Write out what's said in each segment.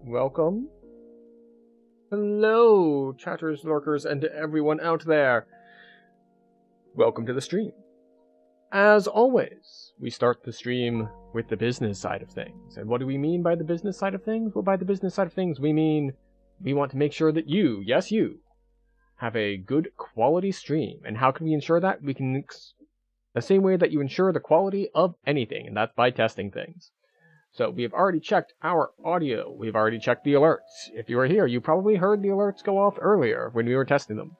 welcome. Hello, chatters, lurkers, and to everyone out there. Welcome to the stream. As always, we start the stream with the business side of things. And what do we mean by the business side of things? Well, by the business side of things, we mean we want to make sure that you, yes you, have a good quality stream. And how can we ensure that? We can, the same way that you ensure the quality of anything, and that's by testing things. So we have already checked our audio. We've already checked the alerts. If you were here, you probably heard the alerts go off earlier when we were testing them.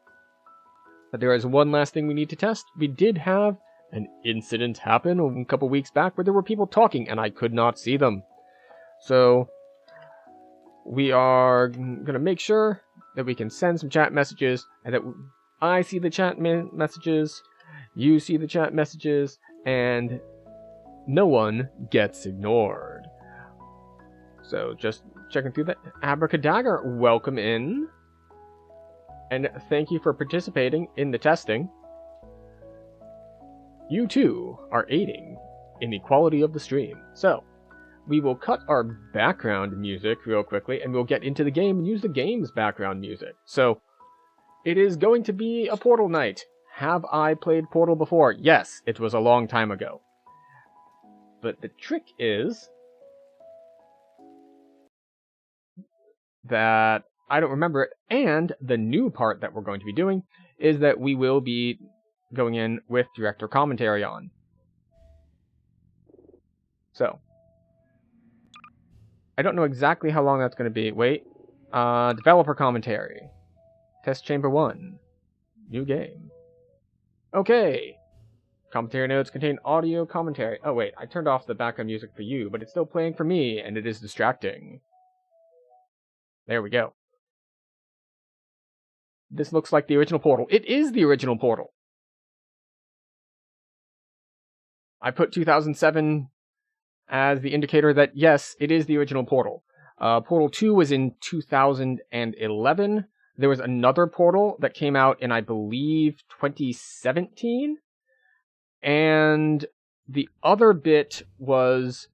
But there is one last thing we need to test. We did have an incident happen a couple weeks back where there were people talking and I could not see them. So we are going to make sure that we can send some chat messages and that I see the chat messages, you see the chat messages, and no one gets ignored. So just checking through that. Abracadagger, welcome in. And thank you for participating in the testing. You too are aiding in the quality of the stream. So, we will cut our background music real quickly and we'll get into the game and use the game's background music. So, it is going to be a Portal night. Have I played Portal before? Yes, it was a long time ago. But the trick is that I don't remember it, and the new part that we're going to be doing is that we will be going in with director commentary on. So, I don't know exactly how long that's going to be. Wait, developer commentary. Test chamber 1. New game. Okay. Commentary notes contain audio commentary. Oh wait, I turned off the background music for you, but it's still playing for me, and it is distracting. There we go. This looks like the original Portal. It is the original Portal! I put 2007 as the indicator that, yes, it is the original Portal. Portal 2 was in 2011. There was another Portal that came out in, I believe, 2017. And the other bit was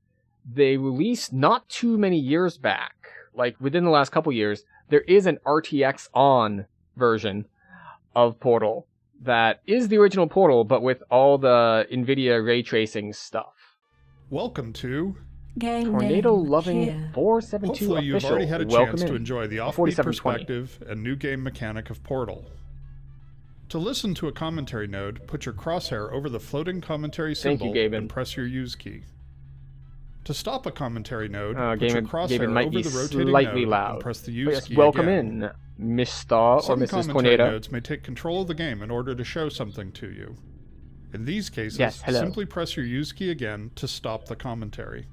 they released not too many years back, like within the last couple years, there is an RTX on version of Portal that is the original Portal, but with all the NVIDIA ray tracing stuff. Welcome to Tornado Loving 472 Hopefully you've official. already had a Welcome chance to in. enjoy the offbeat 4720. perspective and new game mechanic of Portal. To listen to a commentary node, put your crosshair over the floating commentary symbol and press your use key. To stop a commentary node, put your crosshair over the rotating node and press the use key welcome again. in, Mr. or Some Mrs. commentary Tornado. nodes may take control of the game in order to show something to you. In these cases, Yes, hello. simply press your use key again to stop the commentary.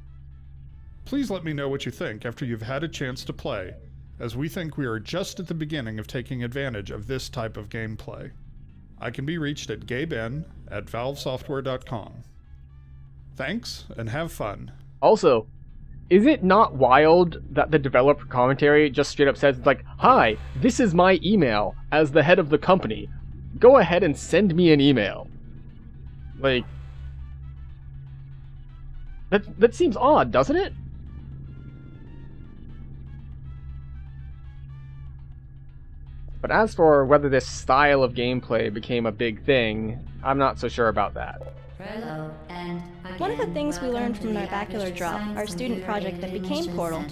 Please let me know what you think after you've had a chance to play, as we think we are just at the beginning of taking advantage of this type of gameplay. I can be reached at gaben@valvesoftware.com. Thanks, and have fun. Also, is it not wild that the developer commentary just straight up says, it's like, hi, this is my email as the head of the company. Go ahead and send me an email. Like, that seems odd, doesn't it? But as for whether this style of gameplay became a big thing, I'm not so sure about that. One of the things we learned from Narbacular Drop, our student project that became Portal,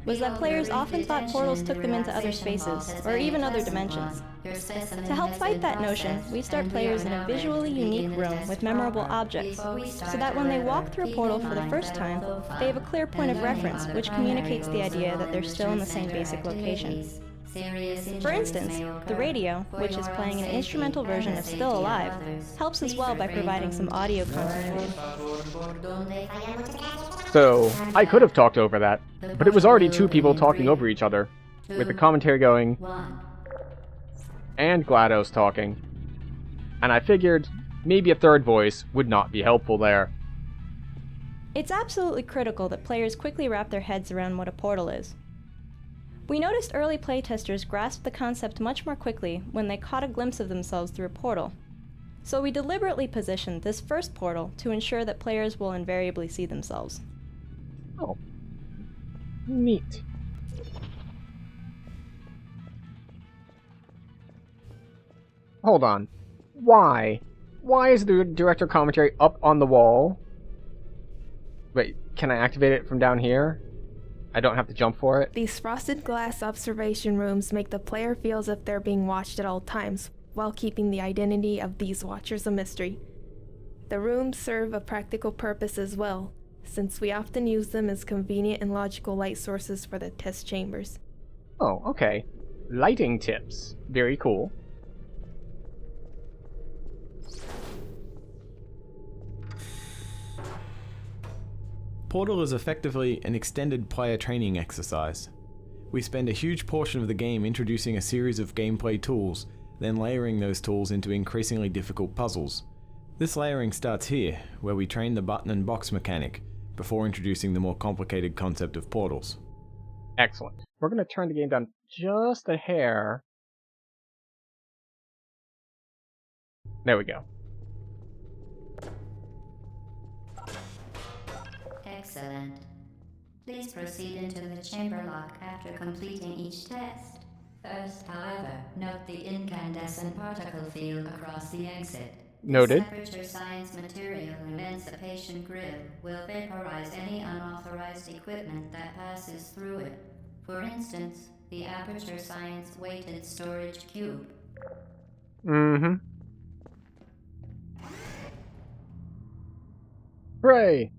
was that players often thought portals took them into other spaces, or even other dimensions. To help fight that notion, we start players in a visually unique room with memorable objects, so that when they walk through a portal for the first time, they have a clear point of reference which communicates the idea that they're still in the same basic location. For instance, the radio, which is playing an instrumental version of Still Alive, helps as well by providing some audio commentary. So, I could have talked over that, but it was already two people talking over each other, with the commentary going, and GLaDOS talking, and I figured maybe a third voice would not be helpful there. It's absolutely critical that players quickly wrap their heads around what a portal is. We noticed early playtesters grasped the concept much more quickly when they caught a glimpse of themselves through a portal. So we deliberately positioned this first portal to ensure that players will invariably see themselves. Oh. Neat. Hold on. Why? Why is the director commentary up on the wall? Wait, can I activate it from down here? I don't have to jump for it? These frosted glass observation rooms make the player feel as if they're being watched at all times, while keeping the identity of these watchers a mystery. The rooms serve a practical purpose as well, since we often use them as convenient and logical light sources for the test chambers. Oh, okay. Lighting tips. Very cool. Portal is effectively an extended player training exercise. We spend a huge portion of the game introducing a series of gameplay tools, then layering those tools into increasingly difficult puzzles. This layering starts here, where we train the button and box mechanic, before introducing the more complicated concept of portals. Excellent. We're going to turn the game down just a hair. There we go. Excellent. Please proceed into the chamber lock after completing each test. First, however, note the incandescent particle field across the exit. Noted. This aperture science material emancipation grill will vaporize any unauthorized equipment that passes through it. For instance, the aperture science weighted storage cube. Mm-hmm. Hooray!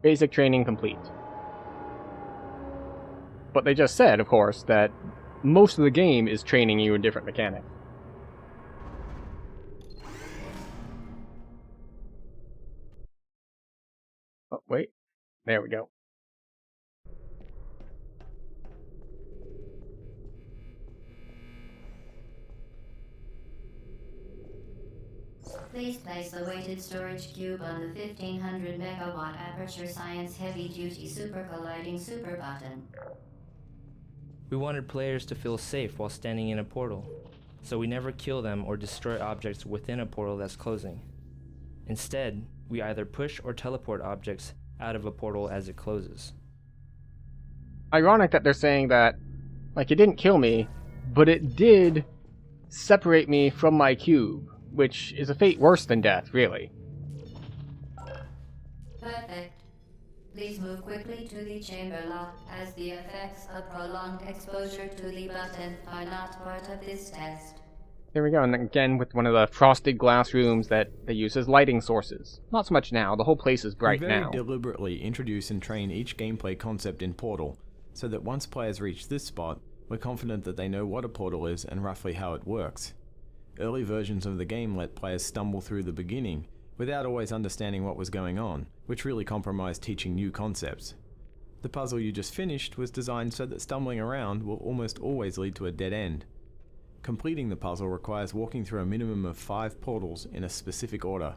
Basic training complete. But they just said, of course, that most of the game is training you in different mechanics. Oh, wait. There we go. Please place the weighted storage cube on the 1500 megawatt aperture science heavy-duty super colliding super button. We wanted players to feel safe while standing in a portal, so we never kill them or destroy objects within a portal that's closing. Instead, we either push or teleport objects out of a portal as it closes. Ironic that they're saying that, like, it didn't kill me, but it did separate me from my cube, which is a fate worse than death, really. Perfect. Please move quickly to the chamber lock, as the effects of prolonged exposure to the button are not part of this test. There we go, and again with one of the frosted glass rooms that they use as lighting sources. Not so much now, the whole place is bright now. We very deliberately introduce and train each gameplay concept in Portal, so that once players reach this spot, we're confident that they know what a portal is and roughly how it works. Early versions of the game let players stumble through the beginning, without always understanding what was going on, which really compromised teaching new concepts. The puzzle you just finished was designed so that stumbling around will almost always lead to a dead end. Completing the puzzle requires walking through a minimum of 5 portals in a specific order.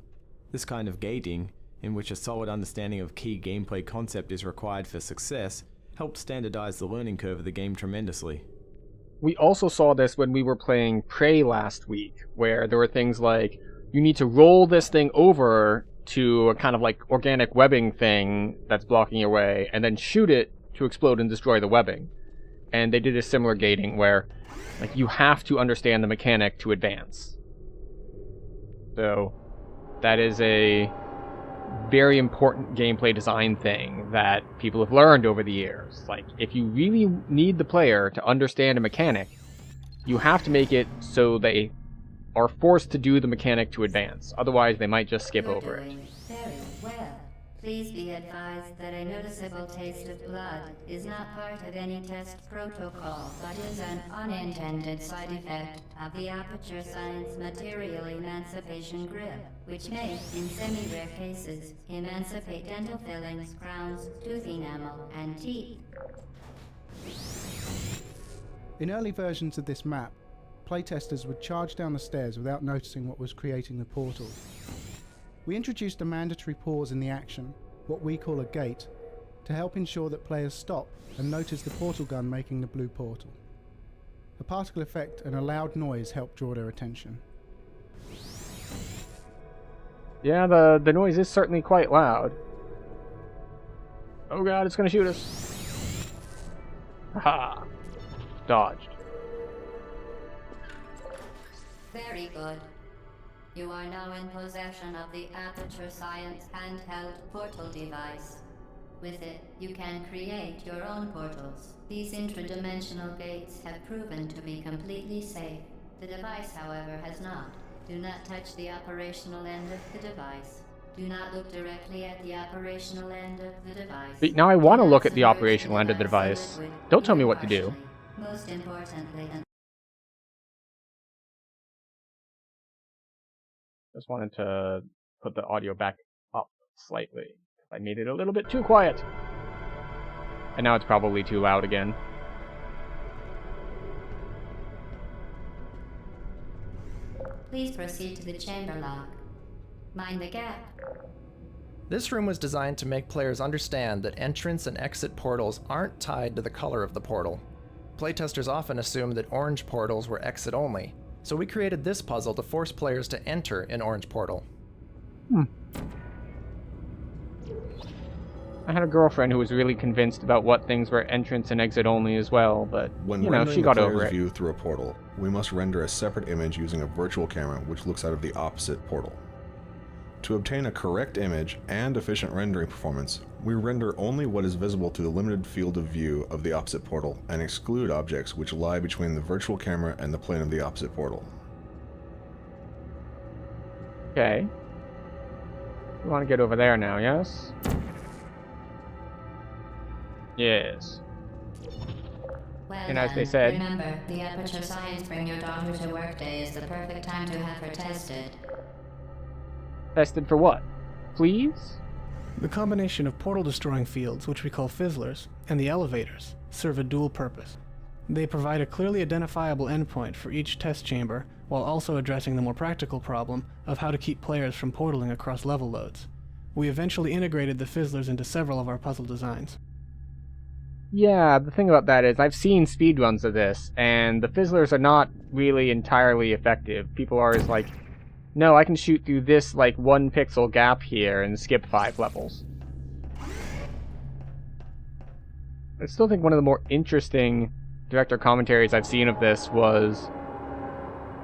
This kind of gating, in which a solid understanding of key gameplay concept is required for success, helped standardize the learning curve of the game tremendously. We also saw this when we were playing Prey last week, where there were things like, you need to roll this thing over to a kind of like organic webbing thing that's blocking your way, and then shoot it to explode and destroy the webbing. And they did a similar gating where, like, you have to understand the mechanic to advance. So, that is a very important gameplay design thing that people have learned over the years. Like, if you really need the player to understand a mechanic, you have to make it so they are forced to do the mechanic to advance. Otherwise, they might just skip over it. Very well. Please be advised that a noticeable taste of blood is not part of any test protocol, but is an unintended side effect of the aperture science material emancipation grill, which may, in semi-rare cases, emancipate dental fillings, crowns, tooth enamel, and teeth. In early versions of this map, playtesters would charge down the stairs without noticing what was creating the portal. We introduced a mandatory pause in the action, what we call a gate, to help ensure that players stop and notice the portal gun making the blue portal. A particle effect and a loud noise help draw their attention. Yeah, the noise is certainly quite loud. Oh god, it's gonna shoot us. Haha. Dodged. Very good. You are now in possession of the Aperture Science handheld portal device. With it, you can create your own portals. These intradimensional gates have proven to be completely safe. The device, however, has not. Do not touch the operational end of the device. Do not look directly at the operational end of the device. Now I want to look at the operational end of the device. Don't tell me what to do. Most importantly, Just wanted to put the audio back up slightly. I made it a little bit too quiet. And now it's probably too loud again. Please proceed to the chamber lock. Mind the gap. This room was designed to make players understand that entrance and exit portals aren't tied to the color of the portal. Playtesters often assumed that orange portals were exit only, so we created this puzzle to force players to enter an orange portal. I had a girlfriend who was really convinced about what things were entrance and exit only as well, but, when you know, she got over it. When rendering the player's view through a portal, we must render a separate image using a virtual camera which looks out of the opposite portal. To obtain a correct image and efficient rendering performance, we render only what is visible to the limited field of view of the opposite portal and exclude objects which lie between the virtual camera and the plane of the opposite portal. Okay. We want to get over there now, yes? Yes. Well and as done. they said... Remember, the Aperture Science Bring Your Daughter to Work Day is the perfect time to have her tested. Tested for what? Please? The combination of portal-destroying fields, which we call fizzlers, and the elevators, serve a dual purpose. They provide a clearly identifiable endpoint for each test chamber, while also addressing the more practical problem of how to keep players from portaling across level loads. We eventually integrated the fizzlers into several of our puzzle designs. Yeah, the thing about that is I've seen speedruns of this, and the fizzlers are not really entirely effective. People are always like, no, I can shoot through this, like, 1 pixel gap here and skip 5 levels. I still think one of the more interesting director commentaries I've seen of this was...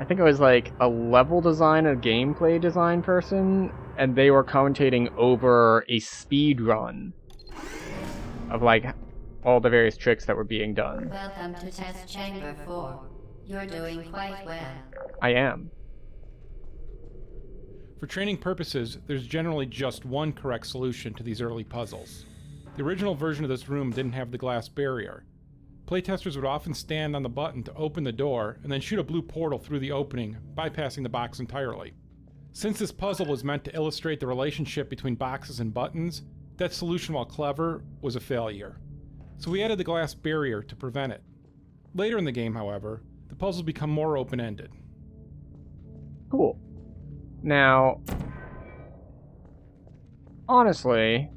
I think it was, like, a level design, a gameplay design person, and they were commentating over a speed run of, like, all the various tricks that were being done. Welcome to Test Chamber 4. You're doing quite well. I am. For training purposes, there's generally just one correct solution to these early puzzles. The original version of this room didn't have the glass barrier. Playtesters would often stand on the button to open the door and then shoot a blue portal through the opening, bypassing the box entirely. Since this puzzle was meant to illustrate the relationship between boxes and buttons, that solution, while clever, was a failure. So we added the glass barrier to prevent it. Later in the game, however, the puzzles become more open-ended. Cool. Now, honestly,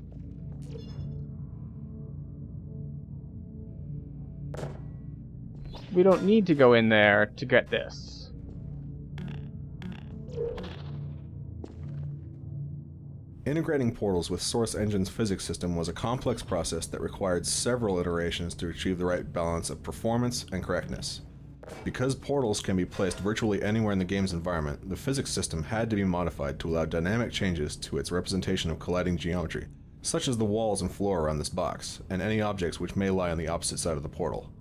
we don't need to go in there to get this. Integrating portals with Source Engine's physics system was a complex process that required several iterations to achieve the right balance of performance and correctness. Because portals can be placed virtually anywhere in the game's environment, the physics system had to be modified to allow dynamic changes to its representation of colliding geometry, such as the walls and floor around this box, and any objects which may lie on the opposite side of the portal.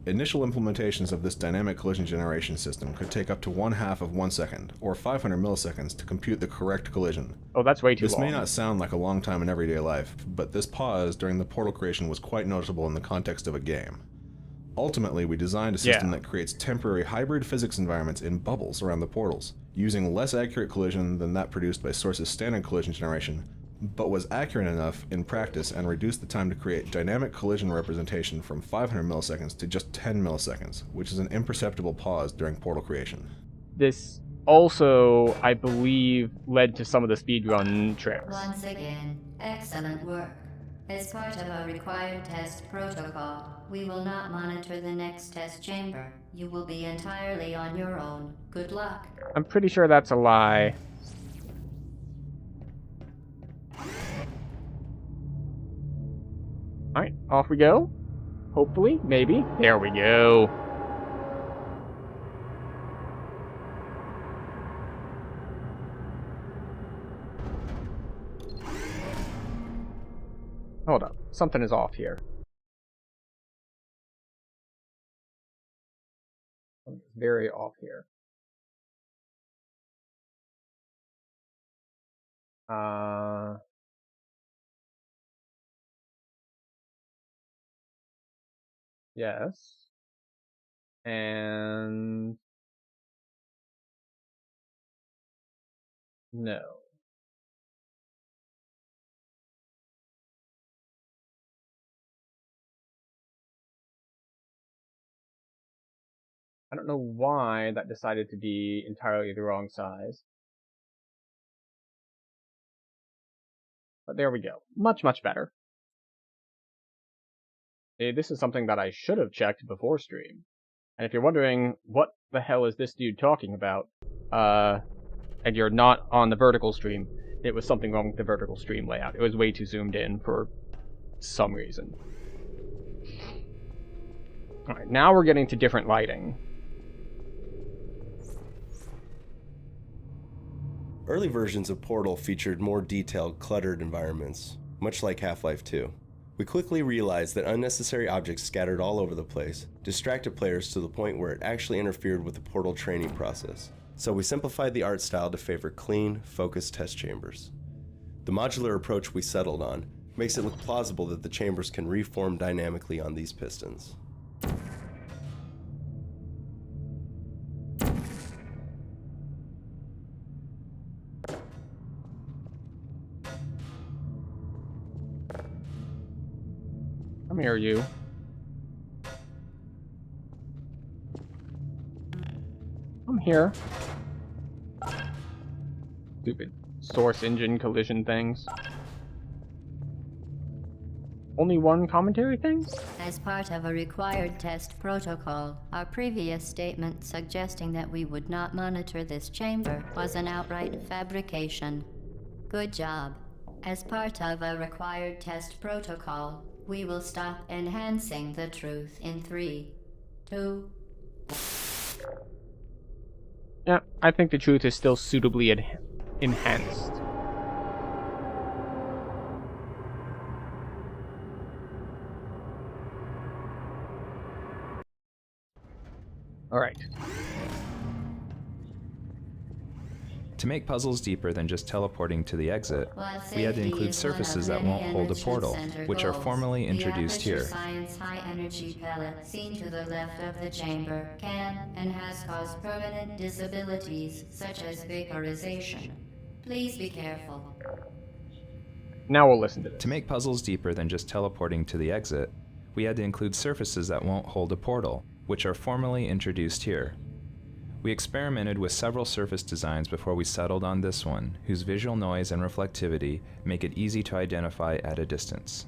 Initial implementations of this dynamic collision generation system could take up to 1/2 of 1 second, or 500 milliseconds, to compute the correct collision. Oh, that's way too long. This may not sound like a long time in everyday life, but this pause during the portal creation was quite noticeable in the context of a game. Ultimately, we designed a system that creates temporary hybrid physics environments in bubbles around the portals, using less accurate collision than that produced by Source's standard collision generation, but was accurate enough in practice and reduced the time to create dynamic collision representation from 500 milliseconds to just 10 milliseconds, which is an imperceptible pause during portal creation. This also, I believe, led to some of the speedrun tricks. Once again, excellent work. As part of our required test protocol, we will not monitor the next test chamber. You will be entirely on your own. Good luck. I'm pretty sure that's a lie. Alright, off we go. Hopefully, maybe. There we go. Hold up. Something is off here. Something's very off here. Yes. And no. I don't know why that decided to be entirely the wrong size. But there we go. Much, much better. This is something that I should have checked before stream. And if you're wondering, what the hell is this dude talking about, and you're not on the vertical stream, it was something wrong with the vertical stream layout. It was way too zoomed in for some reason. Alright, now we're getting to different lighting. Early versions of Portal featured more detailed, cluttered environments, much like Half-Life 2. We quickly realized that unnecessary objects scattered all over the place distracted players to the point where it actually interfered with the Portal training process. So we simplified the art style to favor clean, focused test chambers. The modular approach we settled on makes it look plausible that the chambers can reform dynamically on these pistons. Come here, you. I'm here. Stupid source engine collision things. Only one commentary thing? As part of a required test protocol, our previous statement suggesting that we would not monitor this chamber was an outright fabrication. Good job. As part of a required test protocol, we will stop enhancing the truth in 3, 2... Yeah, I think the truth is still suitably enhanced. Alright. To make puzzles deeper than just teleporting to the exit, we had to include surfaces that won't hold a portal, which are formally introduced here. The Science high-energy pellet seen to the left of the chamber can and has caused permanent disabilities such as vaporization. Please be careful. Now we'll listen to this. To make puzzles deeper than just teleporting to the exit, we had to include surfaces that won't hold a portal, which are formally introduced here. We experimented with several surface designs before we settled on this one, whose visual noise and reflectivity make it easy to identify at a distance.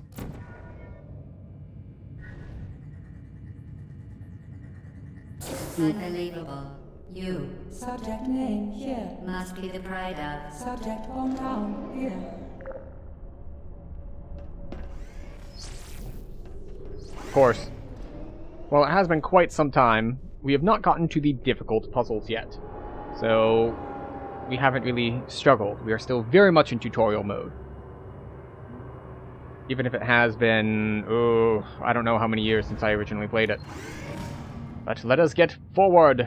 Unbelievable. You. Subject name here. Must be the pride of. Subject hometown here. Of course. Well, it has been quite some time. We have not gotten to the difficult puzzles yet, so we haven't really struggled. We are still very much in tutorial mode. Even if it has been, I don't know how many years since I originally played it. But let us get forward!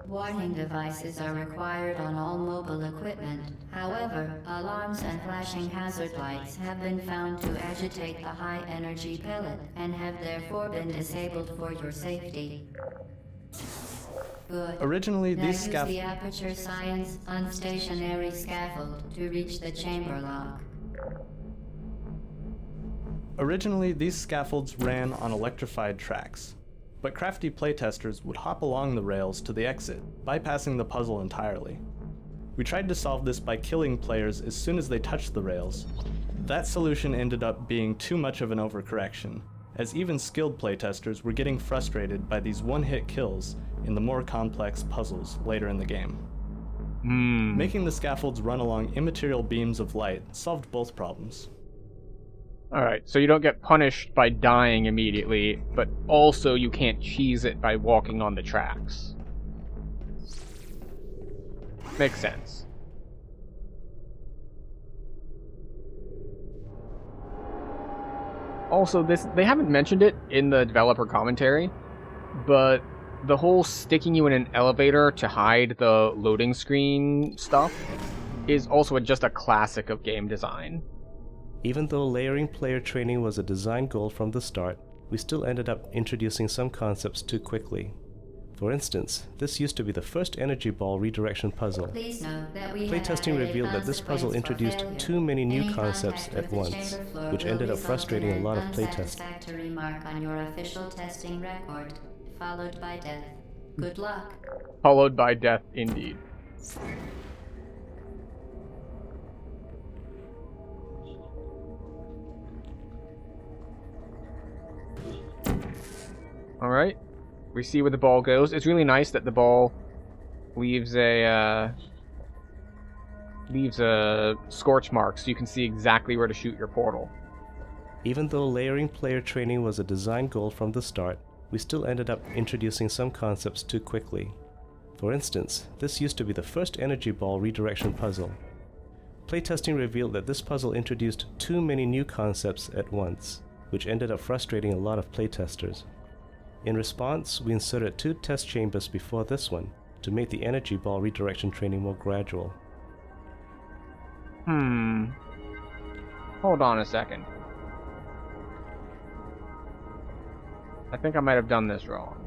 Warning devices are required on all mobile equipment. However, alarms and flashing hazard lights have been found to agitate the high-energy pellet and have therefore been disabled for your safety. Good. Originally, now these use the Aperture Science unstationary scaffold to reach the chamber lock. Originally, these scaffolds ran on electrified tracks. But crafty playtesters would hop along the rails to the exit, bypassing the puzzle entirely. We tried to solve this by killing players as soon as they touched the rails. That solution ended up being too much of an overcorrection, as even skilled playtesters were getting frustrated by these one-hit kills in the more complex puzzles later in the game. Making the scaffolds run along immaterial beams of light solved both problems. Alright, so you don't get punished by dying immediately, but also you can't cheese it by walking on the tracks. Makes sense. Also, they haven't mentioned it in the developer commentary, but the whole sticking you in an elevator to hide the loading screen stuff is also just a classic of game design. Even though layering player training was a design goal from the start, we still ended up introducing some concepts too quickly. For instance, this used to be the first energy ball redirection puzzle. Playtesting revealed that this puzzle introduced too many new concepts at once, which ended up frustrating a lot of playtesters. Followed by death. Good luck. Followed by death, indeed. Alright. We see where the ball goes. It's really nice that the ball leaves a scorch mark so you can see exactly where to shoot your portal. Even though layering player training was a design goal from the start, we still ended up introducing some concepts too quickly. For instance, this used to be the first energy ball redirection puzzle. Playtesting revealed that this puzzle introduced too many new concepts at once, which ended up frustrating a lot of playtesters. In response, we inserted 2 test chambers before this one to make the energy ball redirection training more gradual. Hold on a second. I think I might have done this wrong.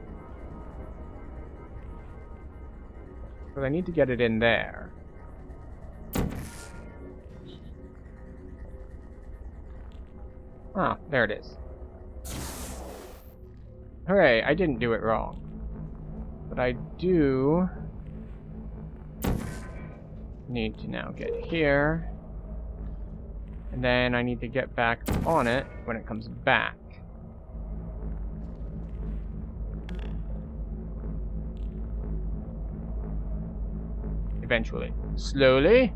But I need to get it in there. Ah, there it is. Hooray, I didn't do it wrong. But I do need to now get here. And then I need to get back on it when it comes back. Eventually. Slowly.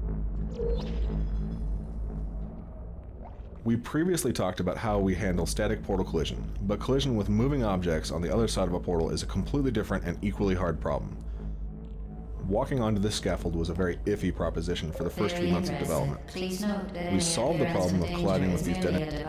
We previously talked about how we handle static portal collision, but collision with moving objects on the other side of a portal is a completely different and equally hard problem. Walking onto this scaffold was a very iffy proposition for the first few months of development. We solved the problem of colliding with these dead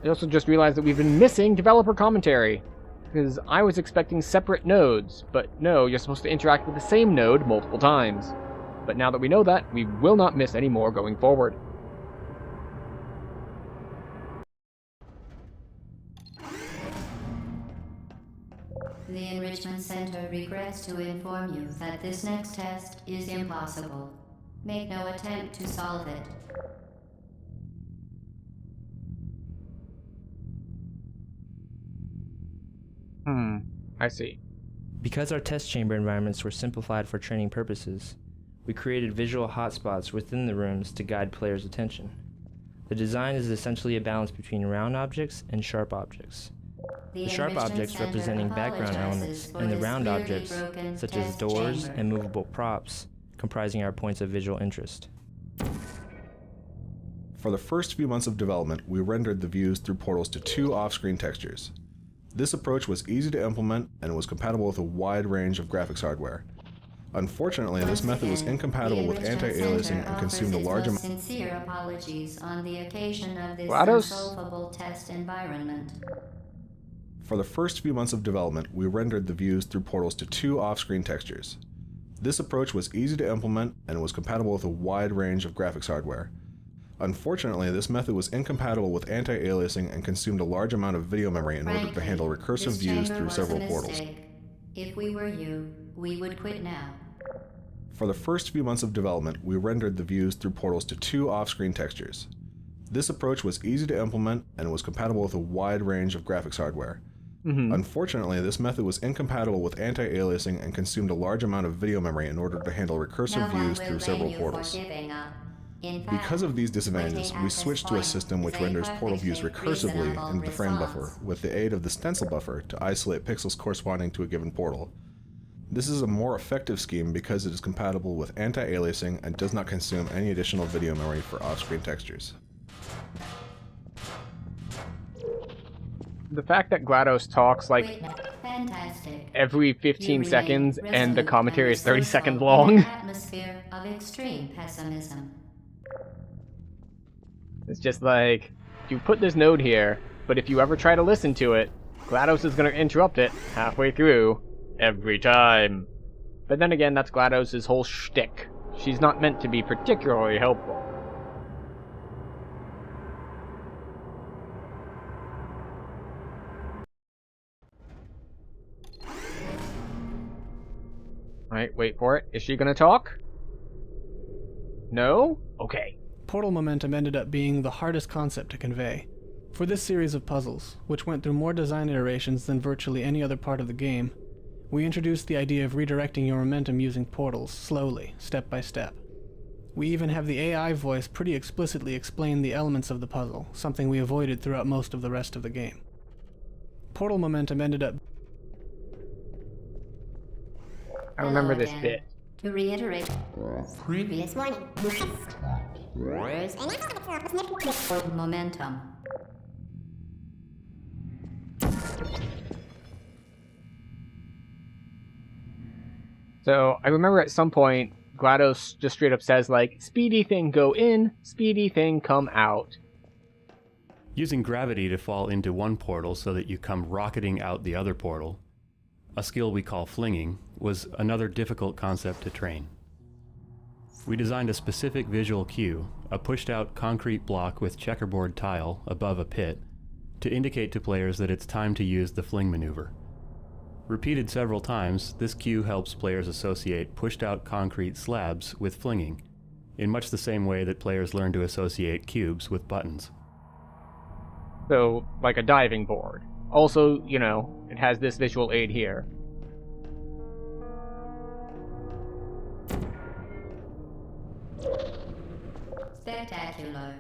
I also just realized that we've been missing developer commentary, because I was expecting separate nodes, but no, you're supposed to interact with the same node multiple times. But now that we know that, we will not miss any more going forward. The Enrichment Center regrets to inform you that this next test is impossible. Make no attempt to solve it. I see. Because our test chamber environments were simplified for training purposes, we created visual hotspots within the rooms to guide players' attention. The design is essentially a balance between round objects and sharp objects. The sharp objects representing background elements, and the round objects, such as doors and movable props, comprising our points of visual interest. For the first few months of development, we rendered the views through portals to 2 off-screen textures. This approach was easy to implement and was compatible with a wide range of graphics hardware. Unfortunately, this method was incompatible with anti-aliasing and consumed a large amount. Sincere apologies on the occasion of this GLaDOS? unsolvable test environment. For the first few months of development, we rendered the views through portals to 2 off-screen textures. This approach was easy to implement and was compatible with a wide range of graphics hardware. Unfortunately, this method was incompatible with anti-aliasing and consumed a large amount of video memory in order to handle recursive views through several portals. If we were you, we would quit now. For the first few months of development, we rendered the views through portals to 2 off-screen textures. This approach was easy to implement and was compatible with a wide range of graphics hardware. Unfortunately, this method was incompatible with anti-aliasing and consumed a large amount of video memory in order to handle recursive views through several portals. Because of these disadvantages, we switched to a system which renders portal views recursively into the frame buffer with the aid of the stencil buffer to isolate pixels corresponding to a given portal. This is a more effective scheme because it is compatible with anti-aliasing and does not consume any additional video memory for off-screen textures. The fact that GLaDOS talks like every 15 seconds and the commentary is 30 seconds long. Atmosphere of extreme pessimism. It's just like, you put this node here, but if you ever try to listen to it, GLaDOS is going to interrupt it halfway through, every time. But then again, that's GLaDOS' whole shtick. She's not meant to be particularly helpful. Alright, wait for it. Is she gonna talk? No? Okay. Portal momentum ended up being the hardest concept to convey. For this series of puzzles, which went through more design iterations than virtually any other part of the game, we introduced the idea of redirecting your momentum using portals, slowly, step by step. We even have the AI voice pretty explicitly explain the elements of the puzzle, something we avoided throughout most of the rest of the game. Portal momentum ended up... I remember this bit. To reiterate, previous warning. Momentum. So, I remember at some point, GLaDOS just straight up says, like, speedy thing go in, speedy thing come out. Using gravity to fall into one portal so that you come rocketing out the other portal, a skill we call flinging, was another difficult concept to train. We designed a specific visual cue, a pushed-out concrete block with checkerboard tile above a pit, to indicate to players that it's time to use the fling maneuver. Repeated several times, this cue helps players associate pushed-out concrete slabs with flinging, in much the same way that players learn to associate cubes with buttons. So, like a diving board. Also, you know, it has this visual aid here. Spectacular.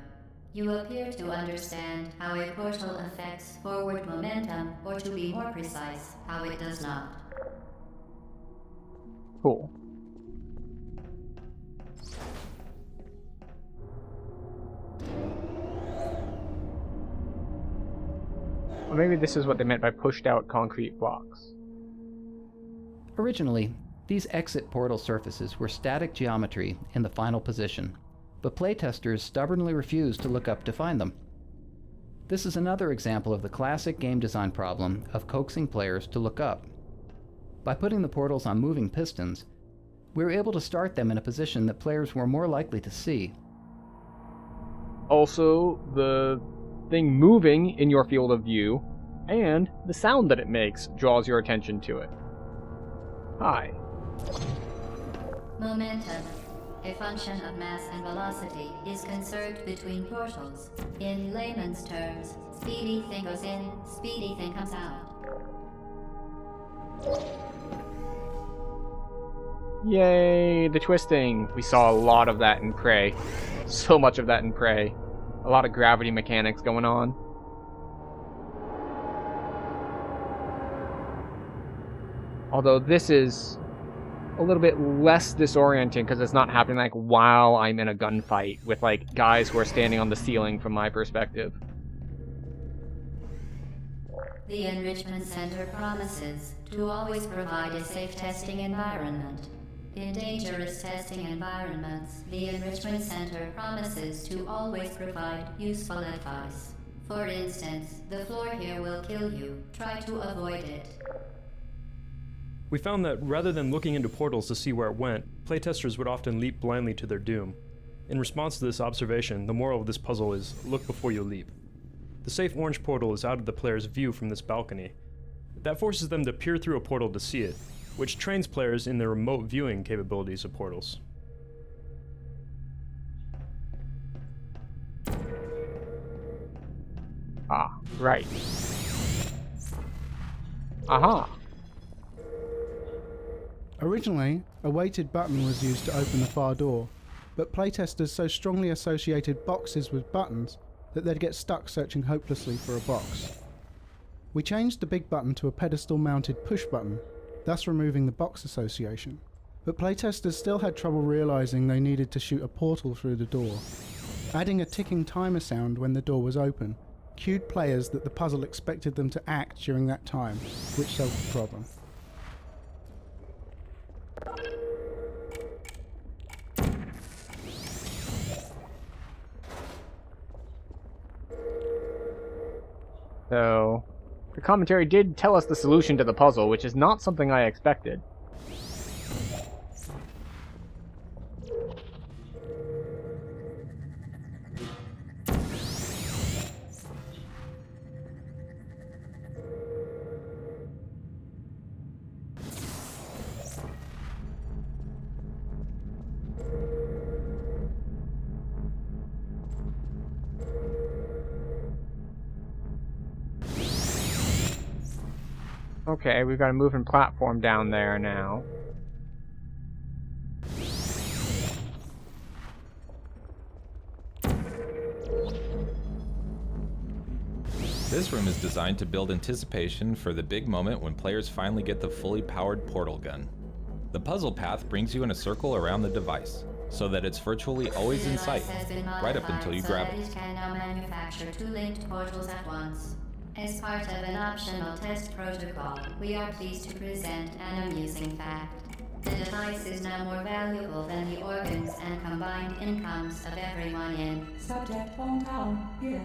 You appear to understand how a portal affects forward momentum, or to be more precise, how it does not. Cool. Well, maybe this is what they meant by pushed out concrete blocks. Originally, these exit portal surfaces were static geometry in the final position, but playtesters stubbornly refused to look up to find them. This is another example of the classic game design problem of coaxing players to look up. By putting the portals on moving pistons, we were able to start them in a position that players were more likely to see. Also, the thing moving in your field of view, and the sound that it makes draws your attention to it. Hi. Momentum, a function of mass and velocity, is conserved between portals. In layman's terms, speedy thing goes in, speedy thing comes out. Yay, the twisting. We saw a lot of that in Prey. So much of that in Prey. A lot of gravity mechanics going on. Although this is a little bit less disorienting because it's not happening like while I'm in a gunfight with like guys who are standing on the ceiling from my perspective. The Enrichment Center promises to always provide a safe testing environment. In dangerous testing environments, the Enrichment Center promises to always provide useful advice. For instance, the floor here will kill you. Try to avoid it. We found that rather than looking into portals to see where it went, playtesters would often leap blindly to their doom. In response to this observation, the moral of this puzzle is, look before you leap. The safe orange portal is out of the player's view from this balcony. That forces them to peer through a portal to see it, which trains players in their remote viewing capabilities of portals. Ah, right. Aha! Originally, a weighted button was used to open the far door, but playtesters so strongly associated boxes with buttons that they'd get stuck searching hopelessly for a box. We changed the big button to a pedestal-mounted push button, thus removing the box association, but playtesters still had trouble realising they needed to shoot a portal through the door. Adding a ticking timer sound when the door was open cued players that the puzzle expected them to act during that time, which solved the problem. So, the commentary did tell us the solution to the puzzle, which is not something I expected. Okay, we've got a moving platform down there now. This room is designed to build anticipation for the big moment when players finally get the fully powered portal gun. The puzzle path brings you in a circle around the device, so that it's virtually always in sight, right up until you grab it. It can now manufacture 2 linked portals at once. As part of an optional test protocol, we are pleased to present an amusing fact. The device is now more valuable than the organs and combined incomes of everyone in Subject hometown here.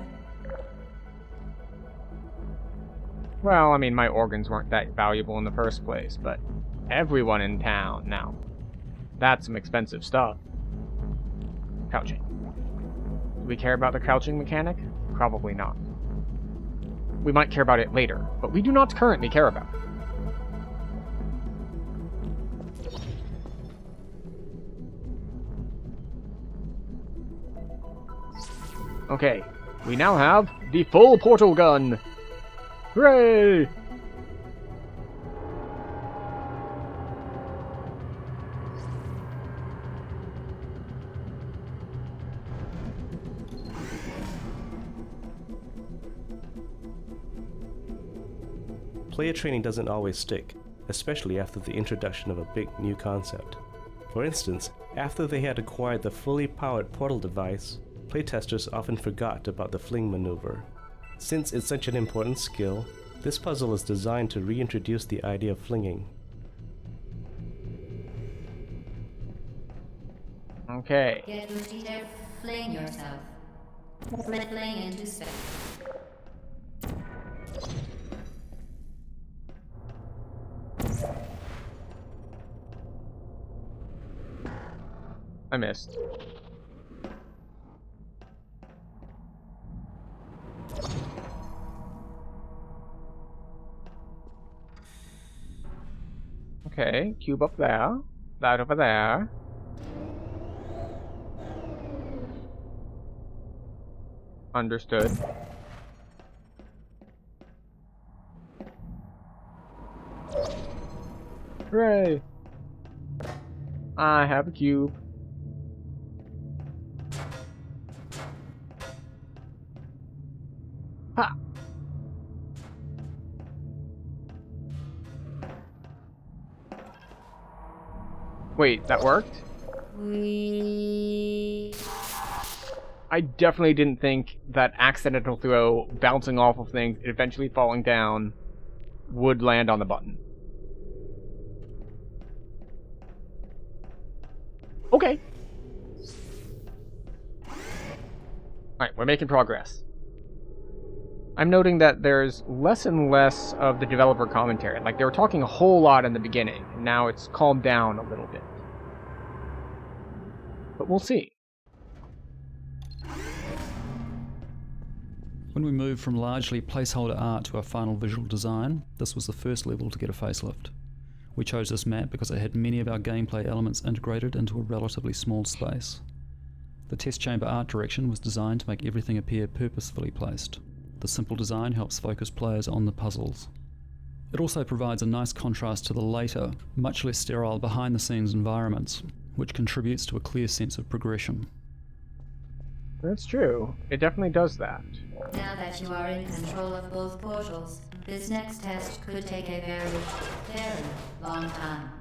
Well, I mean, my organs weren't that valuable in the first place, but everyone in town now. That's some expensive stuff. Crouching. Do we care about the crouching mechanic? Probably not. We might care about it later, but we do not currently care about it. Okay, we now have the full portal gun! Hooray! Player training doesn't always stick, especially after the introduction of a big new concept. For instance, after they had acquired the fully powered portal device, playtesters often forgot about the fling maneuver. Since it's such an important skill, this puzzle is designed to reintroduce the idea of flinging. Okay. Get Lucy to fling yourself. Fling into space. I missed. Okay, cube up there. That over there. Understood. Hooray! I have a cube. Ha! Wait, that worked? I definitely didn't think that accidental throw, bouncing off of things, eventually falling down, would land on the button. Okay. Alright, we're making progress. I'm noting that there's less and less of the developer commentary. Like, they were talking a whole lot in the beginning, and now it's calmed down a little bit. But we'll see. When we moved from largely placeholder art to our final visual design, this was the first level to get a facelift. We chose this map because it had many of our gameplay elements integrated into a relatively small space. The test chamber art direction was designed to make everything appear purposefully placed. The simple design helps focus players on the puzzles. It also provides a nice contrast to the later, much less sterile behind-the-scenes environments, which contributes to a clear sense of progression. That's true. It definitely does that. Now that you are in control of both portals, this next test could take a very, very long time.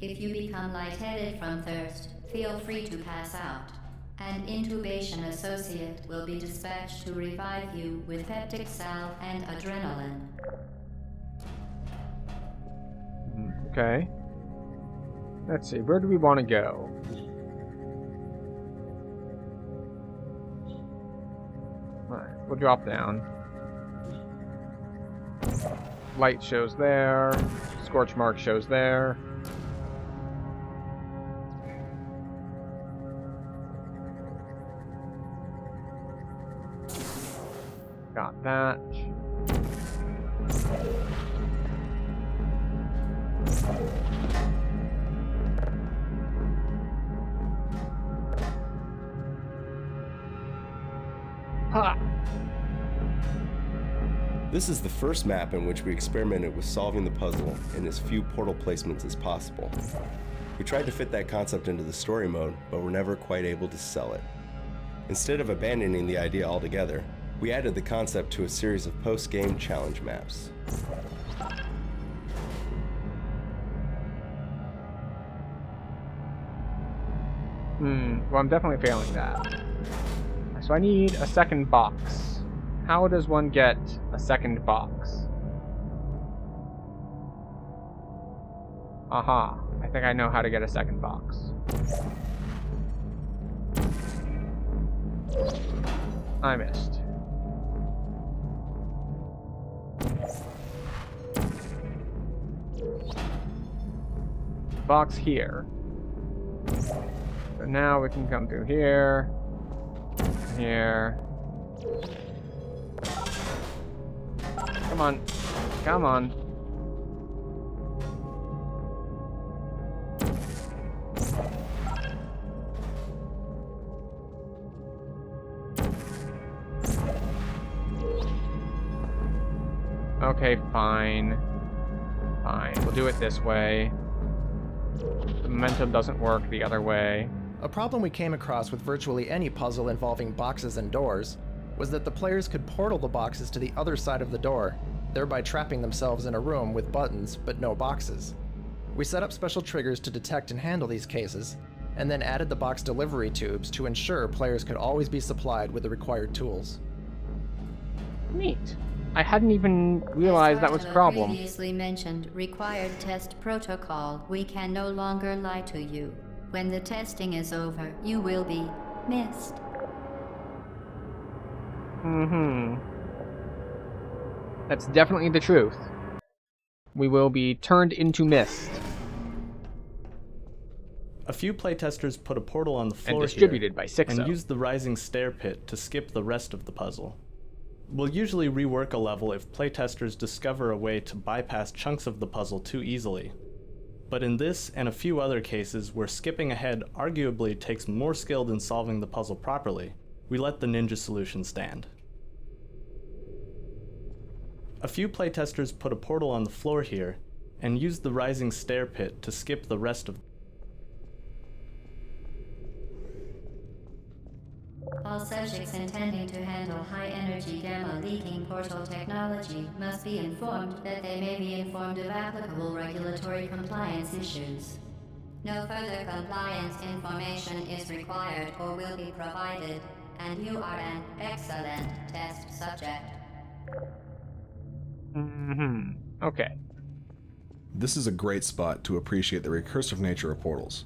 If you become lightheaded from thirst, feel free to pass out. An intubation associate will be dispatched to revive you with peptic salve and adrenaline. Okay. Let's see, where do we want to go? Alright, we'll drop down. Light shows there. Scorch mark shows there. Got that. Ha! This is the first map in which we experimented with solving the puzzle in as few portal placements as possible. We tried to fit that concept into the story mode, but were never quite able to sell it. Instead of abandoning the idea altogether, we added the concept to a series of post-game challenge maps. Well, I'm definitely failing that. So I need a second box. How does one get a second box? Aha. I think I know how to get a second box. I missed. Box here. So now we can come through here. Here. Come on. Come on. Okay, fine. Fine. We'll do it this way. The momentum doesn't work the other way. A problem we came across with virtually any puzzle involving boxes and doors was that the players could portal the boxes to the other side of the door, thereby trapping themselves in a room with buttons but no boxes. We set up special triggers to detect and handle these cases, and then added the box delivery tubes to ensure players could always be supplied with the required tools. Neat. I hadn't even realized that was a problem. Previously mentioned required test protocol, we can no longer lie to you. When the testing is over, you will be missed. That's definitely the truth. We will be turned into mist. A few playtesters put a portal on the floor and distributed here, by Sixo. and used the rising stair pit to skip the rest of the puzzle. We'll usually rework a level if playtesters discover a way to bypass chunks of the puzzle too easily. But in this and a few other cases where skipping ahead arguably takes more skill than solving the puzzle properly, we let the ninja solution stand. A few playtesters put a portal on the floor here, and used the rising stair pit to skip the rest of. All subjects intending to handle high-energy gamma-leaking portal technology must be informed that they may be informed of applicable regulatory compliance issues. No further compliance information is required or will be provided, and you are an excellent test subject. Okay. This is a great spot to appreciate the recursive nature of portals.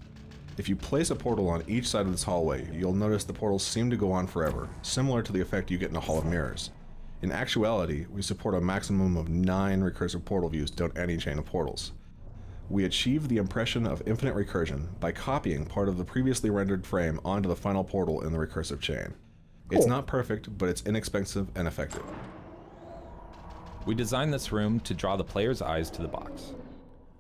If you place a portal on each side of this hallway, you'll notice the portals seem to go on forever, similar to the effect you get in a Hall of Mirrors. In actuality, we support a maximum of 9 recursive portal views down any chain of portals. We achieve the impression of infinite recursion by copying part of the previously rendered frame onto the final portal in the recursive chain. Cool. It's not perfect, but it's inexpensive and effective. We designed this room to draw the player's eyes to the box.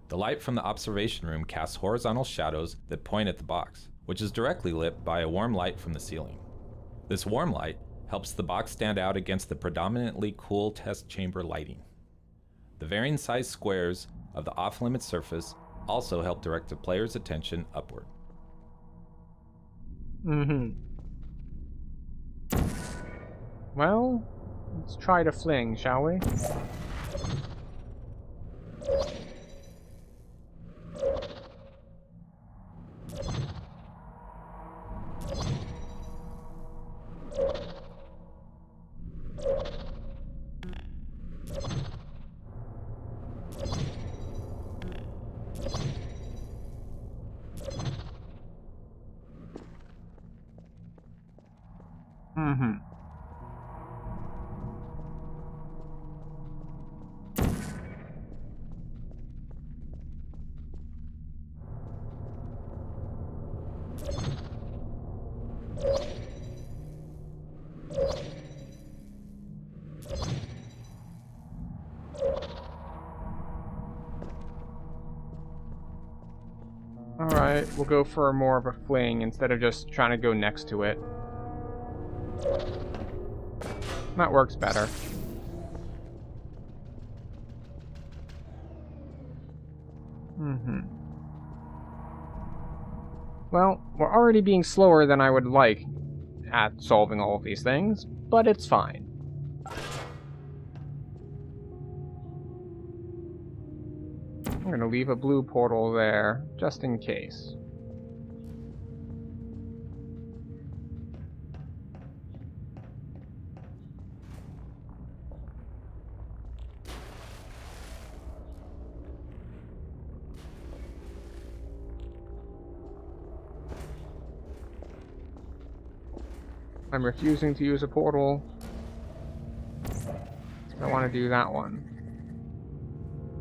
The light from the observation room casts horizontal shadows that point at the box, which is directly lit by a warm light from the ceiling. This warm light helps the box stand out against the predominantly cool test chamber lighting. The varying size squares of the off-limit surface also help direct the player's attention upward. Well, let's try to fling, shall we? Alright, we'll go for more of a fling instead of just trying to go next to it. That works better. Well, we're already being slower than I would like at solving all of these things, but it's fine. I'm gonna leave a blue portal there, just in case. I'm refusing to use a portal. I want to do that one.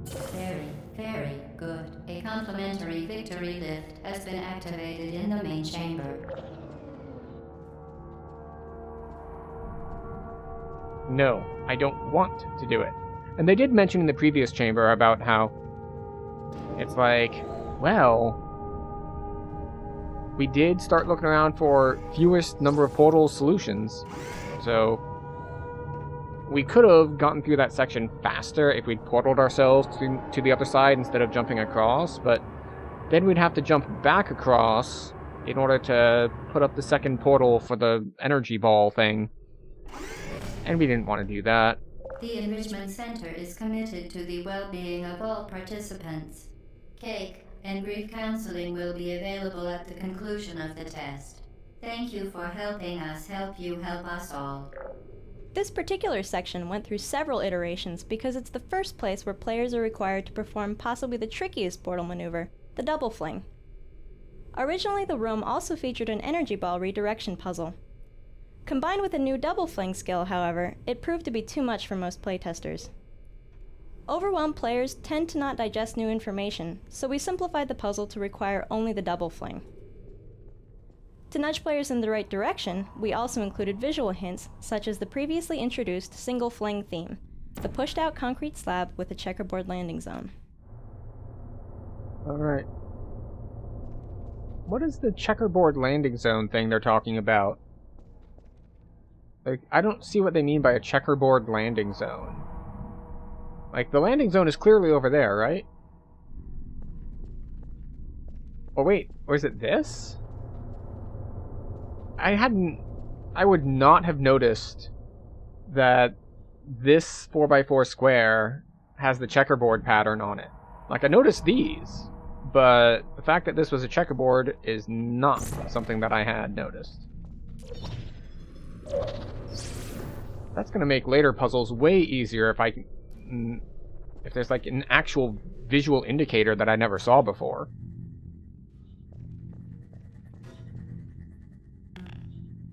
Very, very good. A complimentary victory lift has been activated in the main chamber. No, I don't want to do it. And they did mention in the previous chamber about how it's like, well, we did start looking around for fewest number of portal solutions. So we could have gotten through that section faster if we'd portaled ourselves to the other side instead of jumping across, but then we'd have to jump back across in order to put up the second portal for the energy ball thing. And we didn't want to do that. The Enrichment Center is committed to the well-being of all participants. Cake and brief counseling will be available at the conclusion of the test. Thank you for helping us help you help us all. This particular section went through several iterations because it's the first place where players are required to perform possibly the trickiest portal maneuver, the double fling. Originally, the room also featured an energy ball redirection puzzle. Combined with a new double fling skill, however, it proved to be too much for most playtesters. Overwhelmed players tend to not digest new information, so we simplified the puzzle to require only the double fling. To nudge players in the right direction, we also included visual hints such as the previously introduced single fling theme, the pushed out concrete slab with a checkerboard landing zone. Alright. What is the checkerboard landing zone thing they're talking about? Like, I don't see what they mean by a checkerboard landing zone. Like, the landing zone is clearly over there, right? Oh wait, or is it this? I would not have noticed that this 4x4 square has the checkerboard pattern on it. Like, I noticed these, but the fact that this was a checkerboard is not something that I had noticed. That's gonna make later puzzles way easier if there's like an actual visual indicator that I never saw before.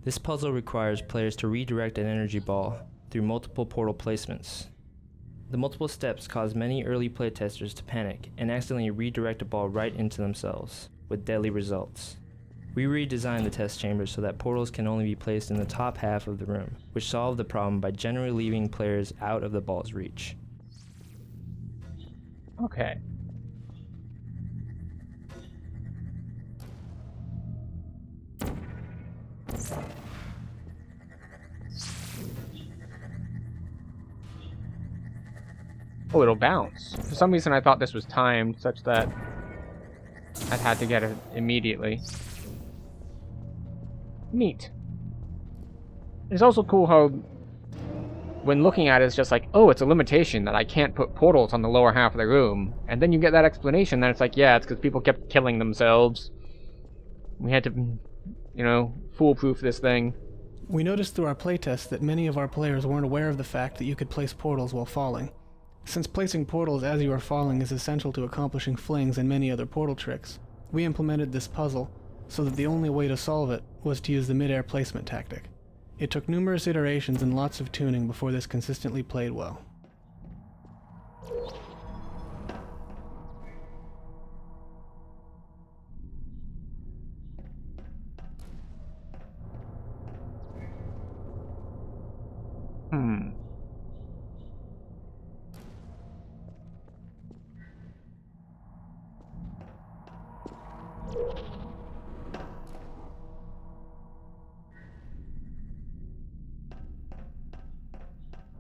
This puzzle requires players to redirect an energy ball through multiple portal placements. The multiple steps cause many early playtesters to panic and accidentally redirect a ball right into themselves, with deadly results. We redesigned the test chamber so that portals can only be placed in the top half of the room, which solved the problem by generally leaving players out of the ball's reach. Okay. Oh, it'll bounce. For some reason I thought this was timed such that I'd had to get it immediately. Neat. It's also cool how when looking at it, it's just like, oh, it's a limitation that I can't put portals on the lower half of the room. And then you get that explanation that it's like, yeah, it's because people kept killing themselves. We had to, you know, foolproof this thing. We noticed through our playtest that many of our players weren't aware of the fact that you could place portals while falling. Since placing portals as you are falling is essential to accomplishing flings and many other portal tricks, we implemented this puzzle so that the only way to solve it was to use the mid-air placement tactic. It took numerous iterations and lots of tuning before this consistently played well.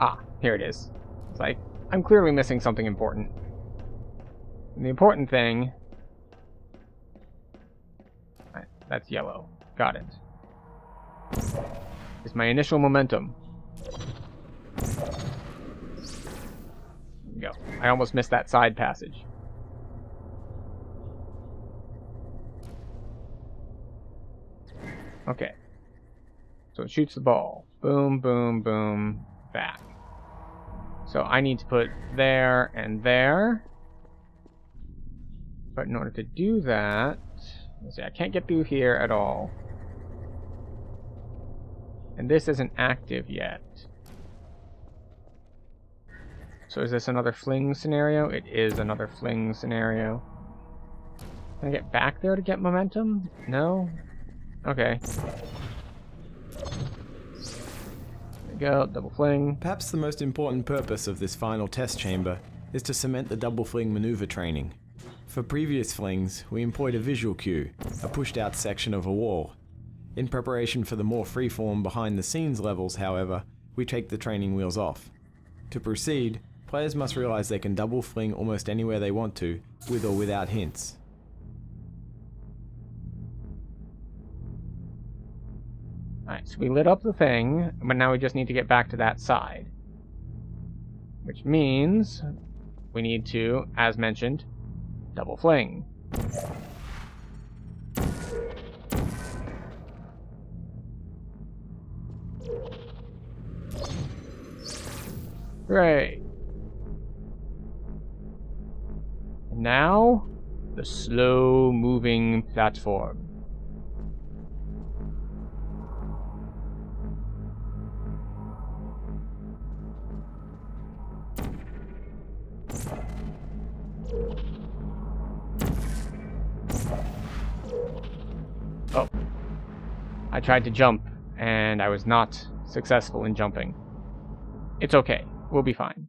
Ah, here it is. It's like, I'm clearly missing something important. And the important thing... Right, that's yellow. Got it. Is my initial momentum. There we go. I almost missed that side passage. Okay. So it shoots the ball. Boom, boom, boom, back. So I need to put there and there. But in order to do that, let's see, I can't get through here at all. And this isn't active yet. So is this another fling scenario? It is another fling scenario. Can I get back there to get momentum? No? Okay. There we go, double fling. Perhaps the most important purpose of this final test chamber is to cement the double fling maneuver training. For previous flings, we employed a visual cue, a pushed out section of a wall. In preparation for the more freeform behind the scenes levels, however, we take the training wheels off. To proceed, players must realize they can double fling almost anywhere they want to, with or without hints. Alright, so we lit up the thing, but now we just need to get back to that side. Which means we need to, as mentioned, double fling. Great. And now, the slow-moving platform. Oh. I tried to jump, and I was not successful in jumping. It's okay. We'll be fine.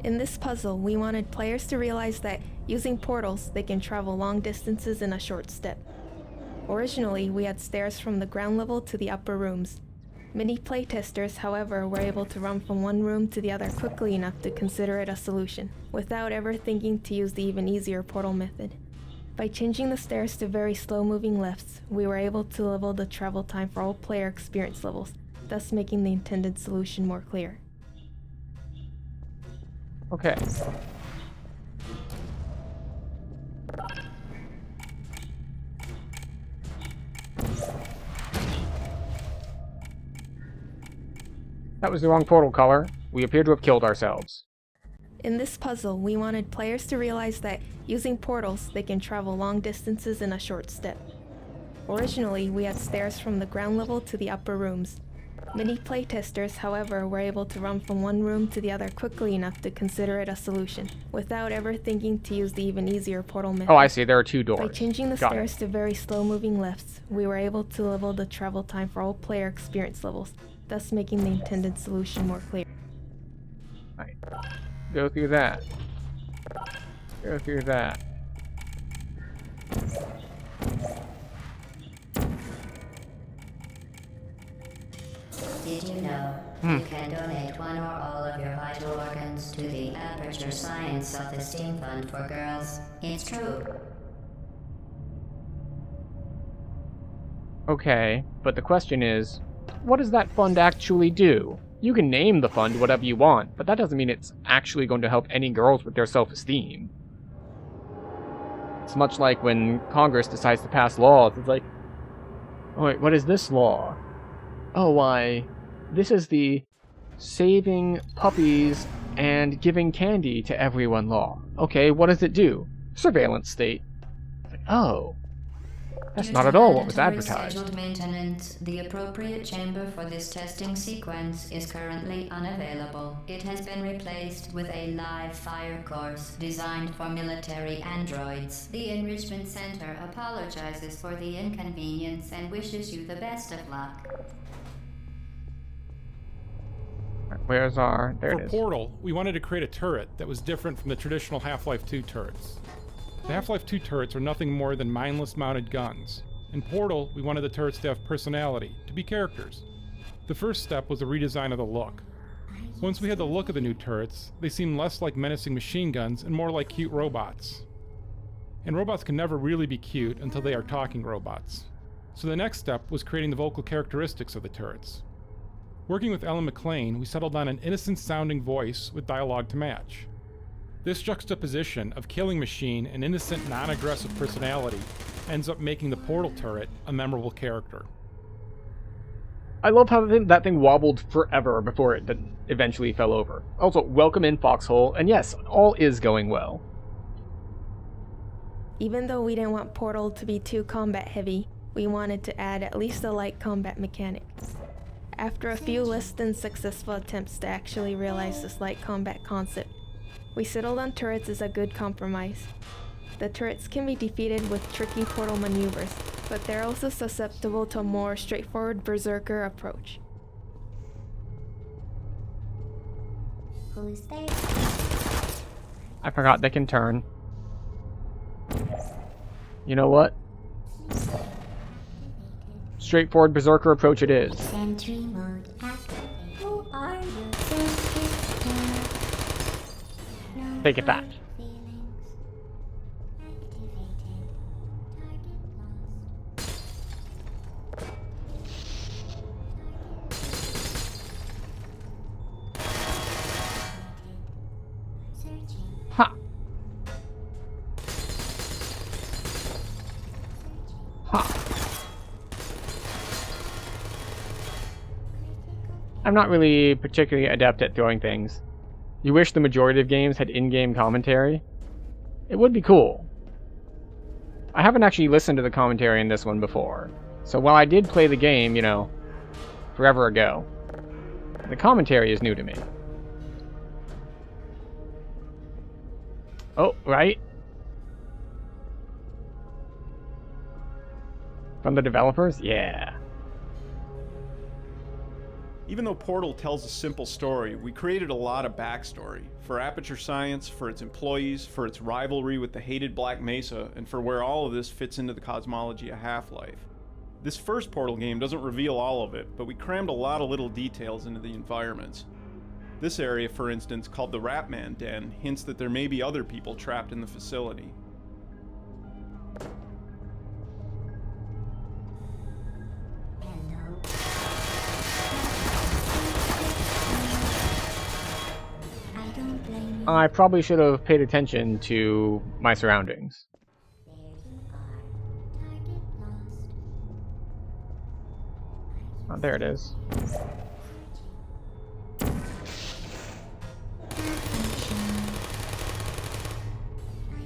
In this puzzle, we wanted players to realize that using portals, they can travel long distances in a short step. Originally, we had stairs from the ground level to the upper rooms. Many playtesters, however, were able to run from one room to the other quickly enough to consider it a solution, without ever thinking to use the even easier portal method. By changing the stairs to very slow-moving lifts, we were able to level the travel time for all player experience levels, thus making the intended solution more clear. Okay. That was the wrong portal color. We appear to have killed ourselves. In this puzzle, we wanted players to realize that using portals, they can travel long distances in a short step. Originally, we had stairs from the ground level to the upper rooms. Many playtesters, however, were able to run from one room to the other quickly enough to consider it a solution, without ever thinking to use the even easier portal method. Oh, I see. There are two doors. By changing the stairs to very slow-moving lifts, we were able to level the travel time for all player experience levels, thus making the intended solution more clear. Right. Go through that. Go through that. Did you know you can donate one or all of your vital organs to the Aperture Science Self-Esteem Fund for Girls? It's true. Okay, but the question is, what does that fund actually do? You can name the fund whatever you want, but that doesn't mean it's actually going to help any girls with their self-esteem. It's much like when Congress decides to pass laws. It's like, oh wait, what is this law? Oh, why, this is the saving puppies and giving candy to everyone law. Okay, what does it do? Surveillance state. It's like, oh. That's Due not to at all what was mandatory advertised. scheduled maintenance, the appropriate chamber for this testing sequence is currently unavailable. It has been replaced with a live fire course designed for military androids. The Enrichment Center apologizes for the inconvenience and wishes you the best of luck. Where's our... There For it is. Portal, we wanted to create a turret that was different from the traditional Half-Life 2 turrets. The Half-Life 2 turrets are nothing more than mindless mounted guns. In Portal, we wanted the turrets to have personality, to be characters. The first step was a redesign of the look. Once we had the look of the new turrets, they seemed less like menacing machine guns and more like cute robots. And robots can never really be cute until they are talking robots. So the next step was creating the vocal characteristics of the turrets. Working with Ellen McLean, we settled on an innocent-sounding voice with dialogue to match. This juxtaposition of killing machine and innocent, non-aggressive personality ends up making the Portal turret a memorable character. I love how that thing wobbled forever before it eventually fell over. Also, welcome in, Foxhole, and yes, all is going well. Even though we didn't want Portal to be too combat heavy, we wanted to add at least a light combat mechanic. After a few less than successful attempts to actually realize this light combat concept, we settled on turrets as a good compromise. The turrets can be defeated with tricky portal maneuvers, but they're also susceptible to a more straightforward berserker approach. Who's there? I forgot they can turn. You know what? Straightforward berserker approach it is. Sentry mode activated. Who are you? Take it back. Ha! Ha! I'm not really particularly adept at throwing things. You wish the majority of games had in-game commentary? It would be cool. I haven't actually listened to the commentary in this one before, so while I did play the game, forever ago, the commentary is new to me. Oh, right? From the developers? Yeah. Even though Portal tells a simple story, we created a lot of backstory. For Aperture Science, for its employees, for its rivalry with the hated Black Mesa, and for where all of this fits into the cosmology of Half-Life. This first Portal game doesn't reveal all of it, but we crammed a lot of little details into the environments. This area, for instance, called the Ratman Den, hints that there may be other people trapped in the facility. I probably should have paid attention to my surroundings. Oh, there it is.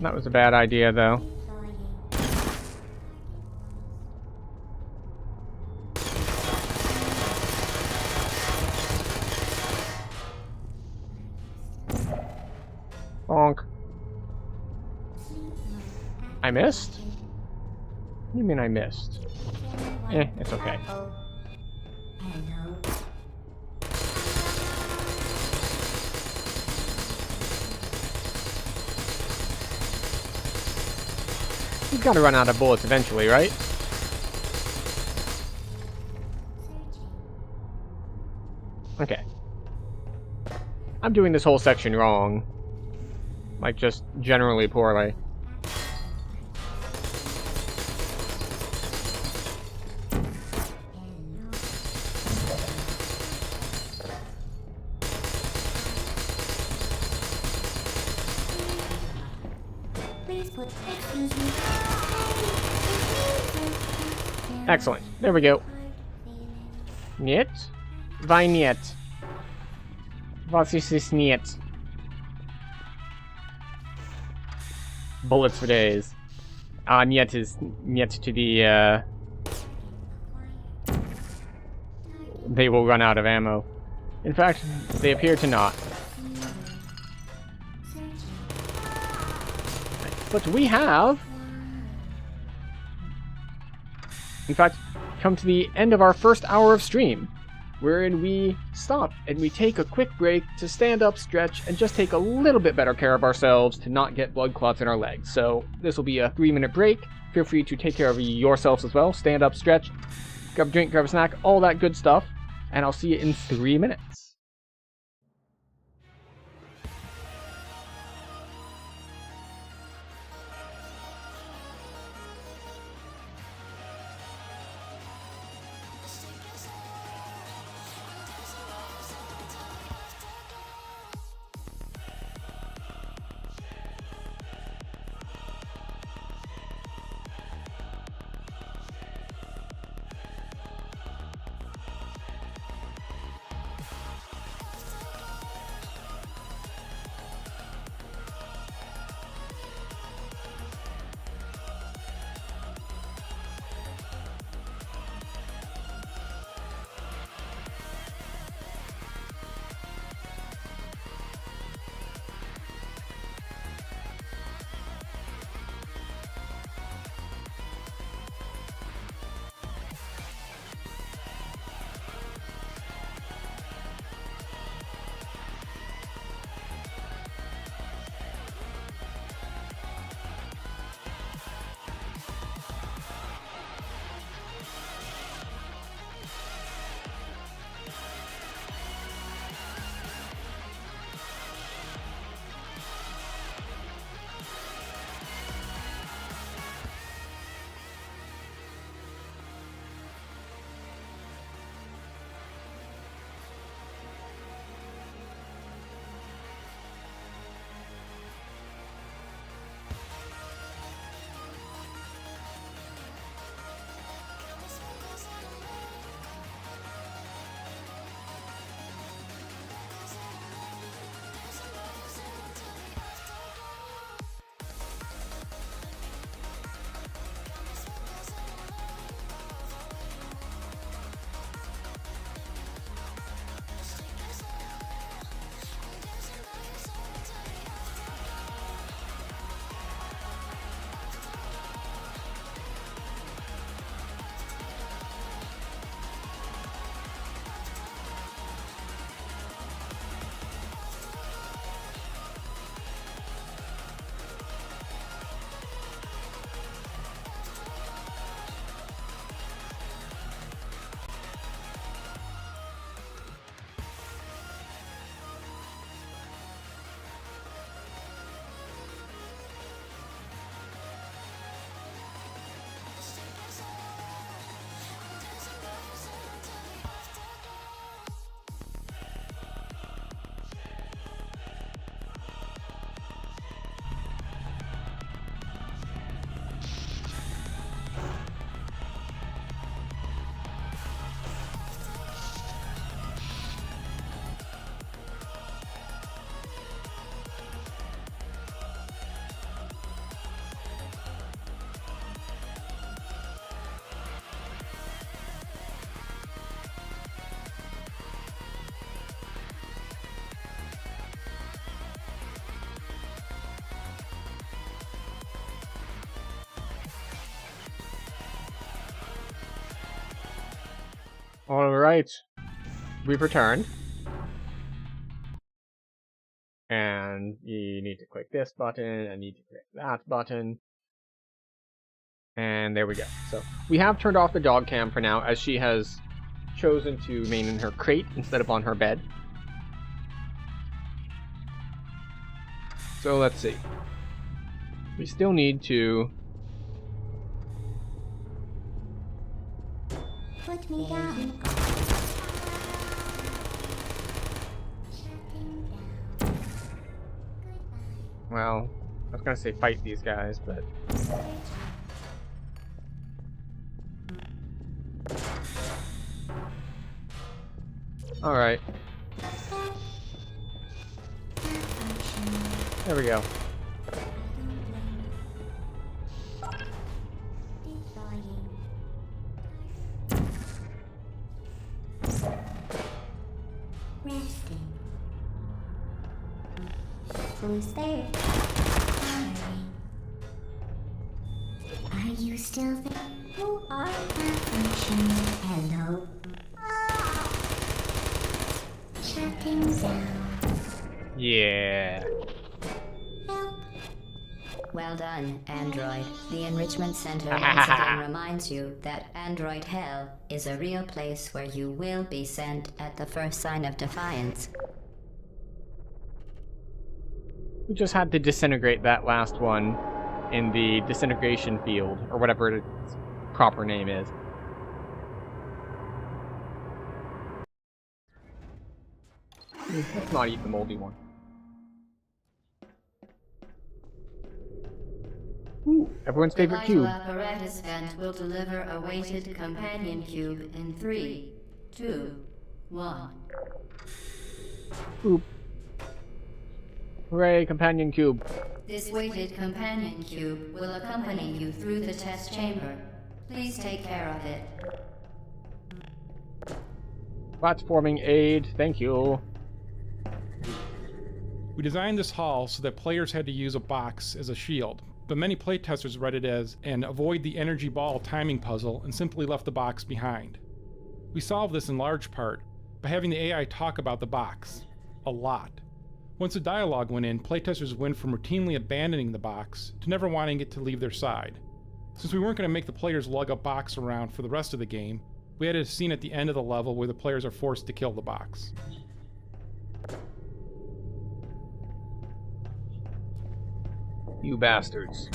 That was a bad idea, though. Bonk. I missed? What do you mean I missed? It's okay. He's gotta run out of bullets eventually, right? Okay. I'm doing this whole section wrong. Like, just generally poorly. Excellent. There we go. Niet? Why niet? Was ist this niet? Bullets for days. Niet to the, they will run out of ammo. In fact, they appear to not. But we have, in fact, come to the end of our first hour of stream, wherein we stop and we take a quick break to stand up, stretch, and just take a little bit better care of ourselves to not get blood clots in our legs. So this will be a 3-minute break. Feel free to take care of yourselves as well. Stand up, stretch, grab a drink, grab a snack, all that good stuff. And I'll see you in 3 minutes. Alright, we've returned. And you need to click this button, and you need to click that button. And there we go. So, we have turned off the dog cam for now, as she has chosen to remain in her crate instead of on her bed. So, let's see. We still need to... Put me down. Well, I was gonna say fight these guys, but... Alright. There we go. Testing. Who's there? Are you still there? Who are malfunctions? Hello? Shutting down. Yeah. Well done, Android. The Enrichment Center once again reminds you that Android Hell is a real place where you will be sent at the first sign of defiance. We just had to disintegrate that last one in the disintegration field, or whatever its proper name is. Let's not eat the moldy one. Ooh, everyone's favorite The cube. vital apparatus vent will deliver a weighted companion cube in 3, 2, 1. Oop. Hooray, companion cube. This weighted companion cube will accompany you through the test chamber. Please take care of it. Platforming aid, thank you. We designed this hall so that players had to use a box as a shield, but many playtesters read it as an avoid the energy ball timing puzzle and simply left the box behind. We solved this in large part by having the AI talk about the box. A lot. Once the dialogue went in, playtesters went from routinely abandoning the box to never wanting it to leave their side. Since we weren't going to make the players lug a box around for the rest of the game, we had a scene at the end of the level where the players are forced to kill the box. You bastards.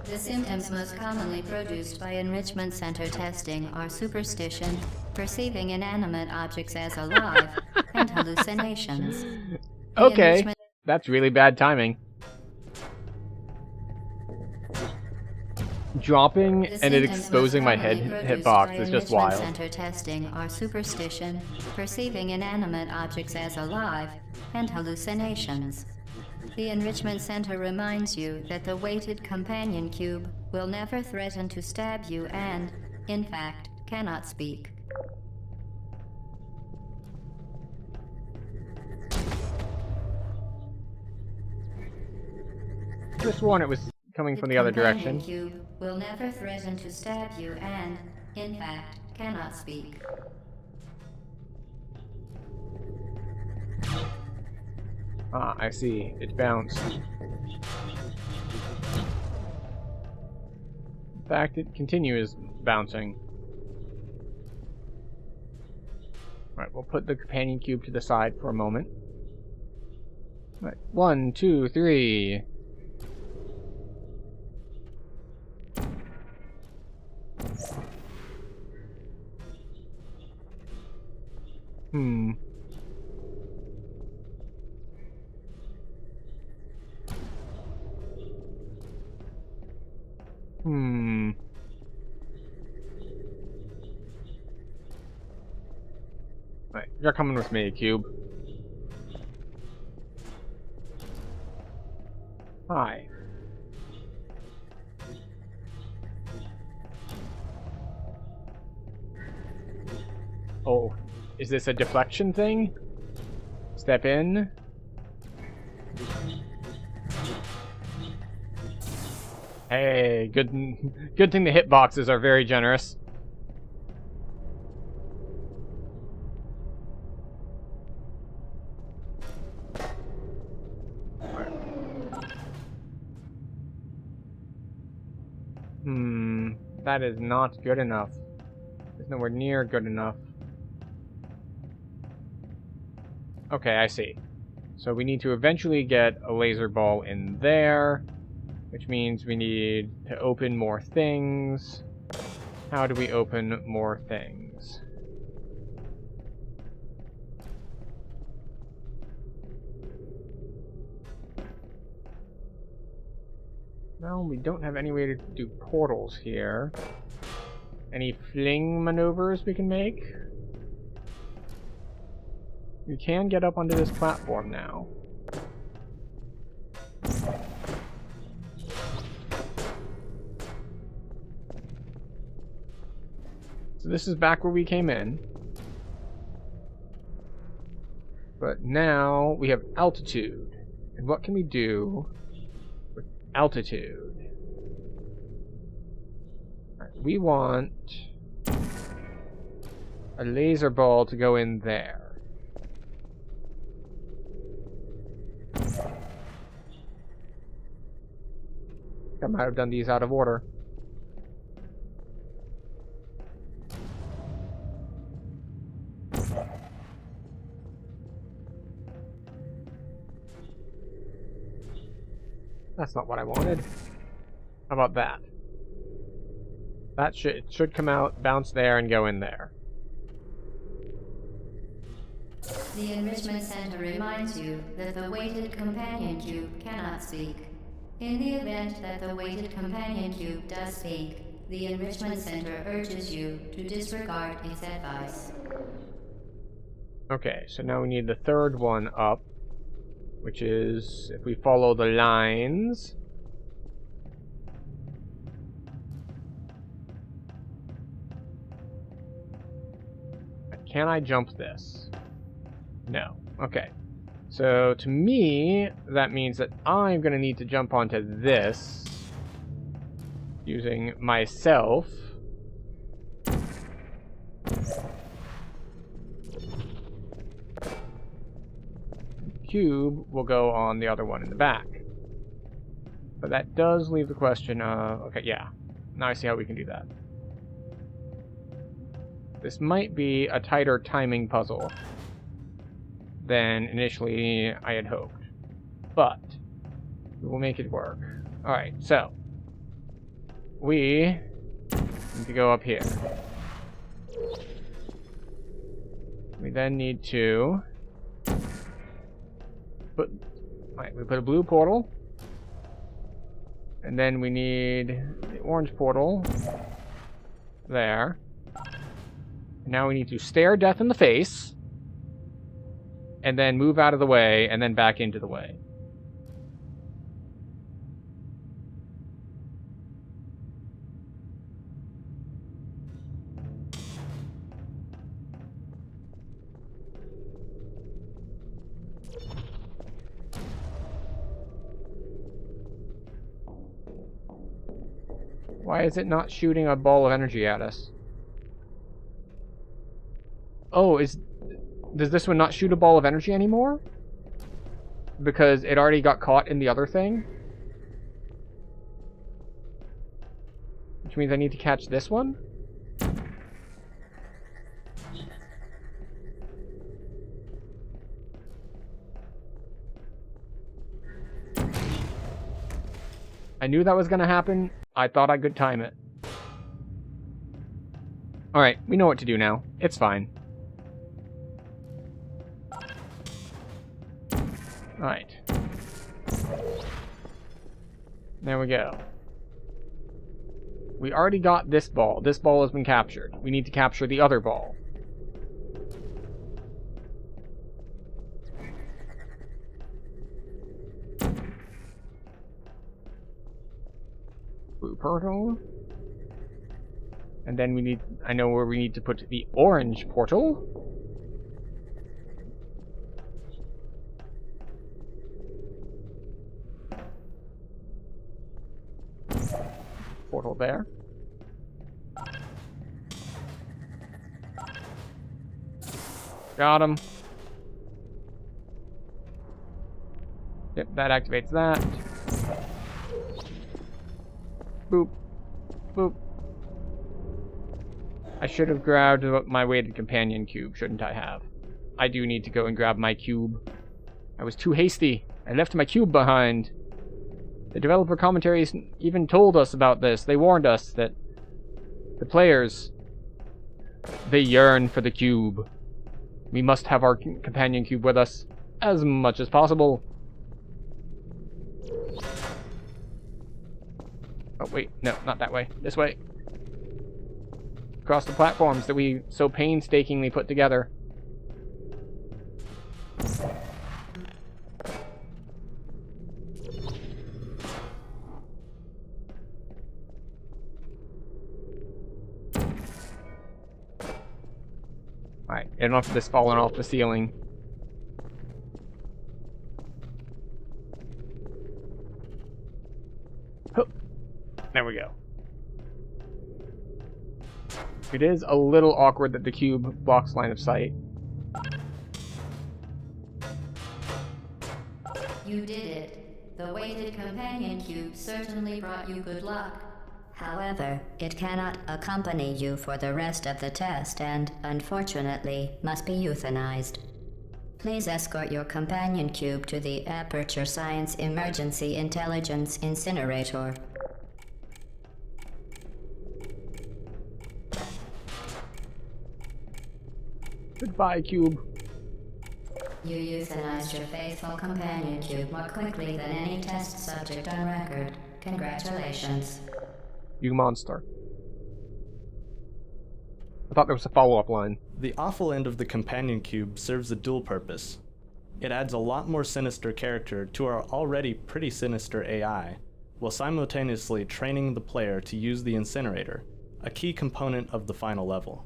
The symptoms most commonly produced by Enrichment Center testing are superstition, perceiving inanimate objects as alive, and hallucinations. Okay, that's really bad timing. Dropping and it exposing my hitbox is just wild. Center testing are superstition, perceiving inanimate objects as alive, and hallucinations. The Enrichment Center reminds you that the weighted companion cube will never threaten to stab you and, in fact, cannot speak. Just sworn it was coming from the other direction. The companion cube will never threaten to stab you and, in fact, cannot speak. Ah, I see. It bounced. In fact, it continues bouncing. Right, we'll put the companion cube to the side for a moment. Right, 1, 2, 3. Hmm. Right, you're coming with me, Cube. Hi. Oh, is this a deflection thing? Step in. Hey, good thing the hitboxes are very generous. That is not good enough. It's nowhere near good enough. Okay, I see. So we need to eventually get a laser ball in there, which means we need to open more things. How do we open more things? Well, we don't have any way to do portals here. Any fling maneuvers we can make? We can get up onto this platform now. So this is back where we came in. But now we have altitude. And what can we do with altitude? Right, we want a laser ball to go in there. I might have done these out of order. That's not what I wanted. How about that? That should come out, bounce there, and go in there. The Enrichment Center reminds you that the weighted companion cube cannot speak. In the event that the weighted companion cube does speak, the Enrichment Center urges you to disregard its advice. Okay, so now we need the third one up, which is if we follow the lines. Can I jump this? No. Okay. So to me, that means that I'm going to need to jump onto this using myself. Cube will go on the other one in the back. But that does leave the question of... Okay, yeah. Now I see how we can do that. This might be a tighter timing puzzle than initially I had hoped. But we will make it work. Alright, so we need to go up here. We then need to put... Alright, we put a blue portal. And then we need the orange portal there. Now we need to stare death in the face, and then move out of the way, and then back into the way. Why is it not shooting a ball of energy at us? Oh, does this one not shoot a ball of energy anymore? Because it already got caught in the other thing? Which means I need to catch this one? I knew that was gonna happen. I thought I could time it. Alright, we know what to do now. It's fine. Alright. There we go. We already got this ball. This ball has been captured. We need to capture the other ball. Blue portal. And then we need... I know where we need to put the orange portal. Portal there. Got him. Yep, that activates that. Boop. Boop. I should have grabbed my weighted companion cube, shouldn't I have? I do need to go and grab my cube. I was too hasty. I left my cube behind. The developer commentaries even told us about this. They warned us that the players, they yearn for the cube. We must have our companion cube with us as much as possible. Oh, wait. No, not that way. This way. Across the platforms that we so painstakingly put together. Alright, enough of this falling off the ceiling. There we go. It is a little awkward that the cube blocks line of sight. You did it. The weighted companion cube certainly brought you good luck. However, it cannot accompany you for the rest of the test and, unfortunately, must be euthanized. Please escort your companion cube to the Aperture Science Emergency Intelligence Incinerator. Goodbye, cube. You euthanized your faithful companion cube more quickly than any test subject on record. Congratulations. You monster. I thought there was a follow-up line. The awful end of the companion cube serves a dual purpose. It adds a lot more sinister character to our already pretty sinister AI, while simultaneously training the player to use the incinerator, a key component of the final level.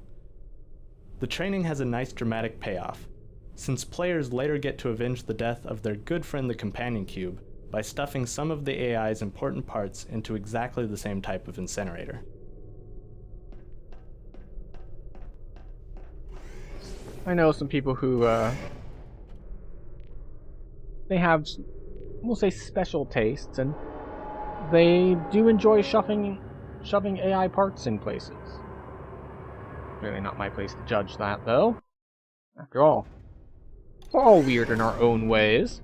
The training has a nice dramatic payoff, since players later get to avenge the death of their good friend the companion cube by stuffing some of the AI's important parts into exactly the same type of incinerator. I know some people who, they have, we'll say, special tastes, and they do enjoy shoving AI parts in places. Really not my place to judge that, though. After all, we're all weird in our own ways.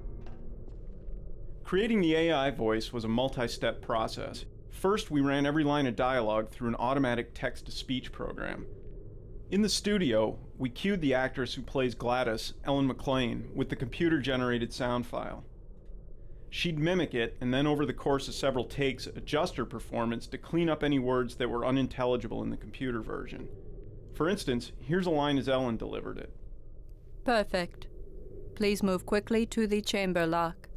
Creating the AI voice was a multi-step process. First, we ran every line of dialogue through an automatic text-to-speech program. In the studio, we cued the actress who plays Gladys, Ellen McLean, with the computer-generated sound file. She'd mimic it, and then over the course of several takes, adjust her performance to clean up any words that were unintelligible in the computer version. For instance, here's a line as Ellen delivered it. Perfect. Please move quickly to the chamber lock,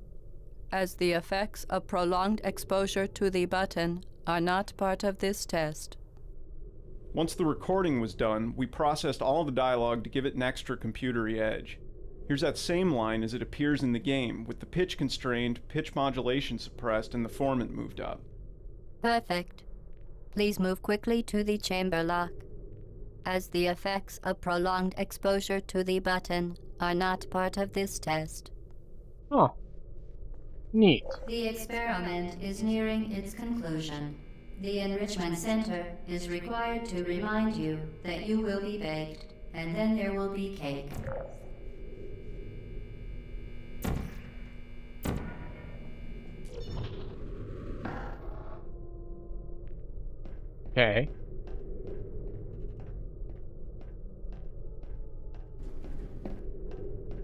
as the effects of prolonged exposure to the button are not part of this test. Once the recording was done, we processed all the dialogue to give it an extra computery edge. Here's that same line as it appears in the game, with the pitch constrained, pitch modulation suppressed, and the formant moved up. Perfect. Please move quickly to the chamber lock, as the effects of prolonged exposure to the button are not part of this test. Oh. Neat. The experiment is nearing its conclusion. The Enrichment Center is required to remind you that you will be baked, and then there will be cake. Okay.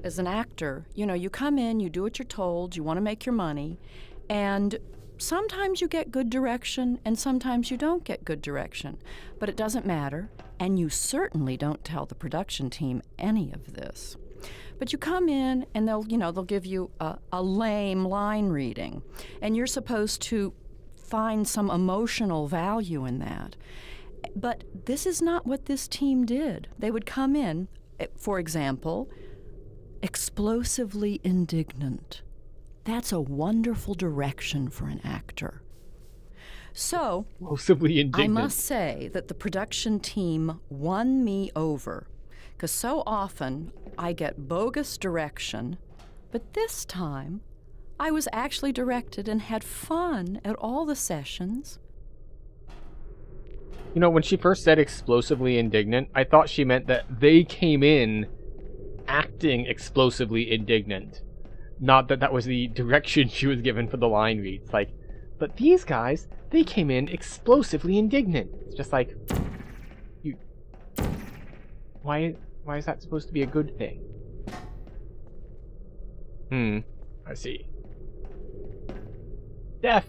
As an actor, you come in, you do what you're told, you want to make your money, and sometimes you get good direction and sometimes you don't get good direction. But it doesn't matter, and you certainly don't tell the production team any of this. But you come in and they'll give you a lame line reading, and you're supposed to find some emotional value in that. But this is not what this team did. They would come in, for example, explosively indignant. That's a wonderful direction for an actor. So, explosively indignant. I must say that the production team won me over, because so often I get bogus direction, but this time I was actually directed and had fun at all the sessions. When she first said explosively indignant, I thought she meant that they came in acting explosively indignant. Not that that was the direction she was given for the line reads. But these guys, they came in explosively indignant. It's just why is that supposed to be a good thing? I see. Death!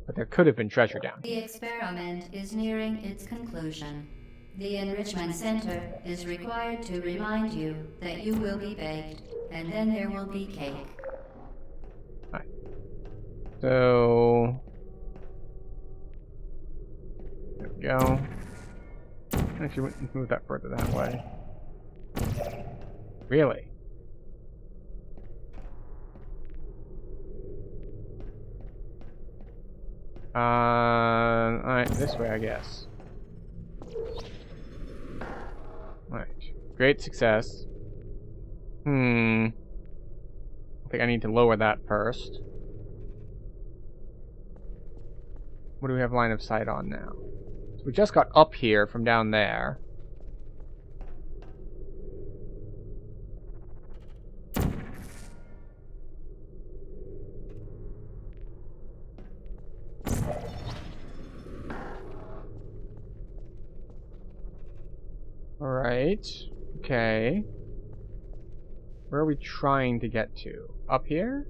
But there could have been treasure down. The experiment is nearing its conclusion. The Enrichment Center is required to remind you that you will be baked, and then there will be cake. Alright. So... there we go. Actually, we can move that further that way. Really? Alright, this way, I guess. Alright. Great success. I think I need to lower that first. What do we have line of sight on now? So we just got up here from down there. Alright. Okay. Where are we trying to get to? Up here?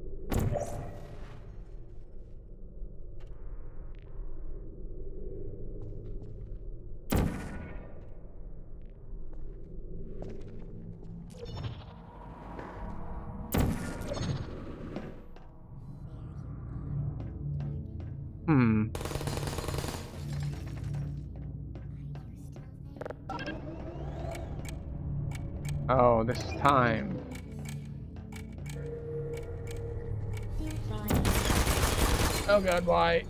Oh, this is time. Oh god, why?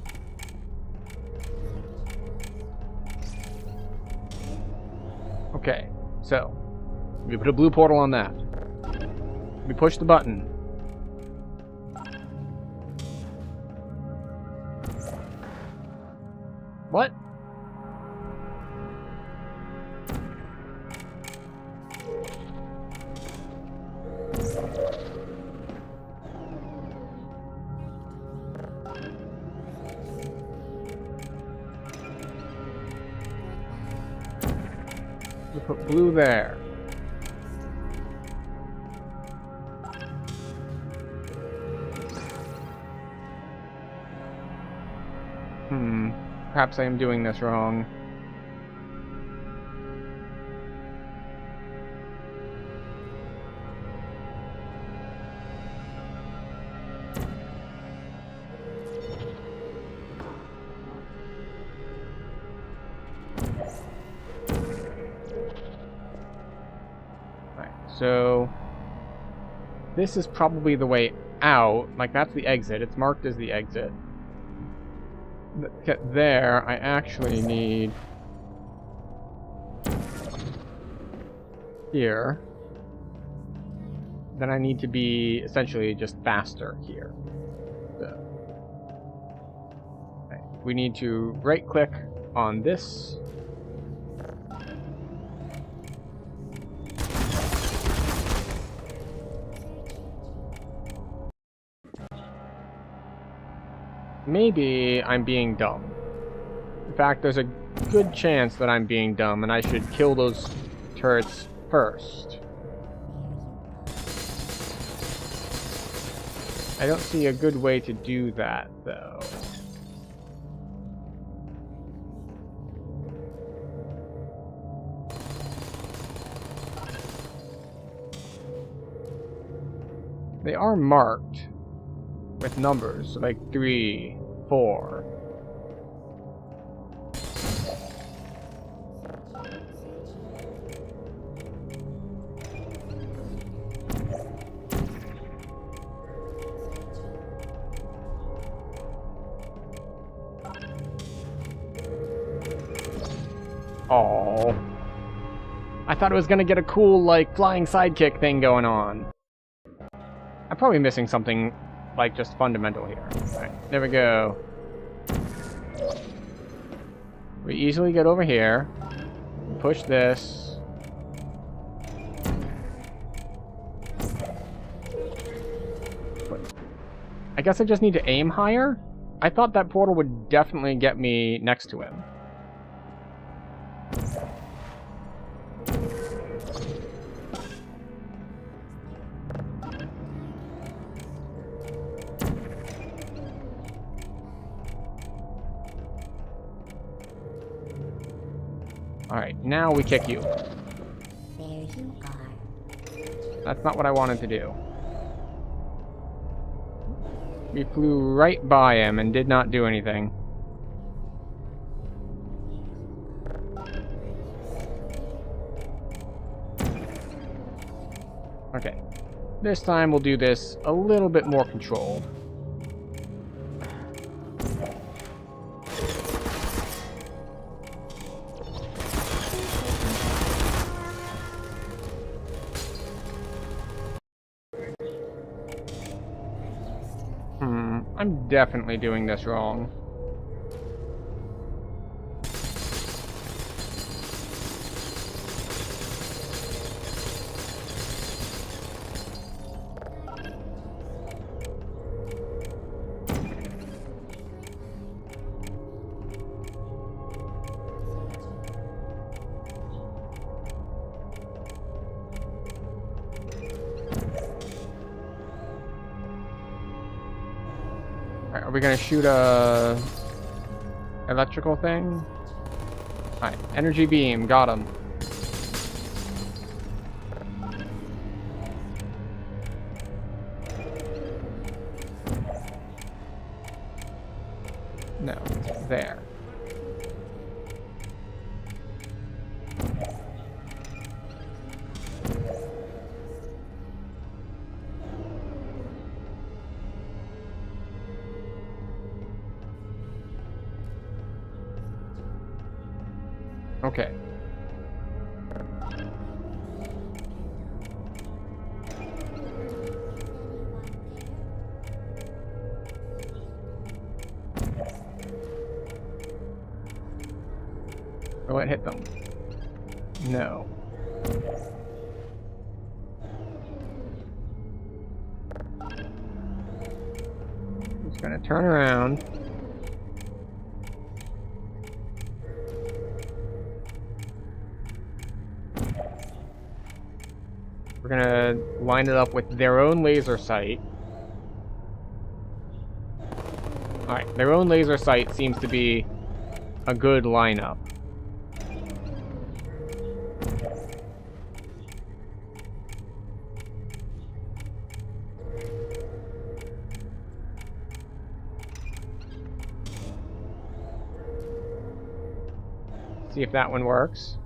Okay, so we put a blue portal on that. We push the button. What? We put blue there. Perhaps I am doing this wrong. Alright, so this is probably the way out. Like, that's the exit. It's marked as the exit. There, I actually need here. Then I need to be essentially just faster here. So, right. We need to right click on this. Maybe I'm being dumb. In fact, there's a good chance that I'm being dumb and I should kill those turrets first. I don't see a good way to do that, though. They are marked with numbers, so like 3, 4. Oh, I thought it was gonna get a cool, like, flying sidekick thing going on. I'm probably missing something, like, just fundamental here. Alright, there we go. We easily get over here. Push this. I guess I just need to aim higher? I thought that portal would definitely get me next to him. Alright, now we kick you. There you are. That's not what I wanted to do. We flew right by him and did not do anything. Okay. This time we'll do this a little bit more controlled. I'm definitely doing this wrong. Are we gonna shoot a electrical thing? Alright, energy beam, got him. No, there. Okay. Will it hit them? No. Just gonna turn around. We're gonna line it up with their own laser sight. Alright, their own laser sight seems to be a good lineup. See if that one works.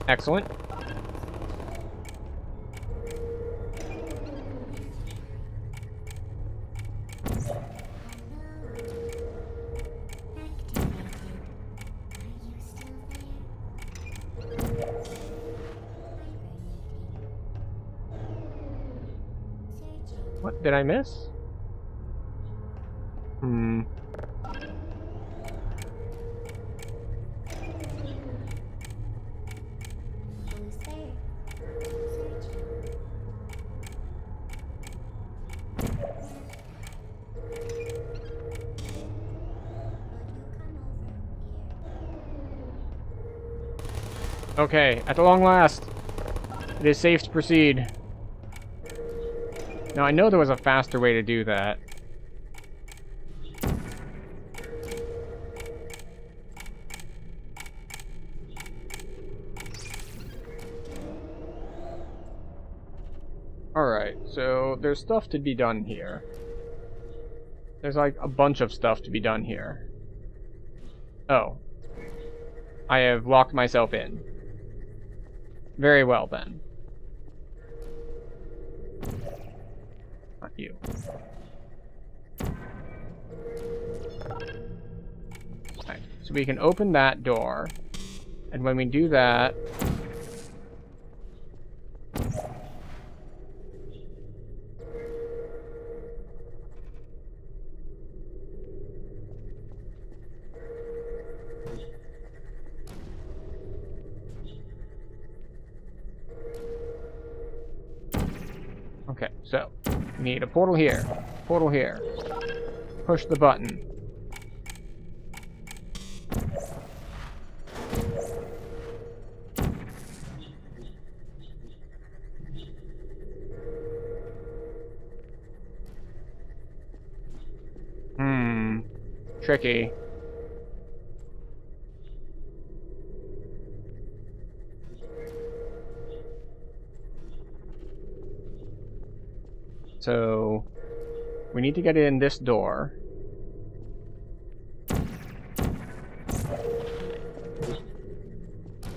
Excellent. What did I miss? Okay, at the long last, it is safe to proceed. Now, I know there was a faster way to do that. Alright, so there's stuff to be done here. There's like a bunch of stuff to be done here. Oh. I have locked myself in. Very well, then. Not you. Right, so we can open that door, and when we do that... Okay, so, we need a portal here, push the button. Tricky. So, we need to get in this door.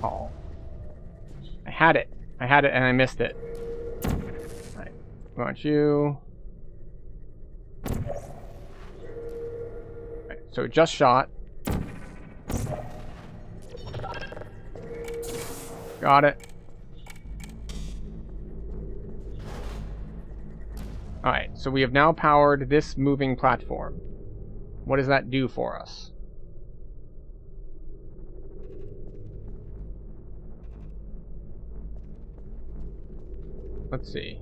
Oh. I had it and I missed it. Alright, we want you. Right, so just shot. Got it. Alright, so we have now powered this moving platform. What does that do for us? Let's see.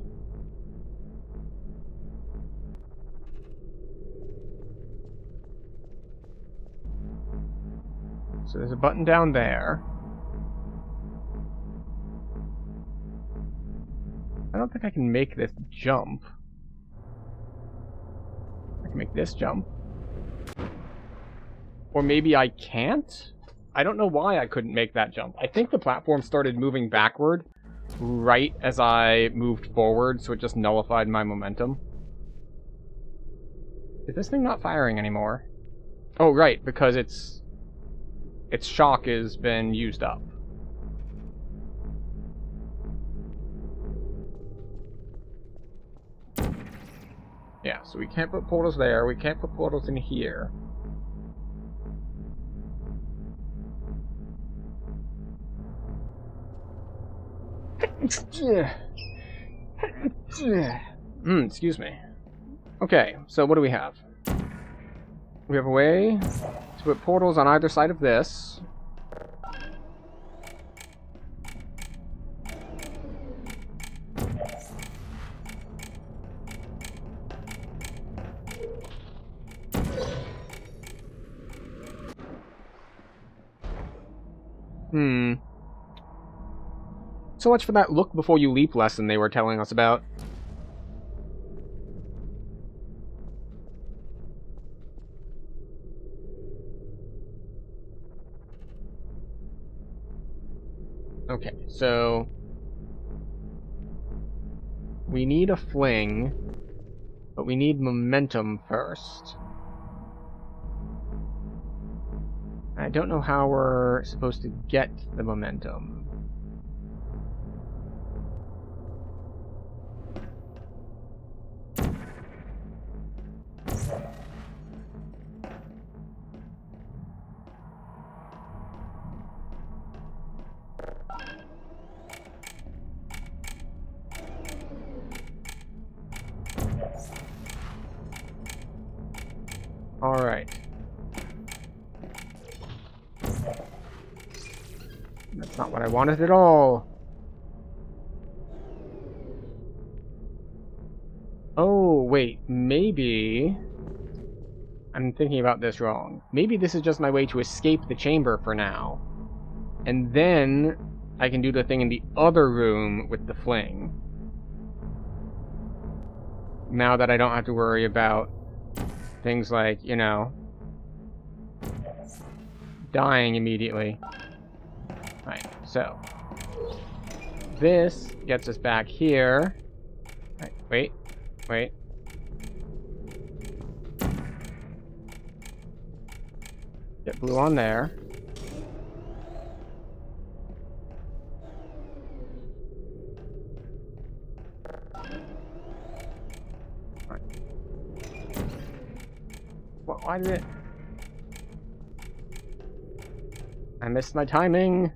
So there's a button down there. I don't think I can make this jump. I can make this jump. Or maybe I can't? I don't know why I couldn't make that jump. I think the platform started moving backward right as I moved forward, so it just nullified my momentum. Is this thing not firing anymore? Oh, right, because its shock has been used up. Yeah, so we can't put portals there, we can't put portals in here. Excuse me. Okay, so what do we have? We have a way to put portals on either side of this. So much for that look before you leap lesson they were telling us about. Okay, so we need a fling, but we need momentum first. I don't know how we're supposed to get the momentum. Alright. That's not what I wanted at all. Oh, wait, maybe... I'm thinking about this wrong. Maybe this is just my way to escape the chamber for now. And then I can do the thing in the other room with the fling. Now that I don't have to worry about things like, you know, dying immediately. Right, so this gets us back here. Right, wait. Get blue on there. Right. Why did it... I missed my timing.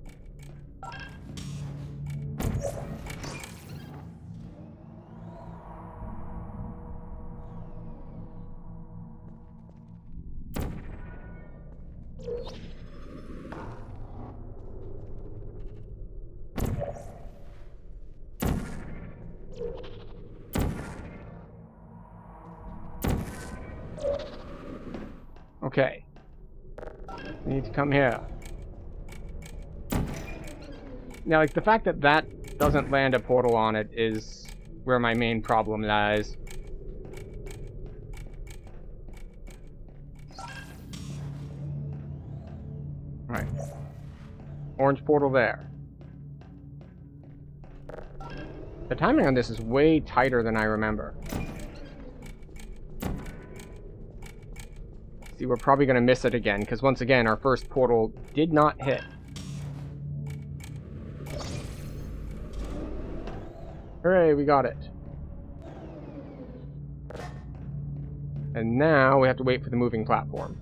Okay. We need to come here. Now, like, the fact that that doesn't land a portal on it is where my main problem lies. Right. Orange portal there. The timing on this is way tighter than I remember. See, we're probably going to miss it again, because once again, our first portal did not hit. Hooray, we got it. And now we have to wait for the moving platform.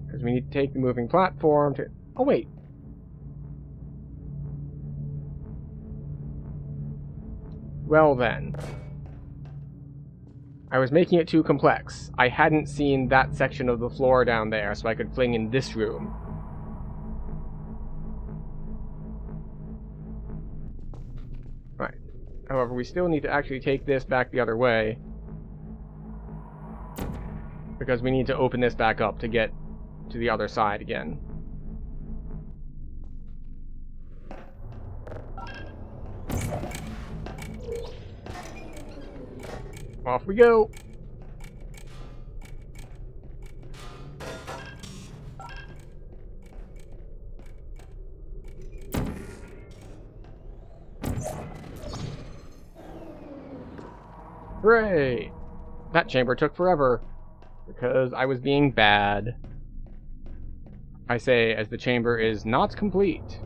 Because we need to take the moving platform to... Oh, wait. Well then. I was making it too complex. I hadn't seen that section of the floor down there, so I could fling in this room. Right. However, we still need to actually take this back the other way, because we need to open this back up to get to the other side again. Off we go! Hooray! That chamber took forever, because I was being bad. I say, as the chamber is not complete.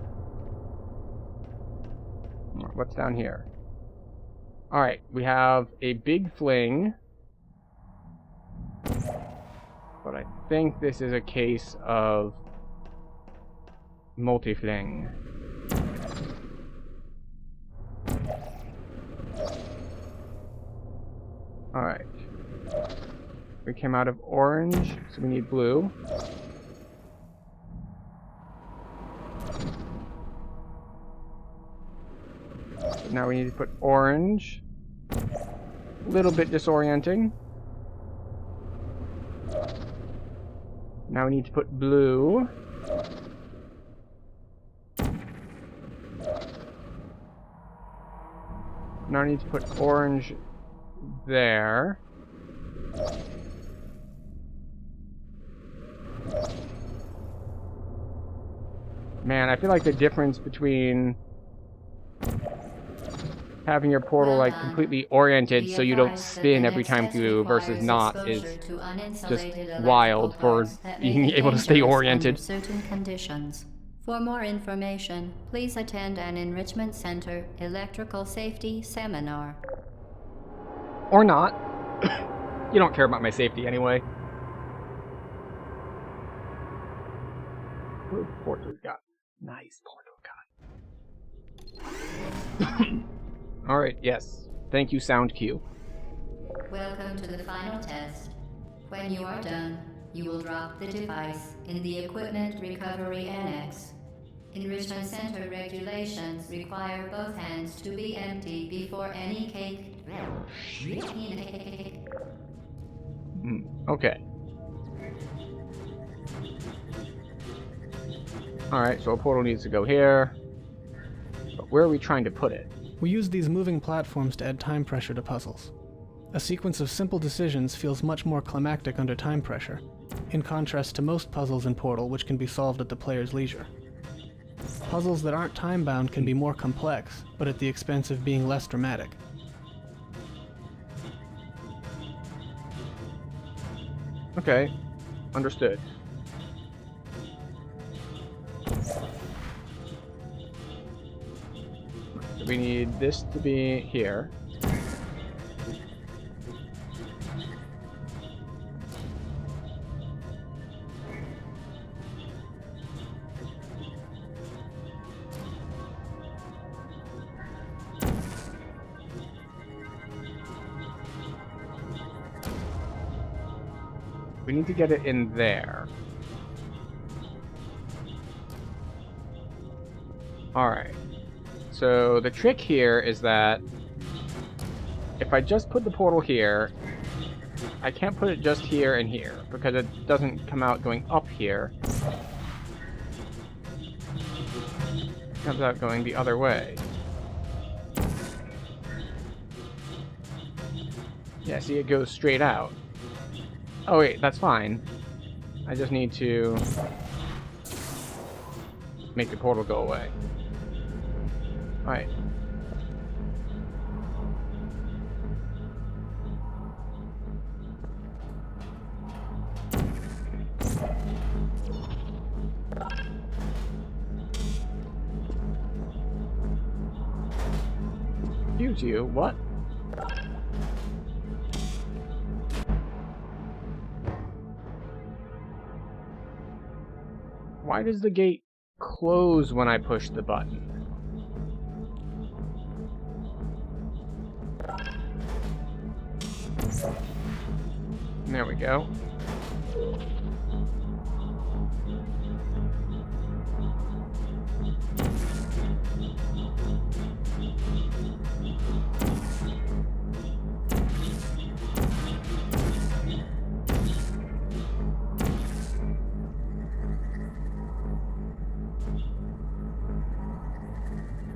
What's down here? Alright, we have a big fling. But I think this is a case of multi-fling. Alright. We came out of orange, so we need blue. So now we need to put orange. A little bit disorienting. Now we need to put blue. Now I need to put orange there. Man, I feel like the difference between having your portal like completely oriented so you don't spin every time through versus not is just wild for being able to stay oriented. Certain conditions. For more information, please attend an Enrichment Center Electrical Safety Seminar. Or not. You don't care about my safety anyway. What portal we got? Nice portal got. Alright, yes. Thank you, sound cue. Welcome to the final test. When you are done, you will drop the device in the Equipment Recovery Annex. Enrichment Center regulations require both hands to be empty before any cake. Okay. Alright, so a portal needs to go here. But where are we trying to put it? We use these moving platforms to add time pressure to puzzles. A sequence of simple decisions feels much more climactic under time pressure, in contrast to most puzzles in Portal which can be solved at the player's leisure. Puzzles that aren't time-bound can be more complex, but at the expense of being less dramatic. Okay, understood. So we need this to be here. We need to get it in there. Alright. So the trick here is that if I just put the portal here, I can't put it just here and here because it doesn't come out going up here. It comes out going the other way. Yeah, see, it goes straight out. Oh wait, that's fine. I just need to make the portal go away. Alright. Excuse you, what? Why does the gate close when I push the button? There we go.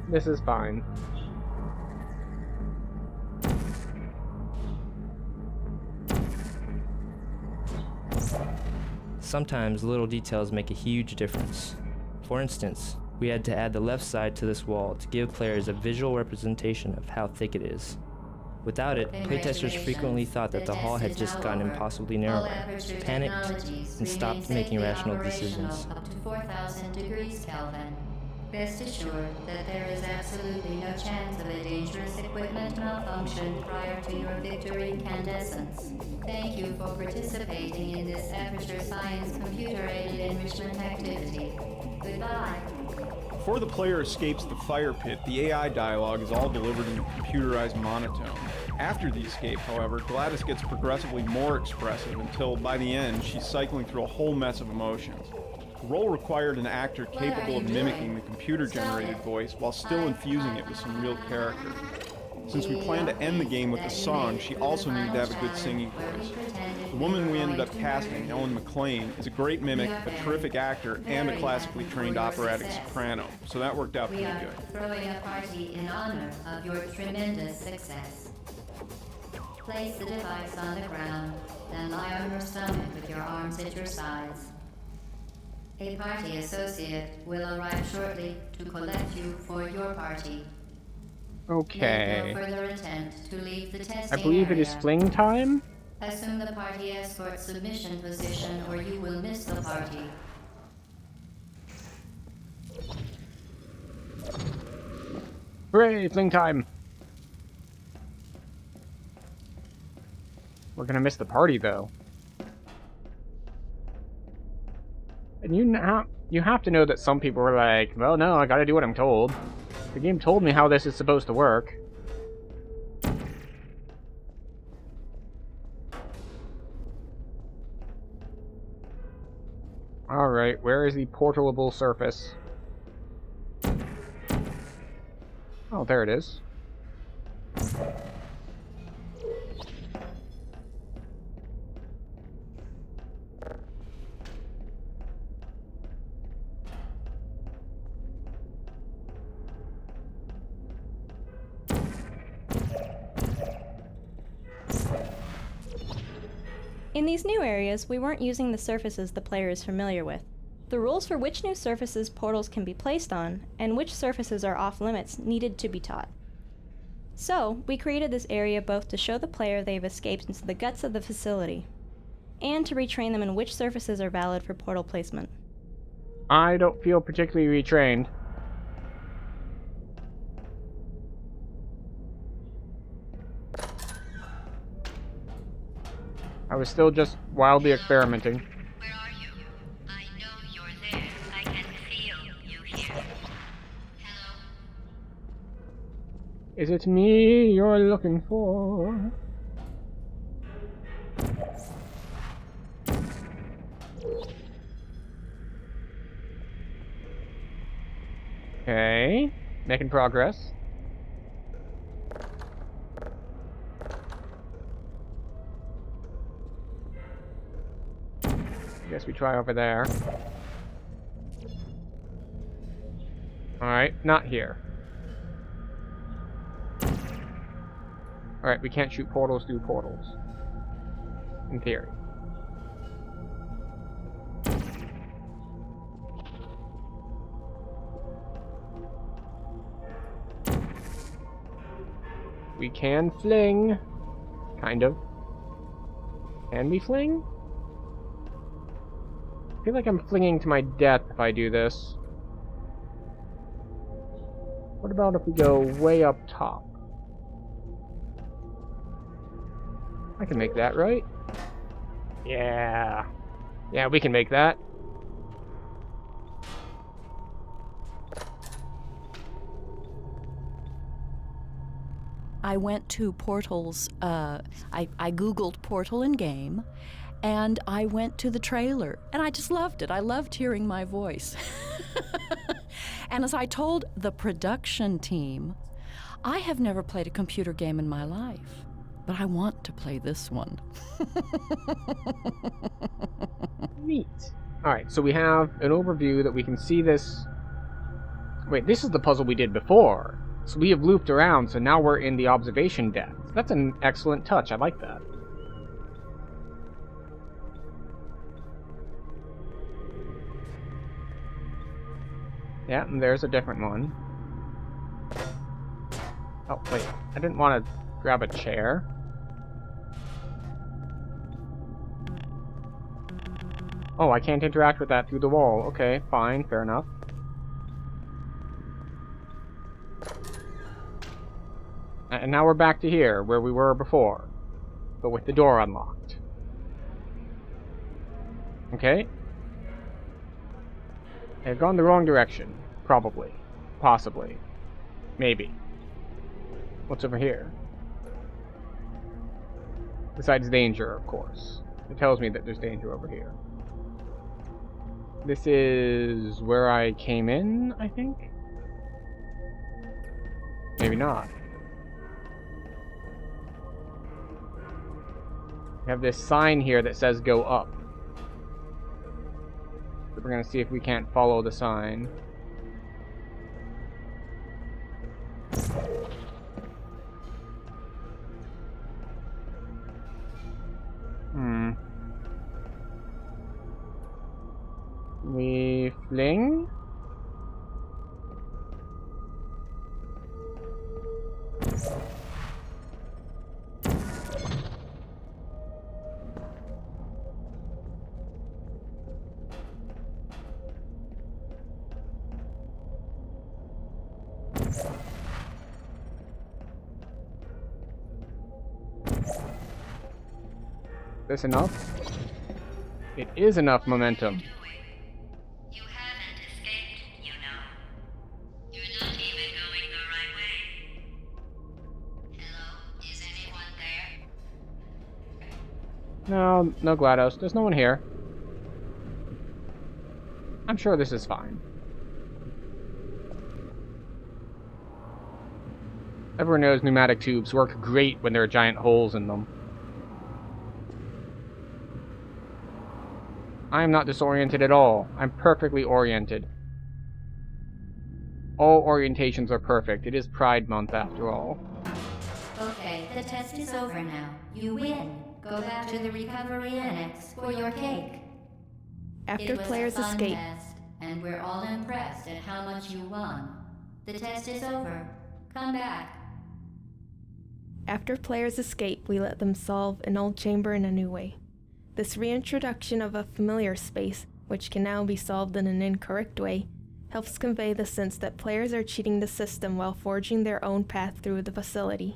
This is fine. Sometimes little details make a huge difference. For instance, we had to add the left side to this wall to give players a visual representation of how thick it is. Without it, playtesters frequently thought that the hall had just gotten impossibly narrower, panicked, and stopped making rational decisions. Up to 4,000 degrees Kelvin. Rest assured that there is absolutely no chance of a dangerous equipment malfunction prior to your victory incandescence. Thank you for participating in this Aperture Science computer-aided enrichment activity. Goodbye. Before the player escapes the fire pit, the AI dialogue is all delivered in a computerized monotone. After the escape, however, Gladys gets progressively more expressive until, by the end, she's cycling through a whole mess of emotions. The role required an actor capable of mimicking the computer-generated voice while still infusing it with some real character. Since we planned to end the game with a song, she also needed to have a good singing voice. The woman we ended up casting, Ellen McLean, is a great mimic, a terrific actor, and a classically trained operatic soprano, so that worked out pretty good. We are throwing a party in honor of your tremendous success. Place the device on the ground, then lie on your stomach with your arms at your sides. A party associate will arrive shortly to collect you for your party. Okay. Make no further attempt to leave the testing I believe it is area. fling time? Assume the party escort submission position or you will miss the party. Hooray, fling time! We're gonna miss the party, though. And you have to know that some people are like, well, no, I gotta do what I'm told. The game told me how this is supposed to work. Alright, where is the portalable surface? Oh, there it is. In these new areas, we weren't using the surfaces the player is familiar with. The rules for which new surfaces portals can be placed on, and which surfaces are off-limits, needed to be taught. So, we created this area both to show the player they've escaped into the guts of the facility, and to retrain them in which surfaces are valid for portal placement. I don't feel particularly retrained. I was still just wildly experimenting. Where are you? I know you're there. I can feel you here. Hello? Is it me you're looking for? Okay, making progress. Guess we try over there. Alright, not here. Alright, we can't shoot portals through portals. In theory. We can fling. Kind of. Can we fling? I feel like I'm flinging to my death if I do this. What about if we go way up top? I can make that, right? Yeah. Yeah, we can make that. I went to Portal's, I Googled Portal in game, and I went to the trailer, and I just loved it. I loved hearing my voice. And as I told the production team, I have never played a computer game in my life, but I want to play this one. Neat. Alright, so we have an overview that we can see this... Wait, this is the puzzle we did before. So we have looped around, so now we're in the observation deck. That's an excellent touch, I like that. Yeah, and there's a different one. Oh, wait, I didn't want to grab a chair. Oh, I can't interact with that through the wall. Okay, fine, fair enough. And now we're back to here, where we were before, but with the door unlocked. Okay. I've gone the wrong direction. Probably. Possibly. Maybe. What's over here? Besides danger, of course. It tells me that there's danger over here. This is where I came in, I think? Maybe not. We have this sign here that says go up. So we're gonna see if we can't follow the sign. We fling? This enough? It is enough momentum. You haven't escaped, you know. You're not even going the right way. Hello? Is anyone there? No, no GLaDOS. There's no one here. I'm sure this is fine. Everyone knows pneumatic tubes work great when there are giant holes in them. I am not disoriented at all. I'm perfectly oriented. All orientations are perfect. It is Pride Month after all. Okay, the test is over now. You win. Go back to the recovery annex for your cake. After It was players a fun escape, test, and we're all impressed at how much you won. The test is over. Come back. After players escape, we let them solve an old chamber in a new way. This reintroduction of a familiar space, which can now be solved in an incorrect way, helps convey the sense that players are cheating the system while forging their own path through the facility.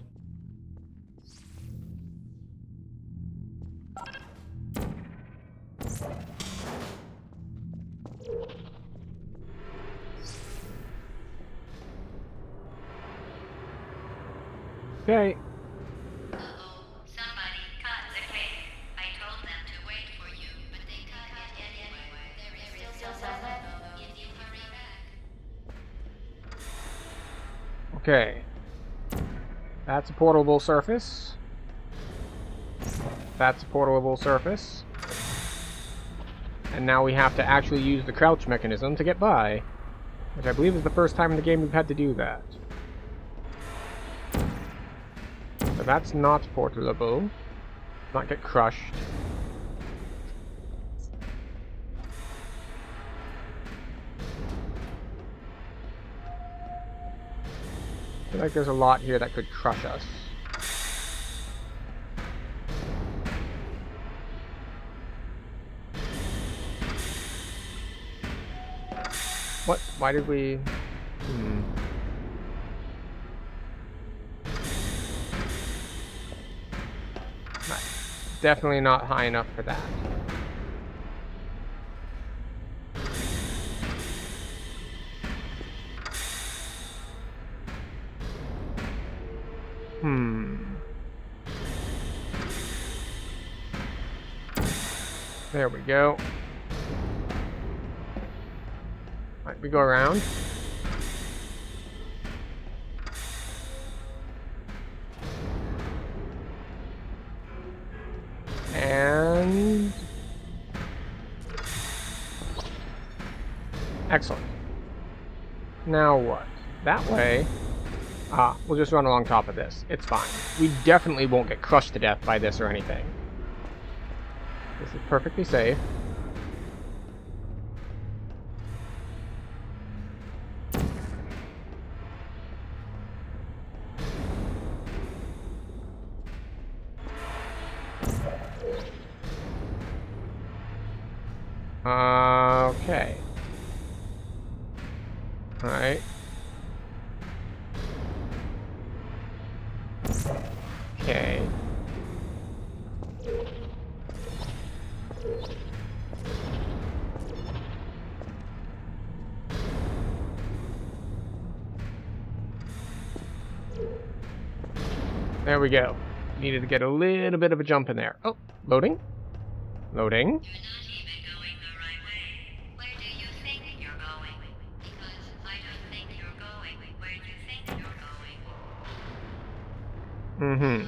Okay. Okay. That's a portable surface. That's a portable surface. And now we have to actually use the crouch mechanism to get by. Which I believe is the first time in the game we've had to do that. So that's not portable. Not get crushed. I feel like there's a lot here that could crush us. What? Why did we... Definitely not high enough for that. There we go. Alright, we go around. And... excellent. Now what? That way... we'll just run along top of this. It's fine. We definitely won't get crushed to death by this or anything. This is perfectly safe. Okay. Alright. Okay. There we go. Needed to get a little bit of a jump in there. Oh, loading. Loading. Mm-hmm.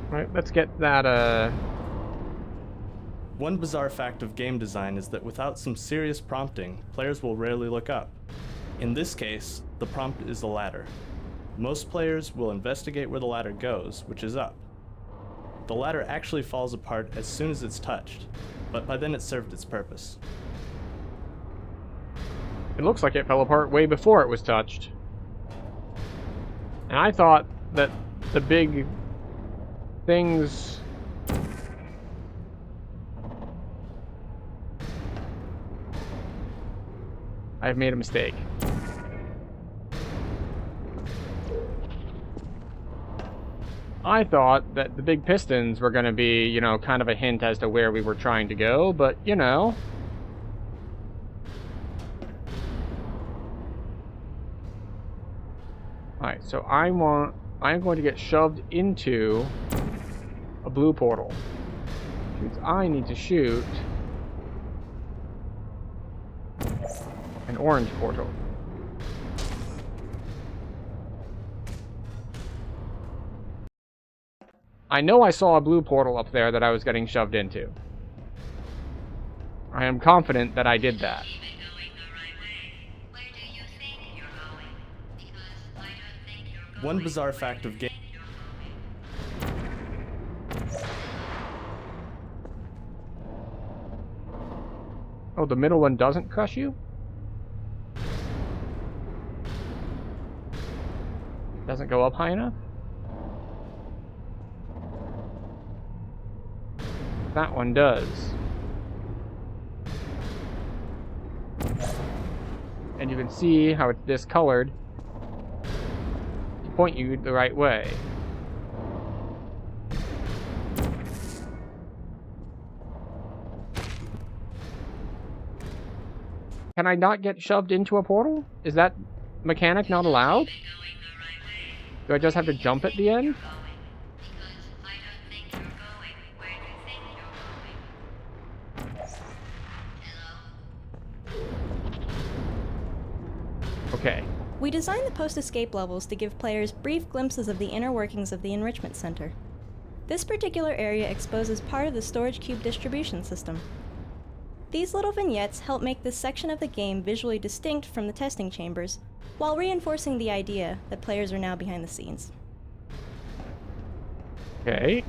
Alright, let's get that, One bizarre fact of game design is that without some serious prompting, players will rarely look up. In this case, the prompt is a ladder. Most players will investigate where the ladder goes, which is up. The ladder actually falls apart as soon as it's touched, but by then it's served its purpose. It looks like it fell apart way before it was touched. And I thought that the big things... I've made a mistake. I thought that the big pistons were going to be, you know, kind of a hint as to where we were trying to go, but, you know... Alright, so I'm going to get shoved into a blue portal. Which means I need to shoot an orange portal. I know I saw a blue portal up there that I was getting shoved into. I am confident that I did that. One bizarre fact of game... Oh, the middle one doesn't crush you? Doesn't go up high enough? That one does. And you can see how it's discolored to point you the right way. Can I not get shoved into a portal? Is that mechanic not allowed? Do I just have to jump at the end? Okay. We designed the post-escape levels to give players brief glimpses of the inner workings of the Enrichment Center. This particular area exposes part of the storage cube distribution system. These little vignettes help make this section of the game visually distinct from the testing chambers, while reinforcing the idea that players are now behind the scenes. Okay.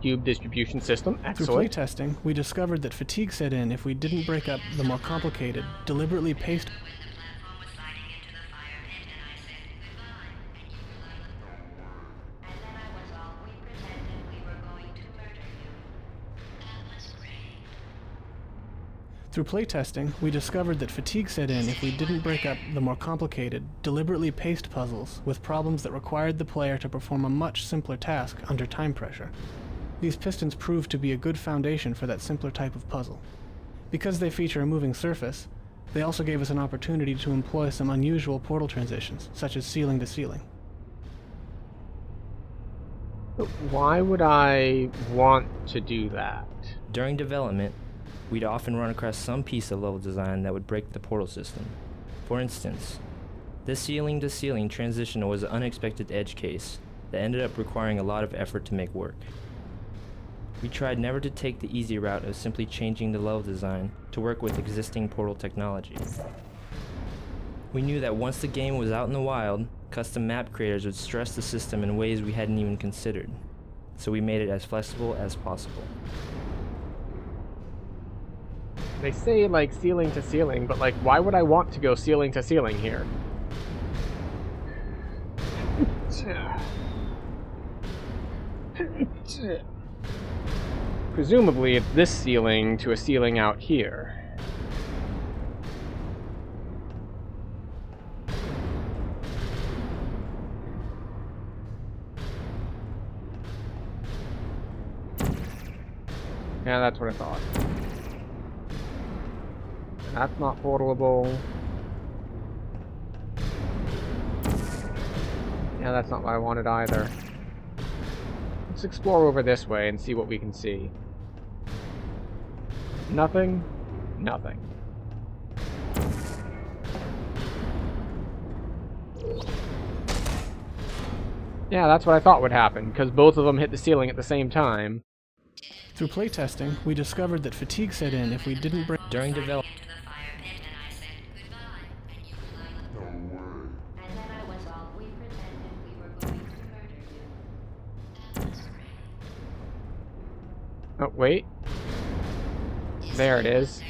Cube distribution system, excellent. Through playtesting, we discovered that fatigue set in if we didn't break up the more complicated, deliberately paced... Through playtesting, we discovered that fatigue set in if we didn't break up the more complicated, deliberately paced puzzles with problems that required the player to perform a much simpler task under time pressure. These pistons proved to be a good foundation for that simpler type of puzzle. Because they feature a moving surface, They also gave us an opportunity to employ some unusual portal transitions, such as ceiling to ceiling. But why would I want to do that? During development, we'd often run across some piece of level design that would break the portal system. For instance, this ceiling to ceiling transition was an unexpected edge case that ended up requiring a lot of effort to make work. We tried never to take the easy route of simply changing the level design to work with existing portal technology. We knew that once the game was out in the wild, custom map creators would stress the system in ways we hadn't even considered, so we made it as flexible as possible. They say, like, ceiling to ceiling, but, like, why would I want to go ceiling to ceiling here? Presumably, it's this ceiling to a ceiling out here. Yeah, that's what I thought. That's not portable. Yeah, that's not what I wanted either. Let's explore over this way and see what we can see. Nothing. Nothing. Yeah, that's what I thought would happen, because both of them hit the ceiling at the same time. Through playtesting, we discovered that fatigue set in if we didn't bring... During development, oh, wait. There it is.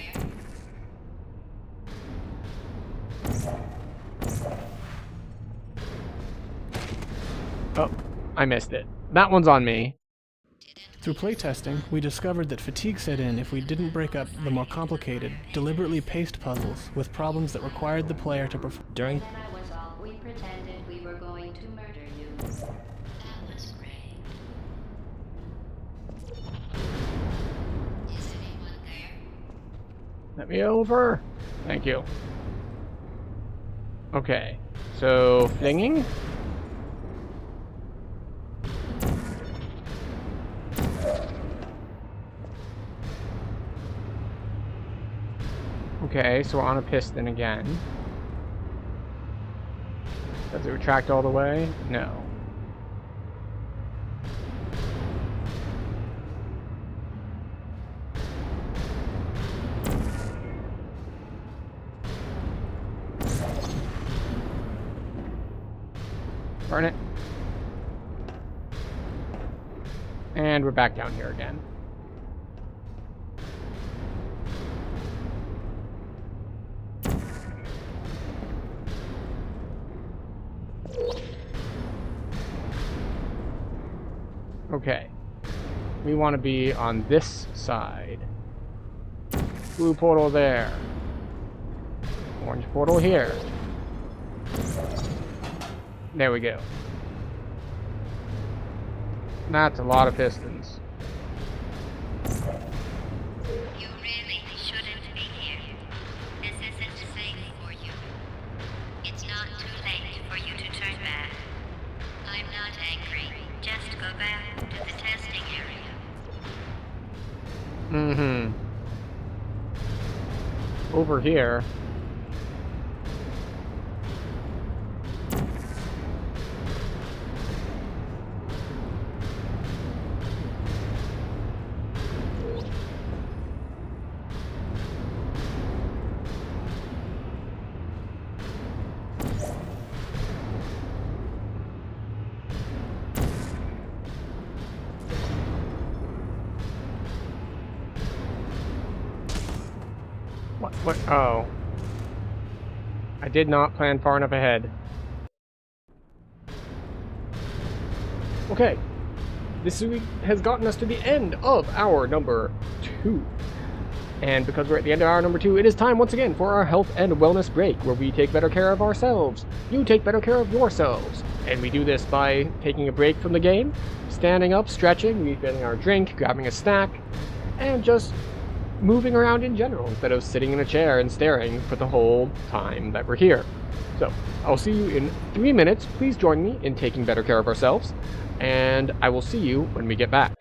Oh, I missed it. That one's on me. Through playtesting, we discovered that fatigue set in if we didn't break up the more complicated, deliberately paced puzzles with problems that required the player to perform... During... That was all. We pretended we were going to murder you. That was great. Is anyone there? Let me over. Thank you. Okay, so flinging. Okay, so we're on a piston again. Does it retract all the way? No. Burn it. And we're back down here again. Okay. We want to be on this side. Blue portal there. Orange portal here. There we go. That's a lot of pistons. You really shouldn't be here. This isn't safe for you. It's not too late for you to turn back. I'm not angry. Just go back to the testing area. Mm-hmm. Over here. What? Oh. I did not plan far enough ahead. Okay. This has gotten us to the end of our number 2. And because we're at the end of our number 2, it is time once again for our health and wellness break, where we take better care of ourselves. You take better care of yourselves. And we do this by taking a break from the game, standing up, stretching, refilling our drink, grabbing a snack, and just moving around in general instead of sitting in a chair and staring for the whole time that we're here. So, I'll see you in 3 minutes. Please join me in taking better care of ourselves, and I will see you when we get back.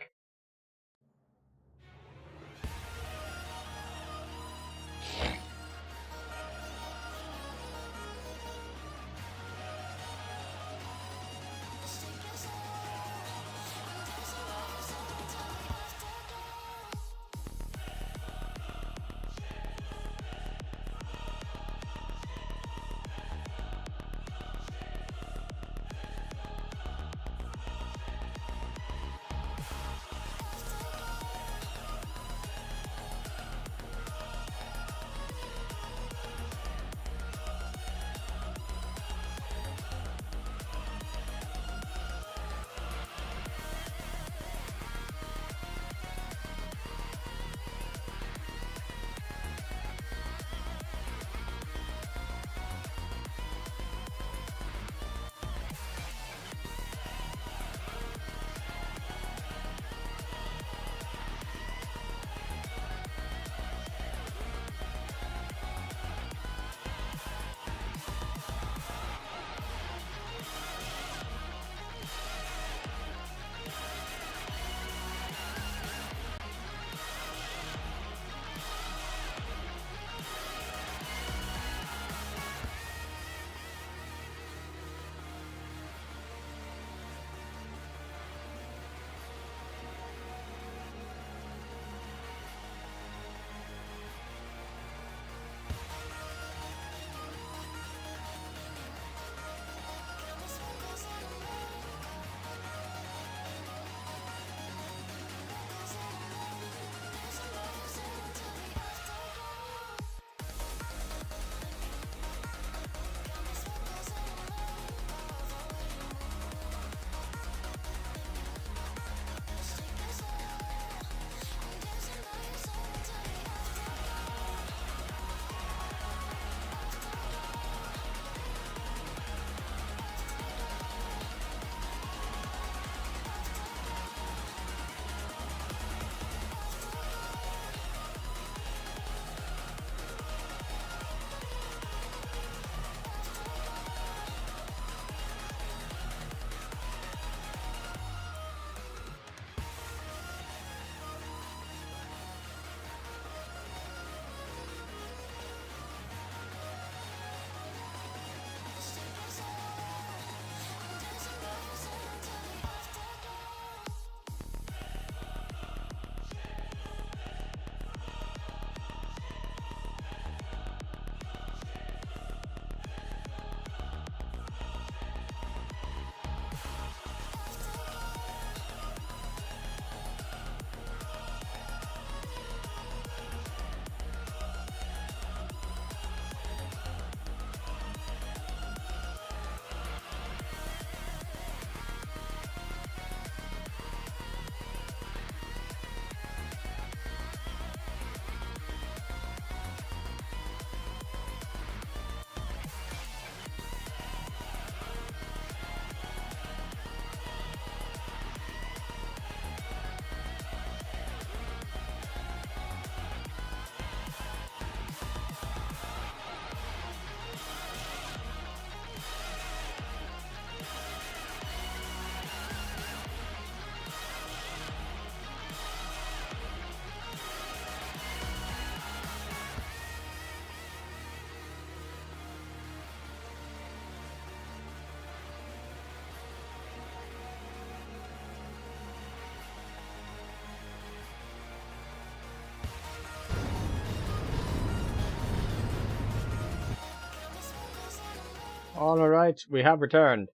Alright, we have returned.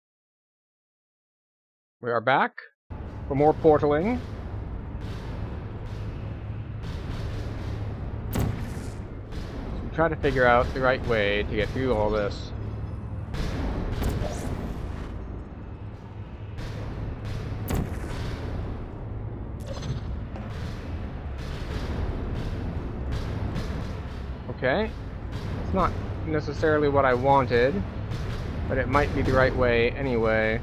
We are back for more portaling. So try to figure out the right way to get through all this. Okay. It's not necessarily what I wanted, but it might be the right way anyway.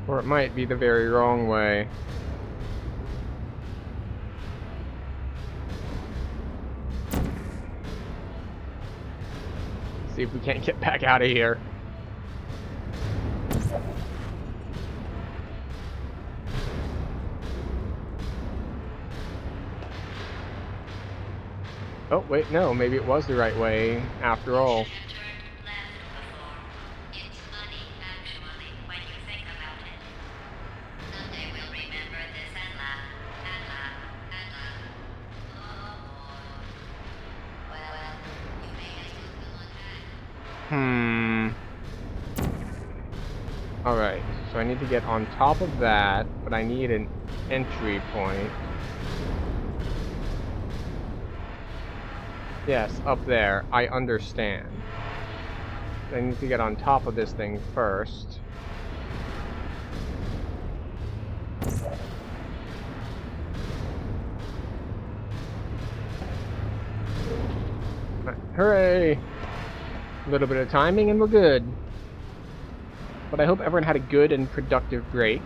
Or it might be the very wrong way. See if we can't get back out of here. Oh, wait, no, maybe it was the right way after all. Alright, so I need to get on top of that, but I need an entry point. Yes, up there. I understand. I need to get on top of this thing first. Hooray! A little bit of timing and we're good. But I hope everyone had a good and productive break.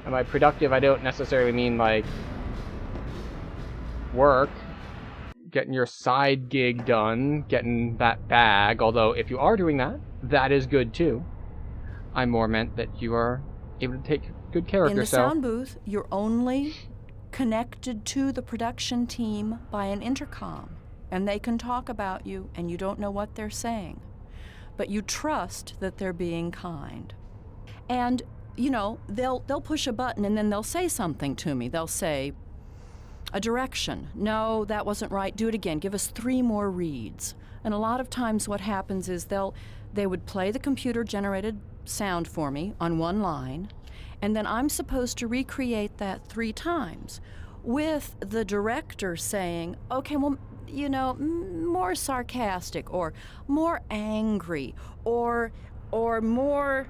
And by productive, I don't necessarily mean like work. Getting your side gig done, getting that bag, although if you are doing that, that is good too. I more meant that you are able to take good care of yourself. In the sound booth, you're only connected to the production team by an intercom, and they can talk about you, and you don't know what they're saying. But you trust that they're being kind. And, you know, they'll push a button and then they'll say something to me. They'll say, a direction. No, that wasn't right. Do it again. Give us 3 more reads. And a lot of times what happens is they would play the computer-generated sound for me on one line, and then I'm supposed to recreate that 3 times with the director saying, okay, well, you know, more sarcastic or more angry or more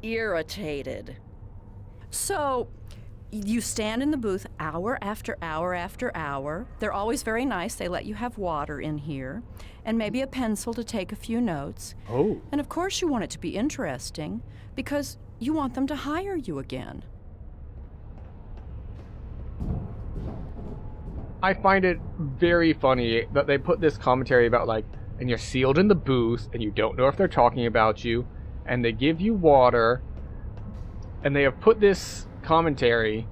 irritated. So you stand in the booth hour after hour after hour. They're always very nice. They let you have water in here and maybe a pencil to take a few notes. Oh. And of course you want it to be interesting because you want them to hire you again. I find it very funny that they put this commentary about like, and you're sealed in the booth and you don't know if they're talking about you, and they give you water, and they have put this commentary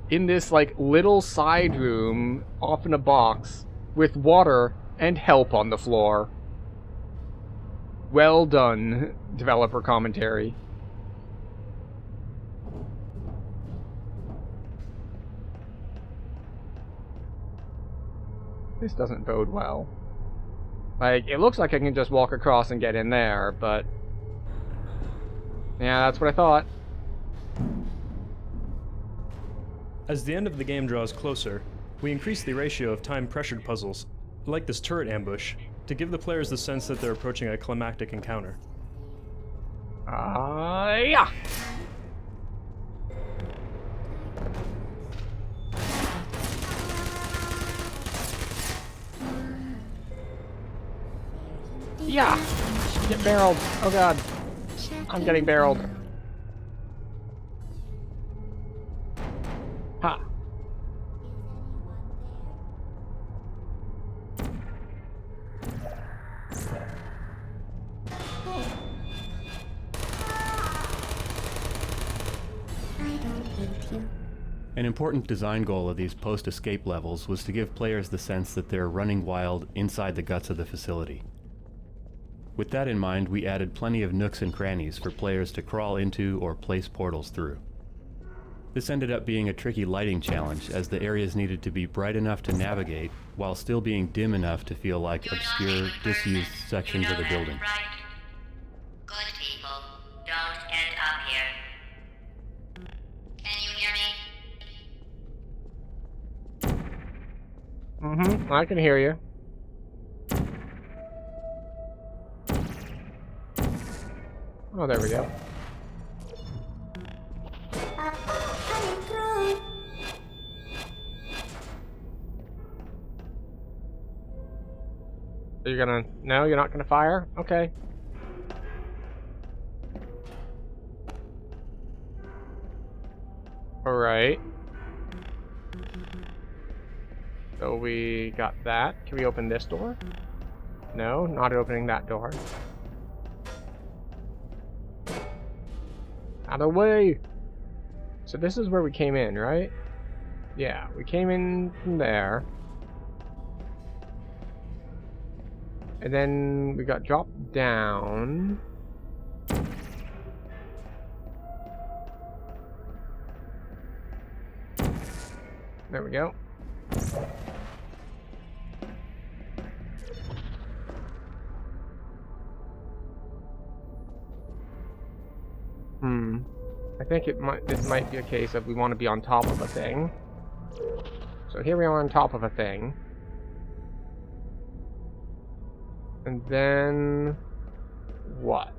in this like little side room off in a box with water and help on the floor. Well done, developer commentary. This doesn't bode well. Like, it looks like I can just walk across and get in there, but yeah, that's what I thought. As the end of the game draws closer, we increase the ratio of time-pressured puzzles, like this turret ambush, to give the players the sense that they're approaching a climactic encounter. Yeah! Yeah! Get barreled! Oh god. I'm getting barreled. Ha! An important design goal of these post-escape levels was to give players the sense that they're running wild inside the guts of the facility. With that in mind, we added plenty of nooks and crannies for players to crawl into or place portals through. This ended up being a tricky lighting challenge, as the areas needed to be bright enough to navigate, while still being dim enough to feel like obscure, disused sections of the building. Good people don't end up here. Can you hear me? Mm-hmm, I can hear you. Oh, there we go. Are you gonna... No, you're not gonna fire? Okay. Alright. So we got that. Can we open this door? No, not opening that door. Out of the way! So this is where we came in, right? Yeah, we came in from there. And then we got dropped down. There we go. I think this might be a case of we want to be on top of a thing. So here we are on top of a thing. And then what?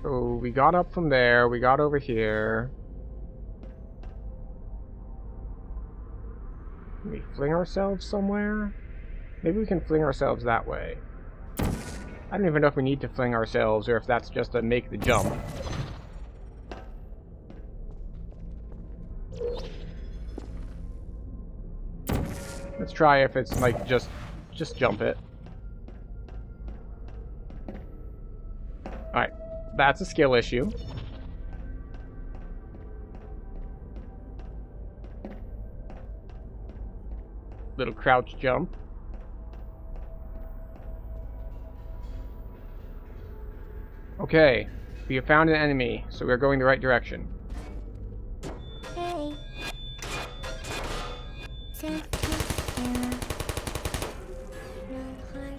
So we got up from there, we got over here. Can we fling ourselves somewhere? Maybe we can fling ourselves that way. I don't even know if we need to fling ourselves or if that's just to make the jump. Let's try if it's like just jump it. Alright, that's a skill issue. Little crouch jump. Okay, we have found an enemy, so we're going the right direction. Hey.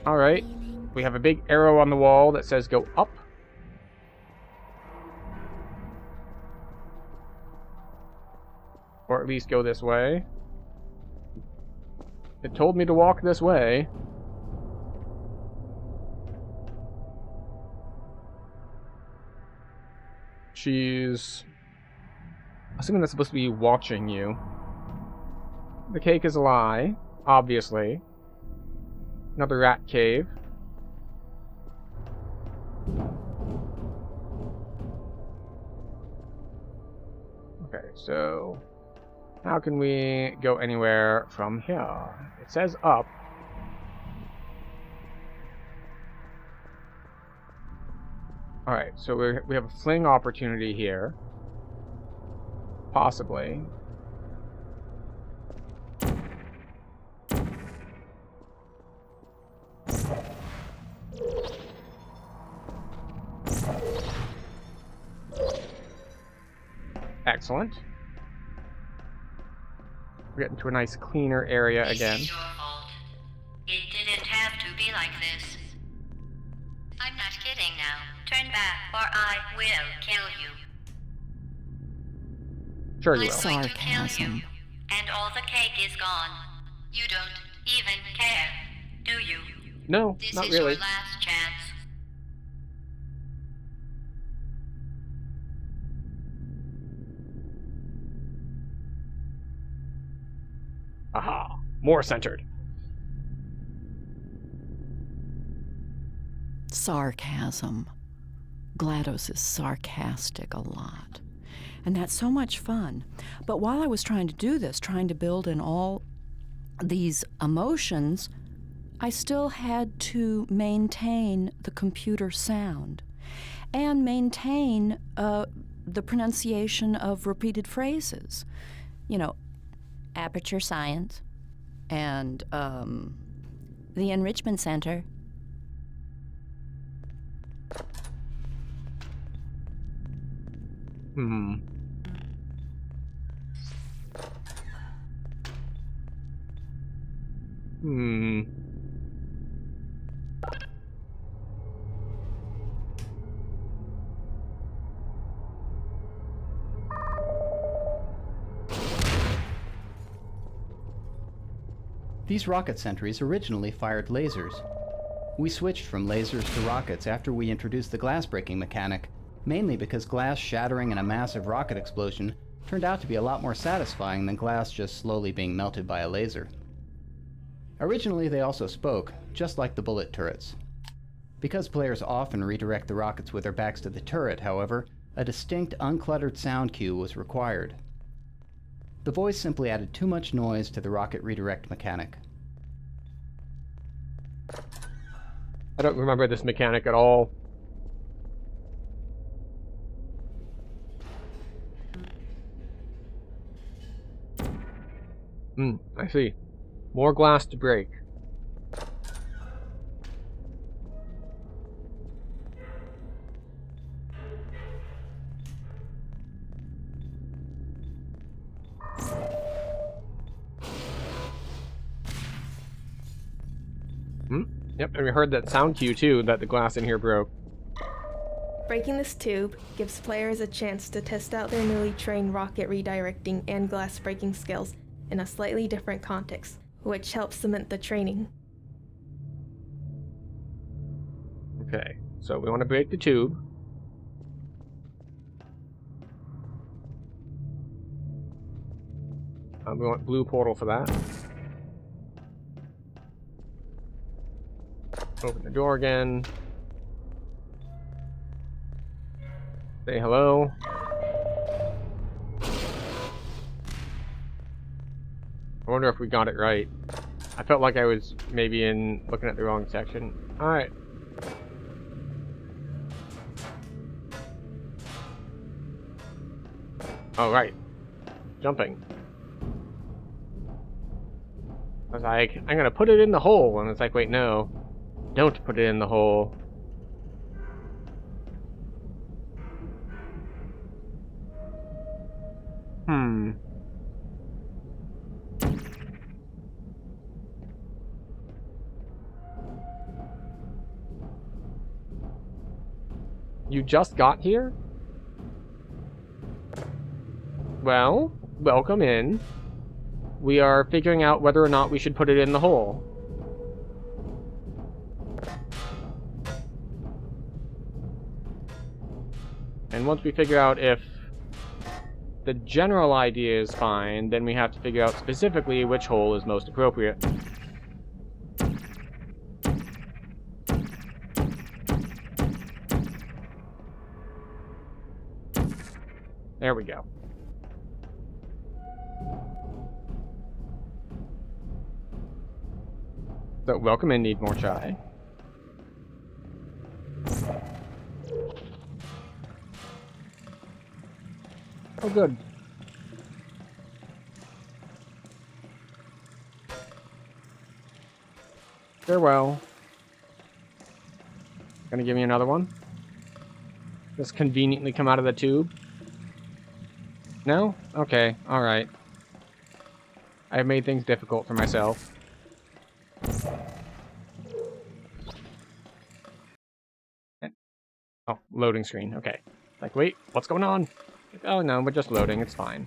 Alright, we have a big arrow on the wall that says go up. Or at least go this way. It told me to walk this way. She's... assuming that's supposed to be watching you. The cake is a lie, obviously. Another rat cave. Okay, so... how can we go anywhere from here? It says up. Alright, so we have a fling opportunity here. Possibly. Excellent. We're getting to a nice cleaner area again. This is your fault. It didn't have to be like this. I'm not kidding now. Turn back, or I will kill you. Sure you will. I'm going to kill you, and all the cake is gone. You don't even care, do you? No, this not is really. Your last chance. Aha, more centered. Sarcasm. GLaDOS is sarcastic a lot. And that's so much fun. But while I was trying to do this, trying to build in all these emotions, I still had to maintain the computer sound and maintain the pronunciation of repeated phrases. You know, Aperture Science and the Enrichment Center. These rocket sentries originally fired lasers. We switched from lasers to rockets after we introduced the glass breaking mechanic, mainly because glass shattering in a massive rocket explosion turned out to be a lot more satisfying than glass just slowly being melted by a laser. Originally, they also spoke, just like the bullet turrets. Because players often redirect the rockets with their backs to the turret, however, a distinct, uncluttered sound cue was required. The voice simply added too much noise to the rocket redirect mechanic. I don't remember this mechanic at all. I see. More glass to break. Yep, and we heard that sound cue too, that the glass in here broke. Breaking this tube gives players a chance to test out their newly trained rocket redirecting and glass breaking skills in a slightly different context, which helps cement the training. Okay, so we want to break the tube. We want blue portal for that. Open the door again. Say hello. I wonder if we got it right. I felt like I was maybe looking at the wrong section. Alright. Oh, right. Jumping. I was like, I'm gonna put it in the hole. And it's like, wait, no. Don't put it in the hole. You just got here? Well, welcome in. We are figuring out whether or not we should put it in the hole. And once we figure out if the general idea is fine, then we have to figure out specifically which hole is most appropriate. There we go. So, welcome in, need more chai. Oh, good. Farewell. Gonna give me another one? Just conveniently come out of the tube? No? Okay, alright. I've made things difficult for myself. Oh, loading screen, okay. Like, wait, what's going on? Oh no, we're just loading, it's fine.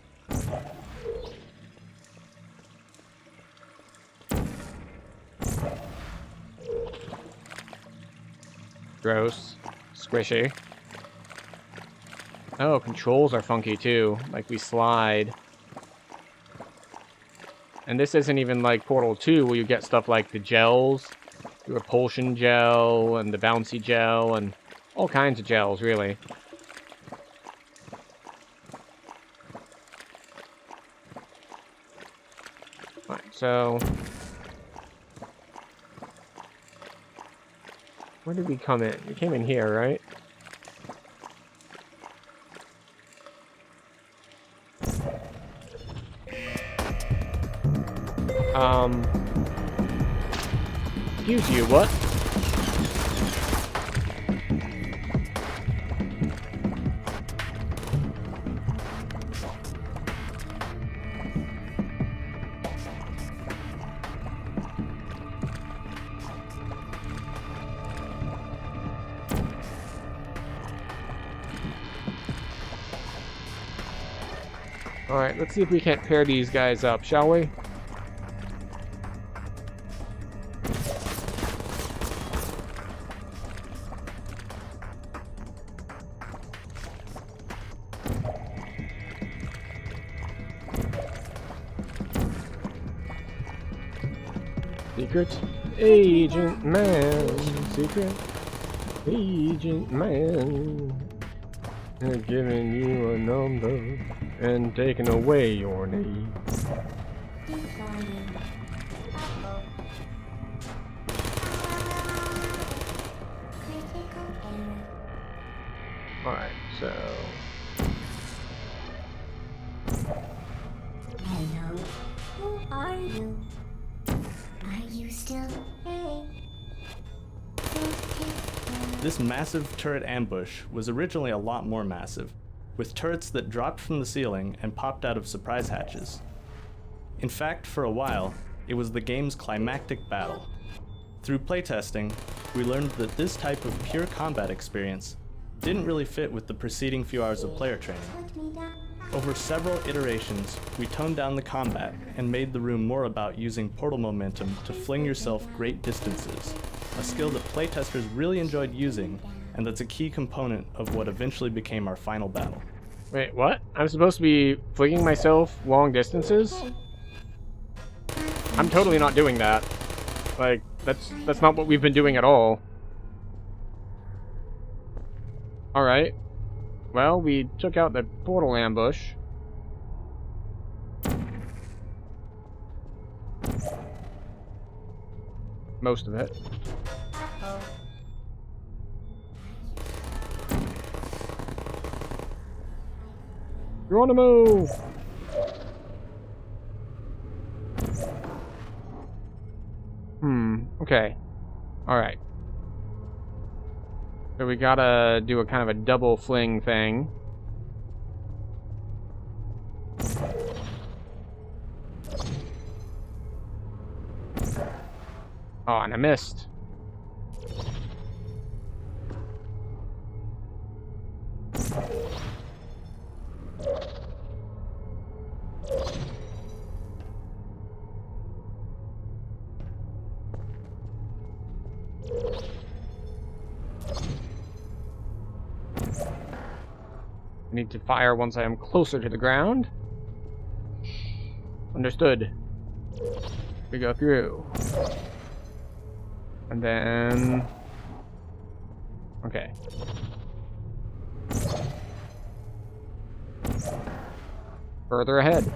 Gross. Squishy. Oh, controls are funky too. Like, we slide. And this isn't even like Portal 2, where you get stuff like the gels, the repulsion gel, and the bouncy gel, and all kinds of gels, really. Alright, so... where did we come in? We came in here, right? Excuse you, what? Alright, let's see if we can't pair these guys up, shall we? Secret Agent Man. Secret Agent Man. They're giving you a number and taking away your name. Alright, so... Hello, who are you? Are you still hey? This massive turret ambush was originally a lot more massive, with turrets that dropped from the ceiling and popped out of surprise hatches. In fact, for a while, it was the game's climactic battle. Through playtesting, we learned that this type of pure combat experience didn't really fit with the preceding few hours of player training. Over several iterations, we toned down the combat and made the room more about using portal momentum to fling yourself great distances, a skill that playtesters really enjoyed using, and that's a key component of what eventually became our final battle. Wait, what? I'm supposed to be flinging myself long distances? I'm totally not doing that. Like, that's not what we've been doing at all. Alright. Well, we took out the portal ambush. Most of it. You're on the move! Okay. Alright. So we gotta do a kind of a double fling thing. Oh, and I missed. I need to fire once I am closer to the ground. Understood. We go through. And then... Okay. Further ahead.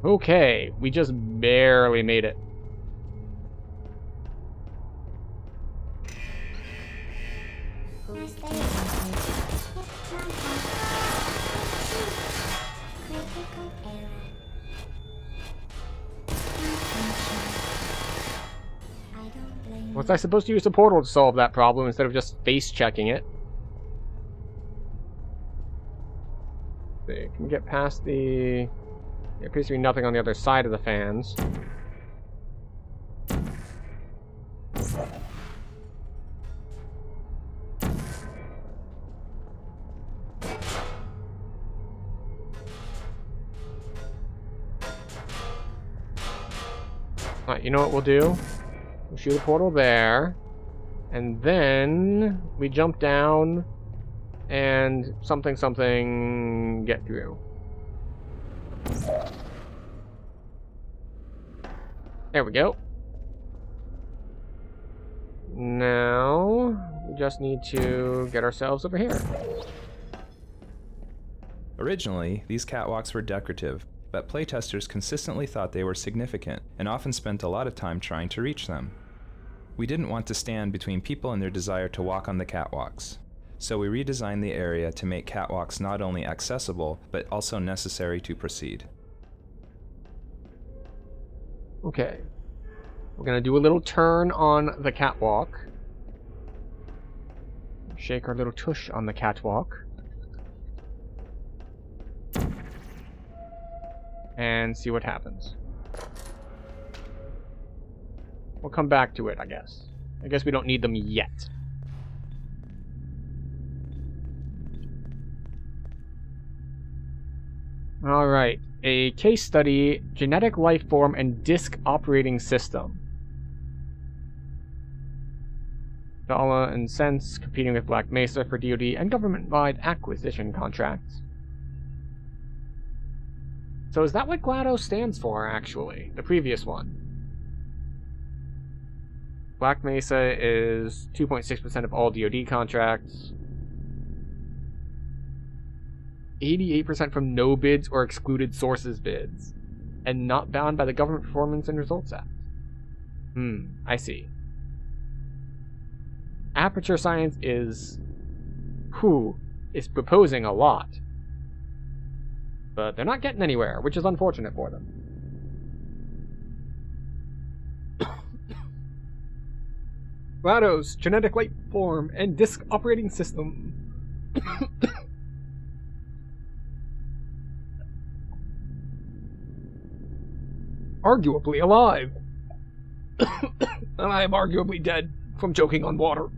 Okay, we just barely made it. Was I supposed to use a portal to solve that problem instead of just face checking it? They can get past the... There appears to be nothing on the other side of the fans. Alright, you know what we'll do? We'll shoot a portal there. And then we jump down and something get through. There we go. Now, we just need to get ourselves over here. Originally, these catwalks were decorative, but playtesters consistently thought they were significant, and often spent a lot of time trying to reach them. We didn't want to stand between people and their desire to walk on the catwalks, so we redesigned the area to make catwalks not only accessible, but also necessary to proceed. Okay. We're gonna do a little turn on the catwalk. Shake our little tush on the catwalk. And see what happens. We'll come back to it, I guess. I guess we don't need them yet. Alright. a case study, genetic life form and disk operating system. Dollar and cents competing with Black Mesa for DoD and government-wide acquisition contracts. So is that what GLaDOS stands for, actually? The previous one. Black Mesa is 2.6% of all DoD contracts. 88% from no bids or excluded sources bids. And not bound by the Government Performance and Results Act. I see. Aperture Science is proposing a lot. But they're not getting anywhere, which is unfortunate for them. GLaDOS, genetic life form, and disk operating system. Arguably alive. And I am arguably dead from choking on water.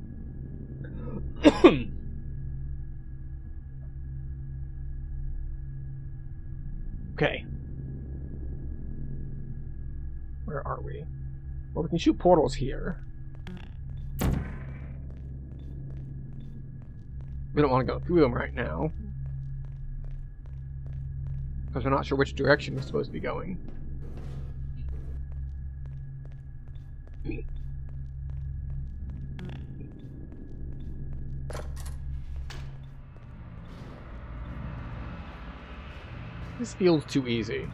Okay. Where are we? Well, we can shoot portals here. We don't want to go through them right now. Because we're not sure which direction we're supposed to be going. This feels too easy.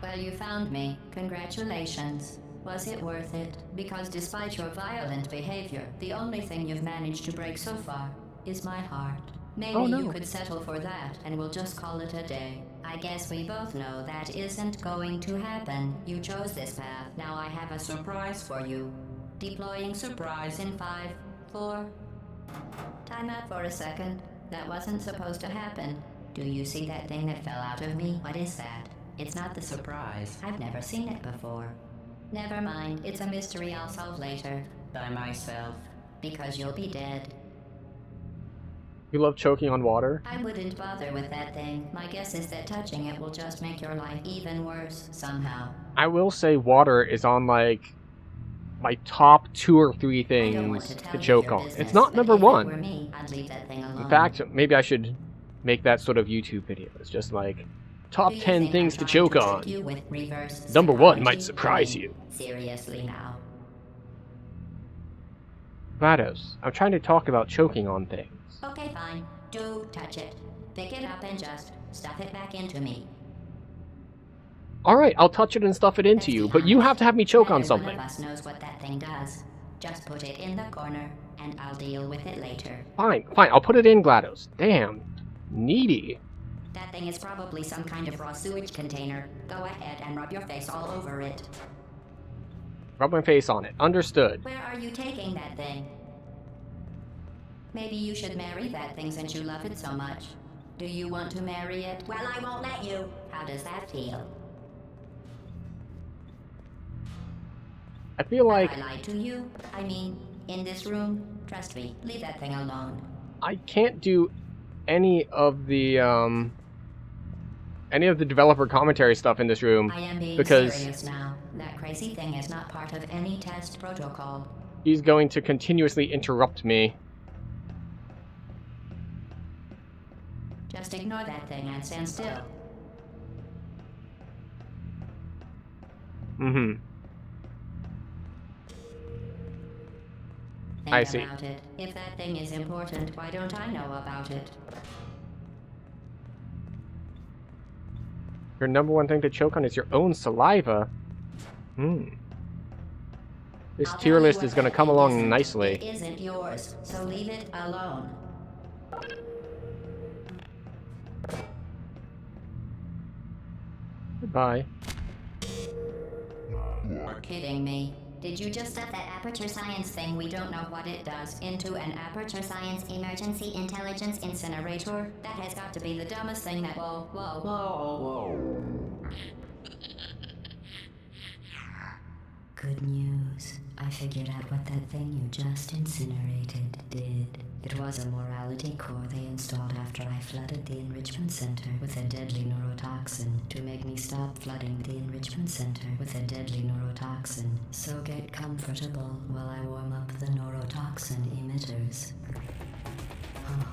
Well, you found me. Congratulations. Was it worth it? Because despite your violent behavior, the only thing you've managed to break so far is my heart. Maybe you could settle for that, and we'll just call it a day. I guess we both know that isn't going to happen. You chose this path. Now I have a surprise for you. Deploying surprise in 5, 4... Time out for a second. That wasn't supposed to happen. Do you see that thing that fell out of me? What is that? It's not the surprise. I've never seen it before. Never mind. It's a mystery I'll solve later. By myself. Because you'll be dead. You love choking on water? I wouldn't bother with that thing. My guess is that touching it will just make your life even worse, somehow. I will say water is on, like, my top 2 or 3 things to choke on. It's not number 1. In fact, maybe I should make that sort of YouTube video. It's just like, top 10 things to choke on. Number 1 might surprise you. Seriously now. GLaDOS, I'm trying to talk about choking on things. Okay, fine. Do touch it. Pick it up and just stuff it back into me. Alright, I'll touch it and stuff it into you, but you have to have me choke on something. None of us knows what that thing does. Just put it in the corner, and I'll deal with it later. Fine, I'll put it in, GLaDOS. Damn. Needy. That thing is probably some kind of raw sewage container. Go ahead and rub your face all over it. Rub my face on it. Understood. Where are you taking that thing? Maybe you should marry that thing since you love it so much. Do you want to marry it? Well, I won't let you. How does that feel? I feel like... I lied to you. I mean, in this room. Trust me, leave that thing alone. I can't do any of the developer commentary stuff in this room I am being because serious now. That crazy thing is not part of any test protocol. He's going to continuously interrupt me. Just ignore that thing and stand still. I see. About it. If that thing is important, why don't I know about it? Your number 1 thing to choke on is your own saliva. This tier list is going to come along nicely. It isn't yours, so leave it alone. Goodbye. You're kidding me. Did you just stuff that aperture science thing, we don't know what it does, into an aperture science emergency intelligence incinerator? That has got to be the dumbest thing that... Whoa. Good news. I figured out what that thing you just incinerated did. It was a morality core they installed after I flooded the enrichment center with a deadly neurotoxin to make me stop flooding the enrichment center with a deadly neurotoxin. So get comfortable while I warm up the neurotoxin emitters. Oh,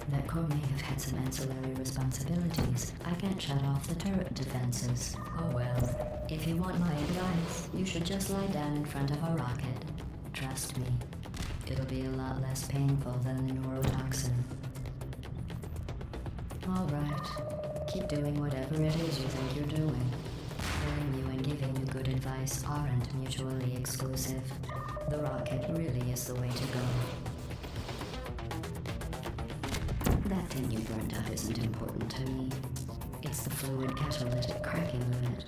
that core may have had some ancillary responsibilities. I can't shut off the turret defenses. Oh well. If you want my advice, you should just lie down in front of a rocket. Trust me. It'll be a lot less painful than the neurotoxin. Alright. Keep doing whatever it is you think you're doing. Telling you and giving you good advice aren't mutually exclusive. The rocket really is the way to go. That thing you burned up isn't important to me. It's the fluid catalytic cracking unit.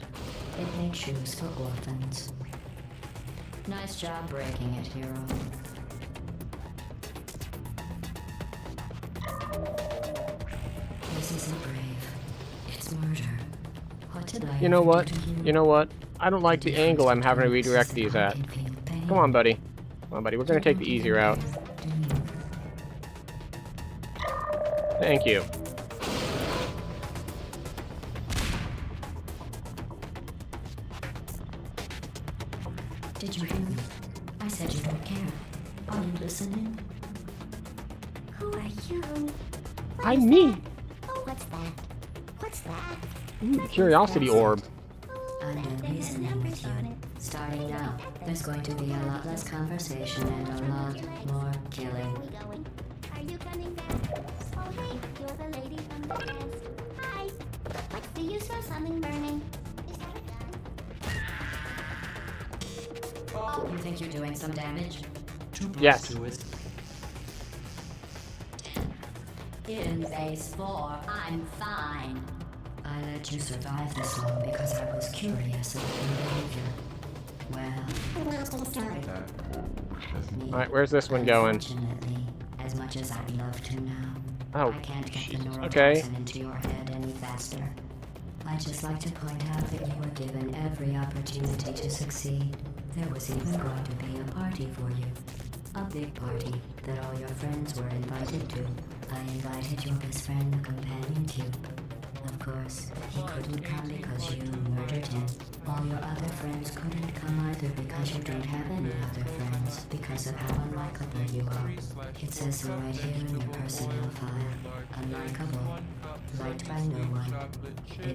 It makes shoes for orphans. Nice job breaking it, hero. This isn't brave. It's murder. What did I You know ever what? do to you? You know what? I don't like the angle I'm having to redirect these at. Come on, buddy. Come on, buddy. We're gonna take the easy route. Thank you. Did you hear me? I said you don't care. Are you listening? Who are you? I'm me. Oh, what's that? What's that? Ooh, curiosity orb. I'm done reasoning with you. Starting now, there's going to be a lot less conversation and a lot more killing. Are you coming back? Oh, hey, you're the lady from the past. Hi. What's the use of something burning? Is that a gun? Oh, you think you're doing some damage? Yes. In phase 4, I'm fine. I let you survive this long because I was curious about your behavior. Well, Alright, where's this one going? unfortunately, as much as I'd love to now, Oh, I can't get the neurotoxin okay. into your head any faster. I'd just like to point out that you were given every opportunity to succeed. There was even going to be a party for you. A big party that all your friends were invited to. I invited your best friend, the companion cube. Of course, he couldn't come because you murdered him. All your other friends couldn't come either because you don't have any other friends, because of how unlikable you are. It says so right here in your personnel file. Unlikable. Liked by no one. A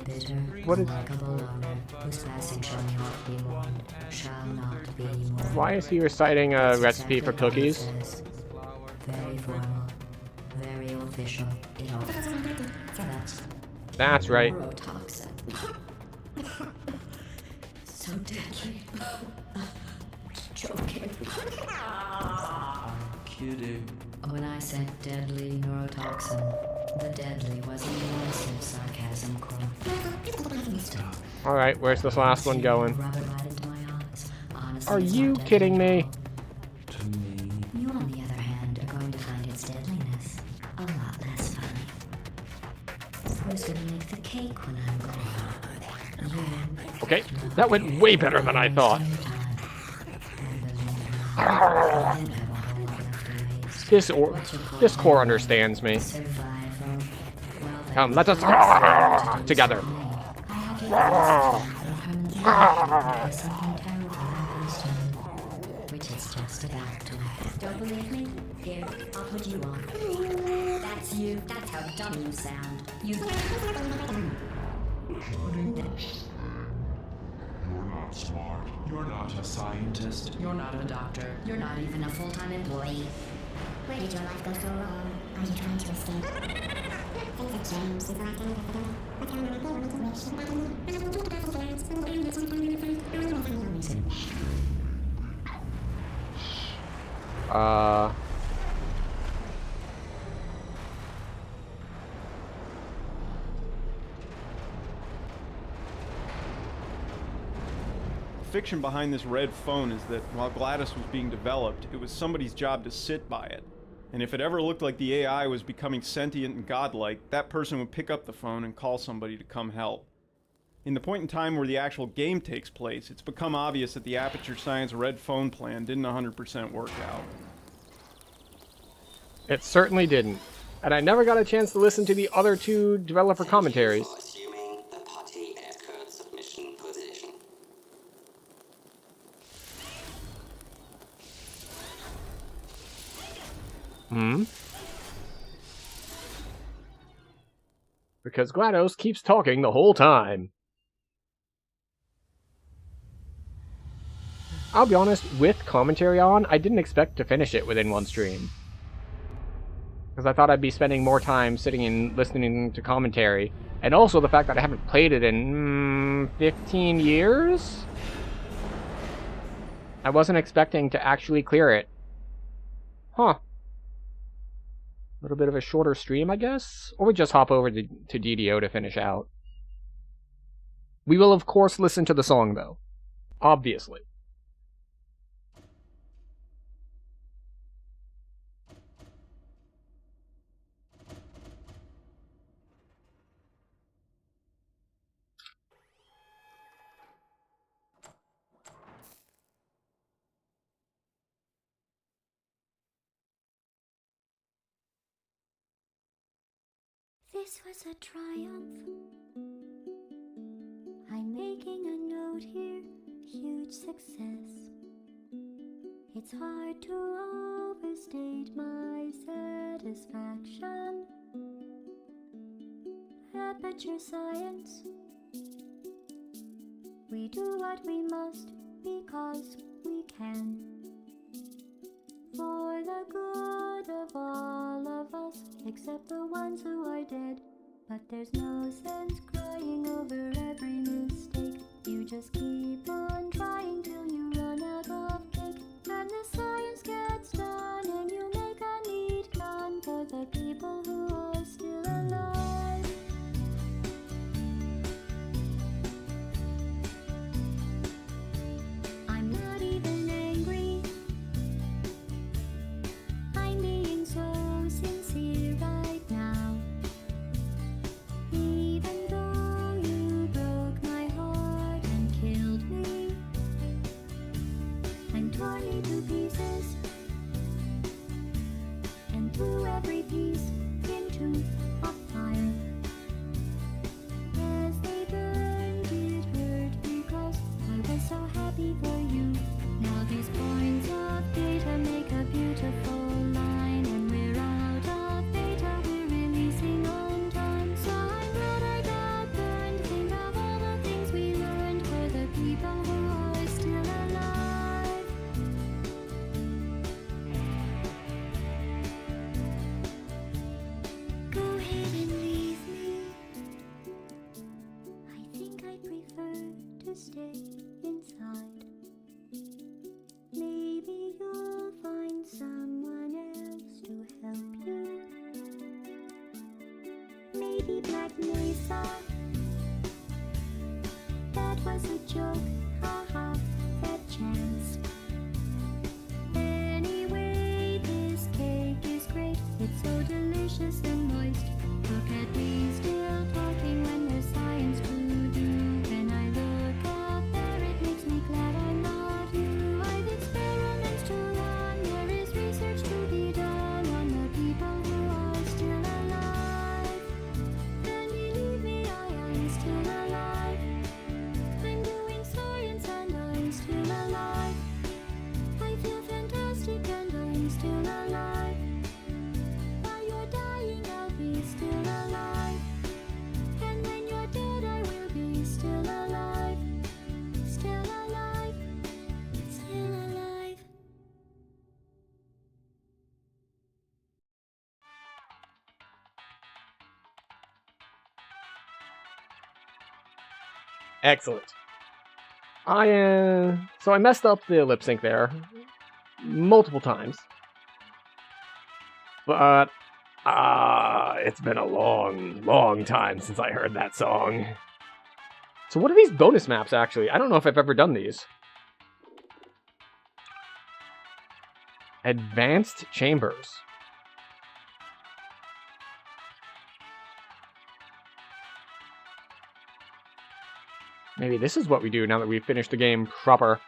bitter, unlikable loner whose passing shall not be mourned. Shall not be mourned. Why is he reciting a recipe for cookies? Very formal. Very official. It all. That's right. Neurotoxin. So deadly. Joking. Kidding. When I said deadly neurotoxin, the deadly was a massive sarcasm core. Alright, where's this last one going? Rub it right into my eyes. Honestly, Are it's you not deadly. kidding me? You, on the other hand, are going to find its deadliness a lot less funny. Who's gonna make the cake when I'm gone? You. Okay, that went way better than I thought. This core understands me. Come, let us together. Which is just about to. Don't believe me? Here, I'll put you on. That's you. That's how dumb you sound. You. You're not smart. You're not a scientist. You're not a doctor. You're not even a full-time employee. Where did your life go so wrong? Are you trying to escape? Things have changed since the last time we left together. I can't remember what to wish. The fiction behind this red phone is that while Gladys was being developed, it was somebody's job to sit by it. And if it ever looked like the AI was becoming sentient and godlike, that person would pick up the phone and call somebody to come help. In the point in time where the actual game takes place, it's become obvious that the Aperture Science red phone plan didn't 100% work out. It certainly didn't. And I never got a chance to listen to the other two developer commentaries. Because GLaDOS keeps talking the whole time. I'll be honest, with commentary on, I didn't expect to finish it within one stream. Because I thought I'd be spending more time sitting and listening to commentary. And also the fact that I haven't played it in 15 years? I wasn't expecting to actually clear it. Huh. A little bit of a shorter stream, I guess? Or we just hop over to DDO to finish out. We will, of course, listen to the song, though. Obviously. This was a triumph. I'm making a note here, huge success. It's hard to overstate my satisfaction. Aperture science. We do what we must because we can. For the good of all of us, except the ones who are dead. But there's no sense crying over every mistake. You just keep on trying till you run out of cake. And the science gets done and you make a neat gun for the people who are still alive. I'm not even angry. I'm being so sincere right now. Even though you broke my heart and killed me and tore me to pieces and threw every piece into a fire. As they burned, it hurt because I was so happy for you. Now these points of data make a beautiful line, and we're out of data, we're releasing on time. So I'm glad I got burned. Think of all the things we learned for the people who are still alive. Go ahead and leave me. I think I prefer to stay inside. Maybe you'll find someone else to help you. Maybe Black Mesa. That was a joke, haha, that chance. Anyway, this cake is great. It's so delicious and moist. Look at me still talking when there's science to do. When I look out there, it makes me glad I'm not you. I've experiments to run. There is research to be done on the people who are still alive. And believe me, I am still alive. I'm doing science and I'm still alive. I feel fantastic and I'm still alive. While you're dying, I'll be still alive. And when you're dead, I will be still alive. Still alive. Still alive. Excellent. So I messed up the lip sync there multiple times. But it's been a long, long time since I heard that song. So what are these bonus maps actually? I don't know if I've ever done these. Advanced chambers. Maybe this is what we do now that we've finished the game proper.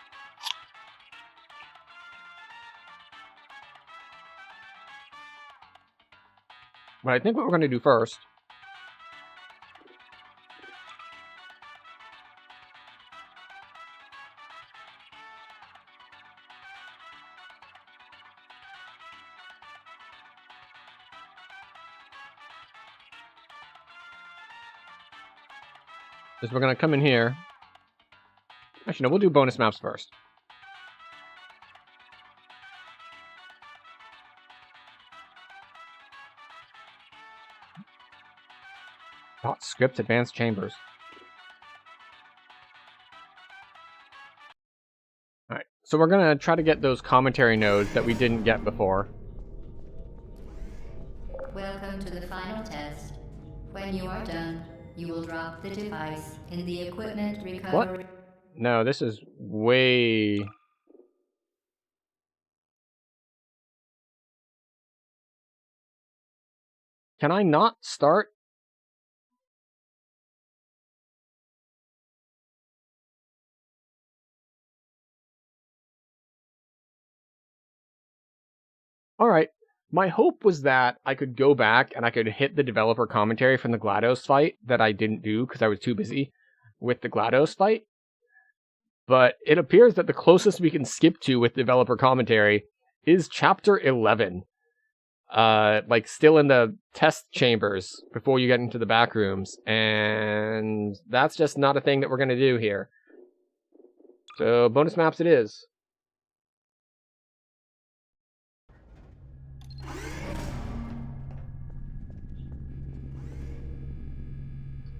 But I think what we're going to do first is we're going to come in here. Actually, no, we'll do bonus maps first. Dot script advanced chambers. Alright, so we're going to try to get those commentary nodes that we didn't get before. Welcome to the final test. When you are done, you will drop the device in the equipment recovery. What? No, this is way... Can I not start? Alright, my hope was that I could go back and I could hit the developer commentary from the GLaDOS fight that I didn't do because I was too busy with the GLaDOS fight. But it appears that the closest we can skip to with developer commentary is Chapter 11. Like, still in the test chambers before you get into the back rooms. And that's just not a thing that we're going to do here. So, bonus maps it is.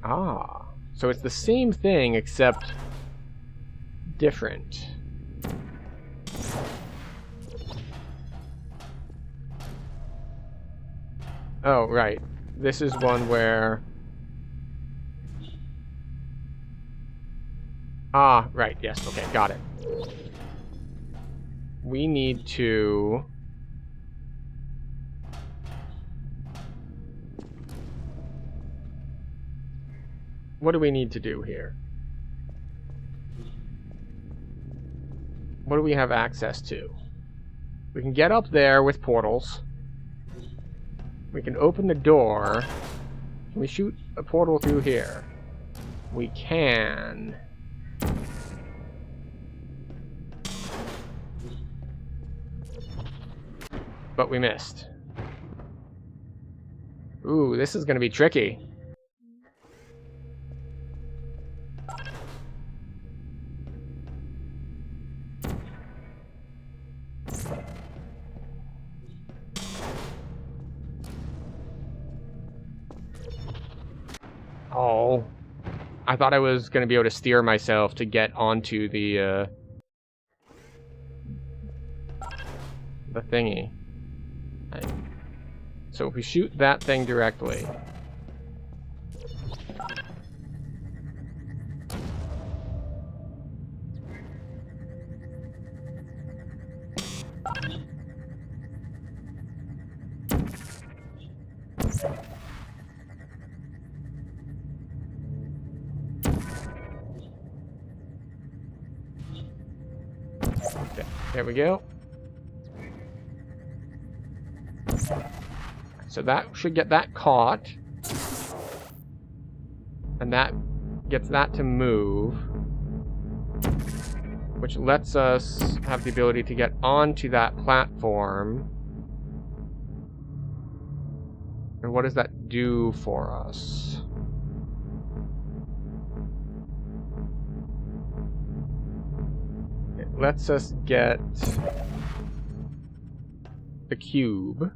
Ah, so it's the same thing except different. Oh, right. This is one where... Ah, right, yes, okay, got it. We need to... What do we need to do here? What do we have access to? We can get up there with portals. We can open the door. Can we shoot a portal through here? We can. But we missed. Ooh, this is gonna be tricky. Oh, I thought I was going to be able to steer myself to get onto the thingy. So if we shoot that thing directly... Okay, there we go. So that should get that caught. And that gets that to move. Which lets us have the ability to get onto that platform. And what does that do for us? It lets us get the cube.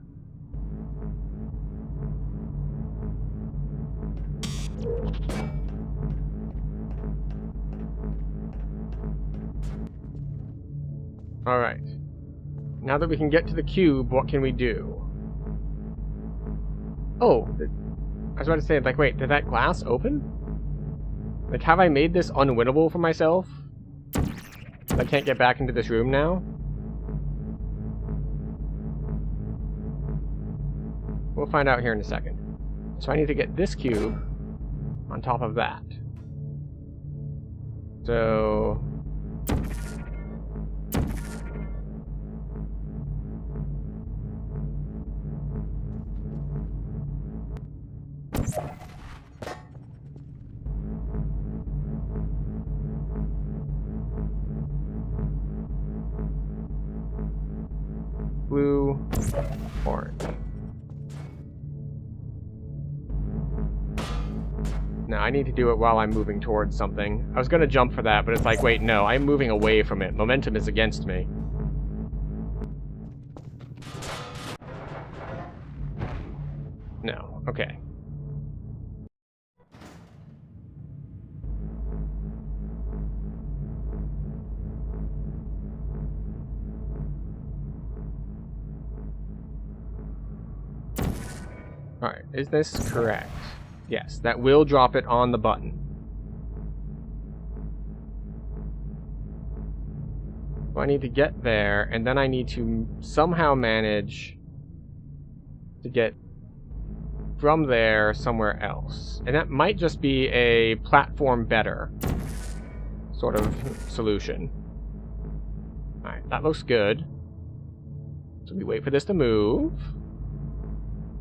Alright. Now that we can get to the cube, what can we do? Oh, I was about to say, like, wait, did that glass open? Like, have I made this unwinnable for myself? I can't get back into this room now? We'll find out here in a second. So I need to get this cube on top of that. So... Orange. No, I need to do it while I'm moving towards something. I was gonna jump for that, but it's like, wait, no, I'm moving away from it. Momentum is against me. No, okay. Alright, is this correct? Yes, that will drop it on the button. So I need to get there, and then I need to somehow manage to get from there somewhere else. And that might just be a platform better sort of solution. Alright, that looks good. So we wait for this to move.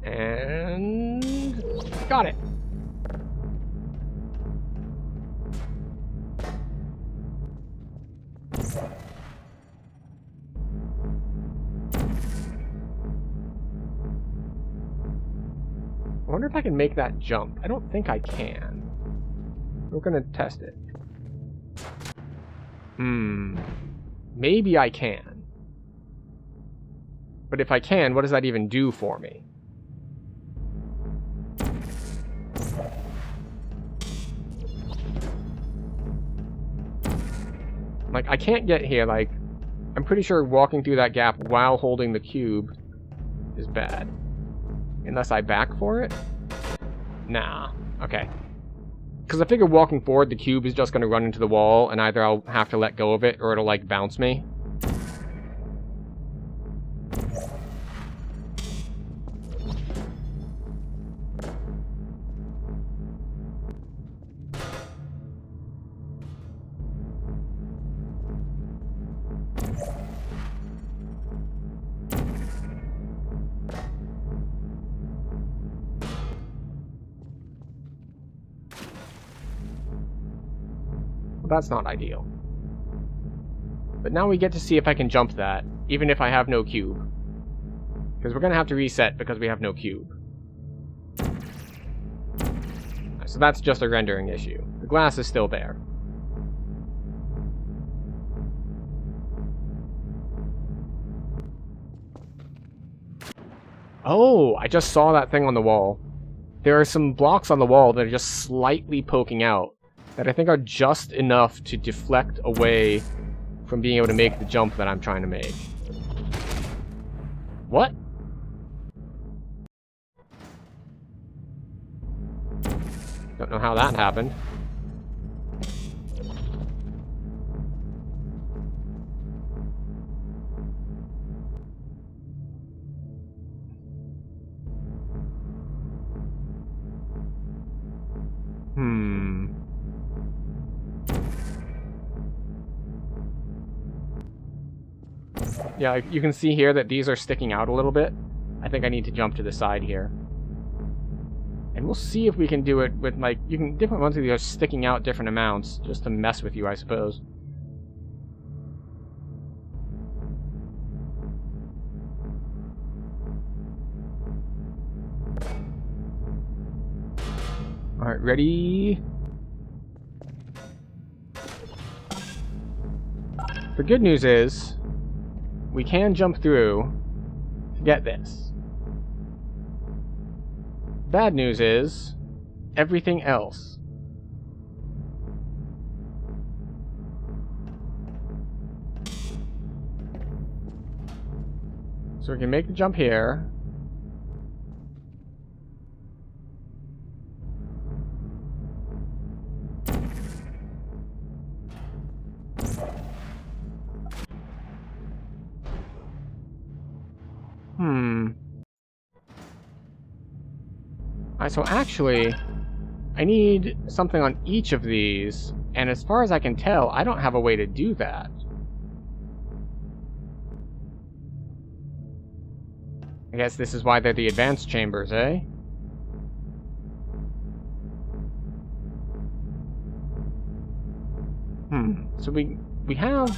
And... got it! I wonder if I can make that jump. I don't think I can. We're gonna test it. Maybe I can. But if I can, what does that even do for me? Like, I can't get here, like... I'm pretty sure walking through that gap while holding the cube is bad. Unless I back for it? Nah. Okay. Because I figure walking forward, the cube is just going to run into the wall, and either I'll have to let go of it, or it'll, like, bounce me. That's not ideal. But now we get to see if I can jump that, even if I have no cube. Because we're going to have to reset because we have no cube. So that's just a rendering issue. The glass is still there. Oh, I just saw that thing on the wall. There are some blocks on the wall that are just slightly poking out, that I think are just enough to deflect away from being able to make the jump that I'm trying to make. What? Don't know how that happened. Yeah, you can see here that these are sticking out a little bit. I think I need to jump to the side here. And we'll see if we can do it with, like, different ones of these are sticking out different amounts, just to mess with you, I suppose. Alright, ready? The good news is, we can jump through to get this. Bad news is, everything else. So we can make the jump here. So actually, I need something on each of these, and as far as I can tell, I don't have a way to do that. I guess this is why they're the advanced chambers, eh? So we have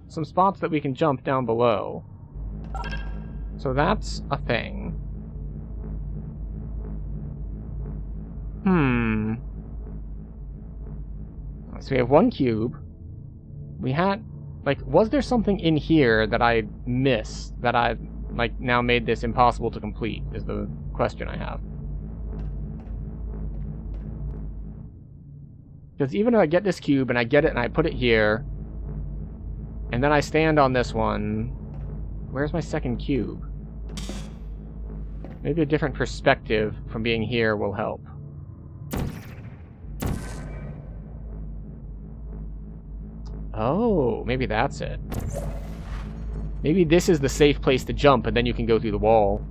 some spots that we can jump down below. So that's a thing. So we have one cube. We had, like, was there something in here that I missed that I, like, now made this impossible to complete, is the question I have. Because even if I get this cube and I get it and I put it here, and then I stand on this one, where's my second cube? Maybe a different perspective from being here will help. Oh, maybe that's it. Maybe this is the safe place to jump and then you can go through the wall.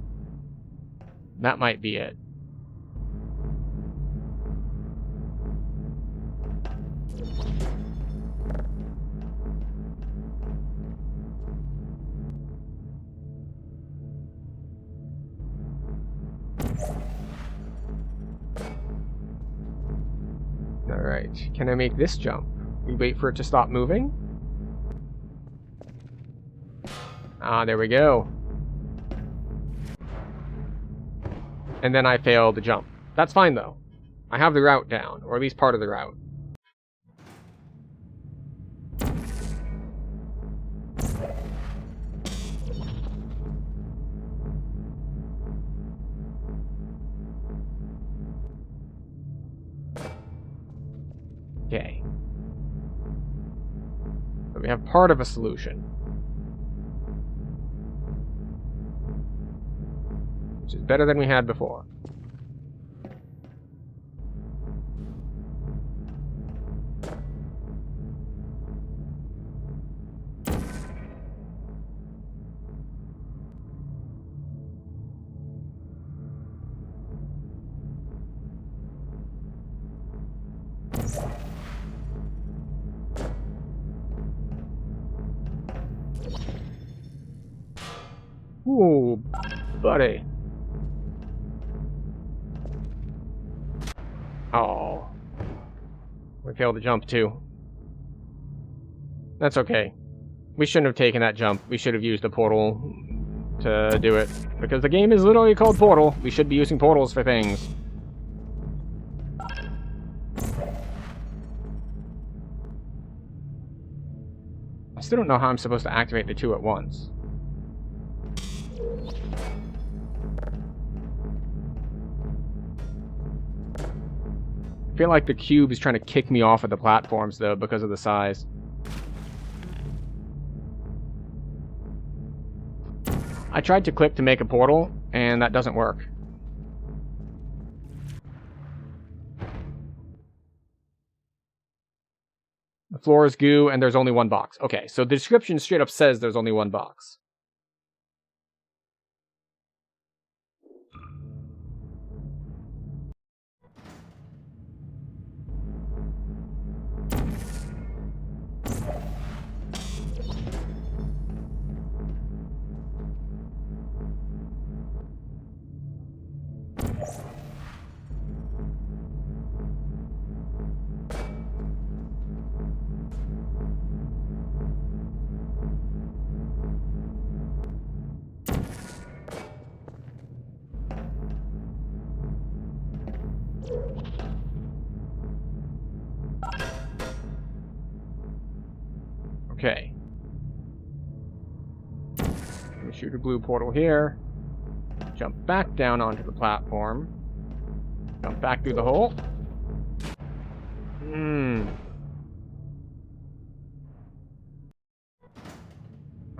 That might be it. Alright, can I make this jump? We wait for it to stop moving? Ah, there we go. And then I fail the jump. That's fine though. I have the route down, or at least part of the route. Okay. So we have part of a solution. Which is better than we had before. Ooh, buddy. Oh. We failed to jump too. That's okay. We shouldn't have taken that jump. We should have used a portal to do it. Because the game is literally called Portal. We should be using portals for things. I still don't know how I'm supposed to activate the two at once. I feel like the cube is trying to kick me off of the platforms, though, because of the size. I tried to click to make a portal, and that doesn't work. The floor is goo, and there's only one box. Okay, so the description straight up says there's only one box. Okay. Let me shoot a blue portal here. Jump back down onto the platform. Jump back through the hole.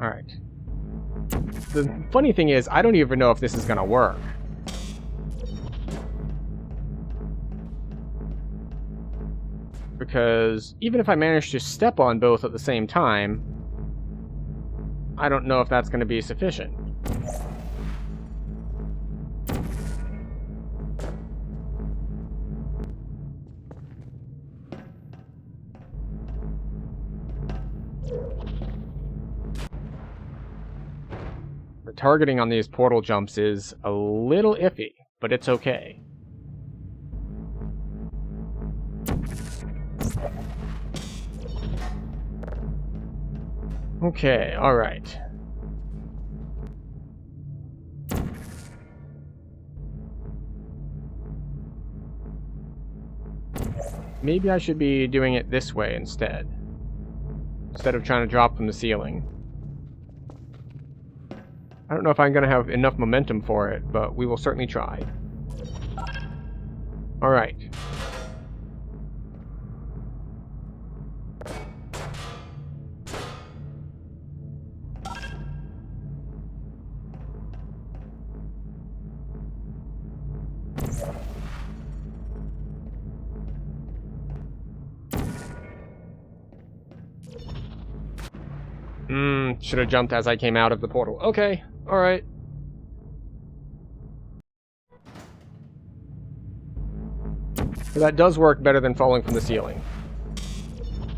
Alright. The funny thing is, I don't even know if this is gonna work. Because even if I manage to step on both at the same time, I don't know if that's going to be sufficient. The targeting on these portal jumps is a little iffy, but it's okay. Okay, alright. Maybe I should be doing it this way instead. Instead of trying to drop from the ceiling. I don't know if I'm going to have enough momentum for it, but we will certainly try. Alright. Should have jumped as I came out of the portal. Okay, alright. So that does work better than falling from the ceiling.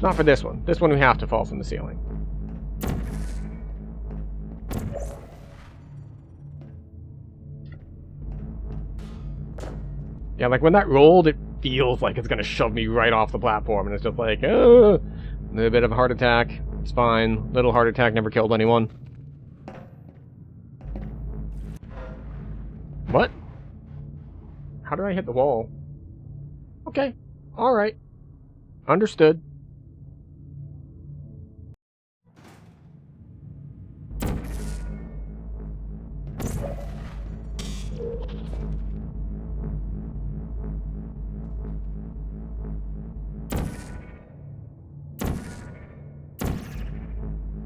Not for this one. This one we have to fall from the ceiling. Yeah, like when that rolled, it feels like it's gonna shove me right off the platform, and it's just like, a little bit of a heart attack. It's fine. Little heart attack never killed anyone. What? How did I hit the wall? Okay. Alright. Understood.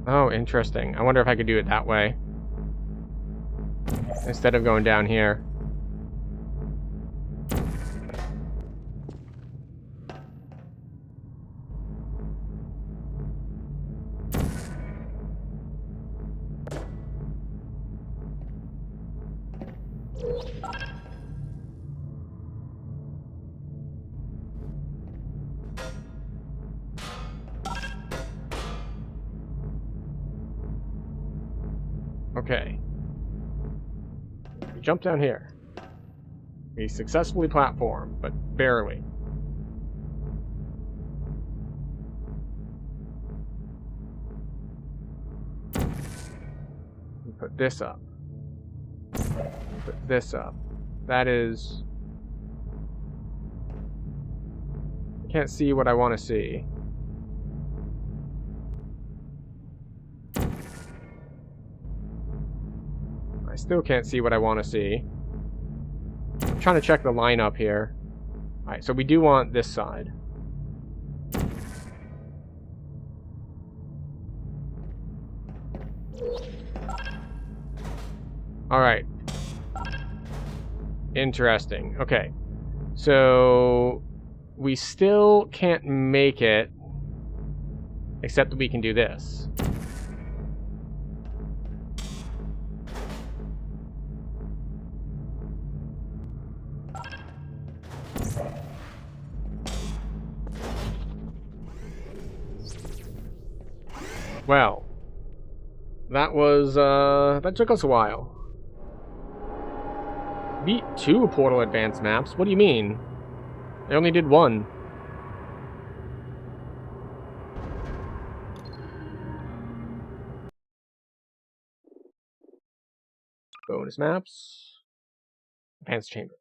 Oh, interesting. I wonder if I could do it that way. Instead of going down here. Okay. We jump down here. We successfully platform, but barely. We put this up. We put this up. That is... I can't see what I want to see. I still can't see what I want to see. I'm trying to check the lineup here. Alright, so we do want this side. Alright. Interesting. Okay. So we still can't make it, except that we can do this. Well, that was, that took us a while. Beat 2 Portal Advanced maps? What do you mean? I only did 1. Bonus maps. Advanced chambers.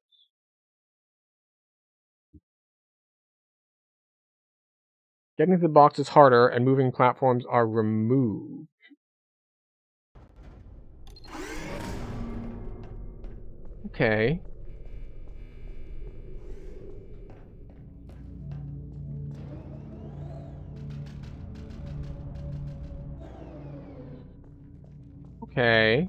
Getting to the box is harder, and moving platforms are removed. Okay. Okay.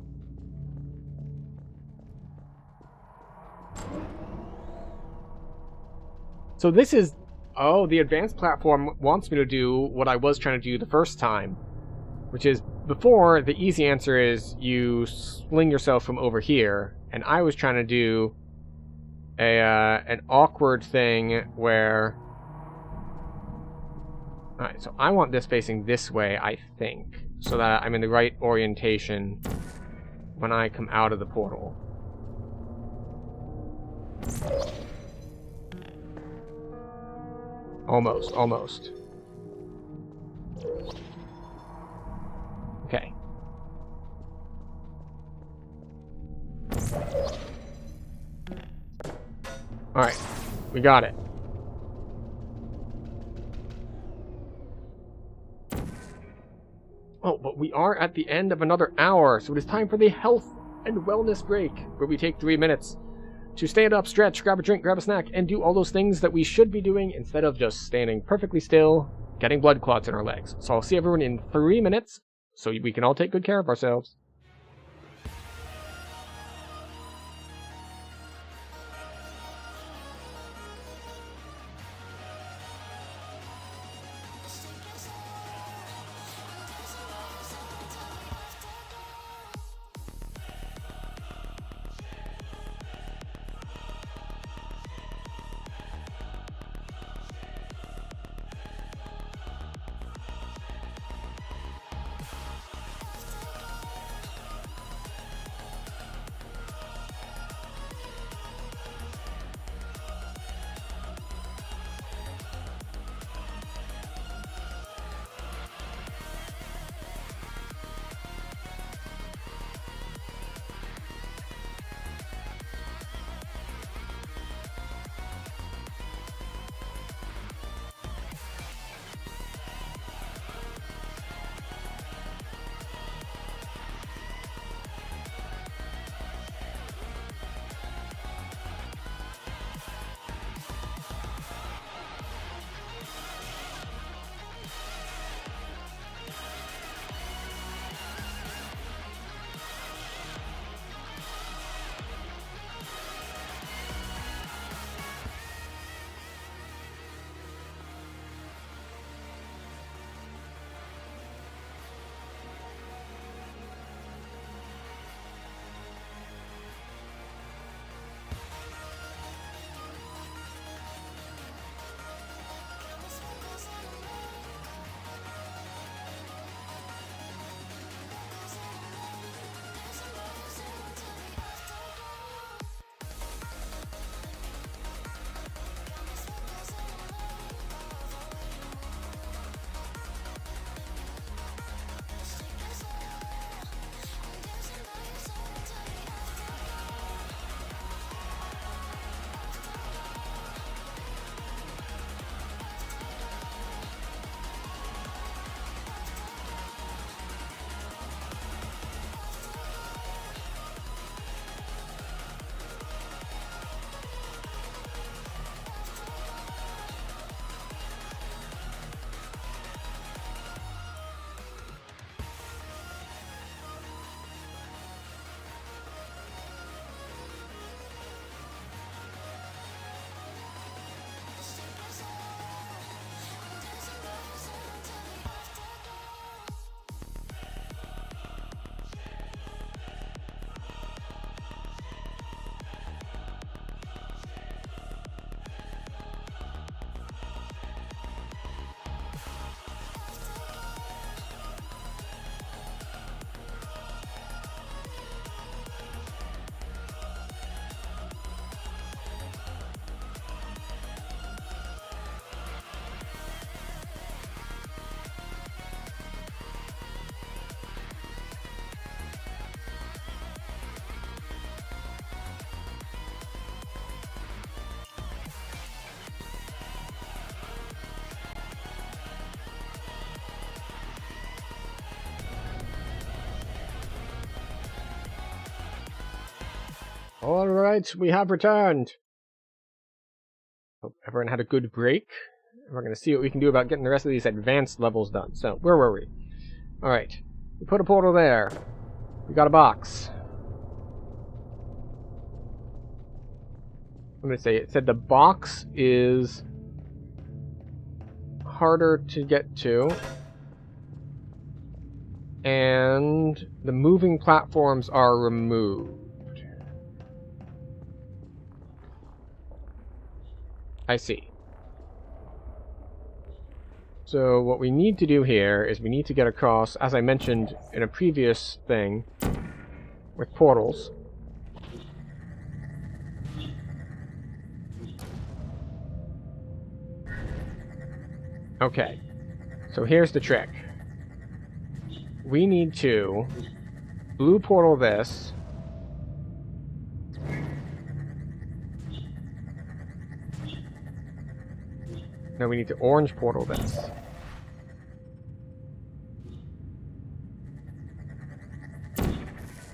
So this is... Oh, the advanced platform wants me to do what I was trying to do the first time. Which is, before, the easy answer is you sling yourself from over here. And I was trying to do an awkward thing where... Alright, so I want this facing this way, I think. So that I'm in the right orientation when I come out of the portal. Almost, almost. Okay. Alright, we got it. Oh, but we are at the end of another hour, so it is time for the health and wellness break, where we take 3 minutes to stand up, stretch, grab a drink, grab a snack, and do all those things that we should be doing instead of just standing perfectly still, getting blood clots in our legs. So I'll see everyone in 3 minutes, so we can all take good care of ourselves. Alright, we have returned. Hope everyone had a good break. We're going to see what we can do about getting the rest of these advanced levels done. So, where were we? Alright, we put a portal there. We got a box. I'm going to say, it said the box is harder to get to. And the moving platforms are removed. I see. So what we need to do here is we need to get across, as I mentioned in a previous thing, with portals. Okay, so here's the trick. We need to blue portal this. Now we need to orange portal this.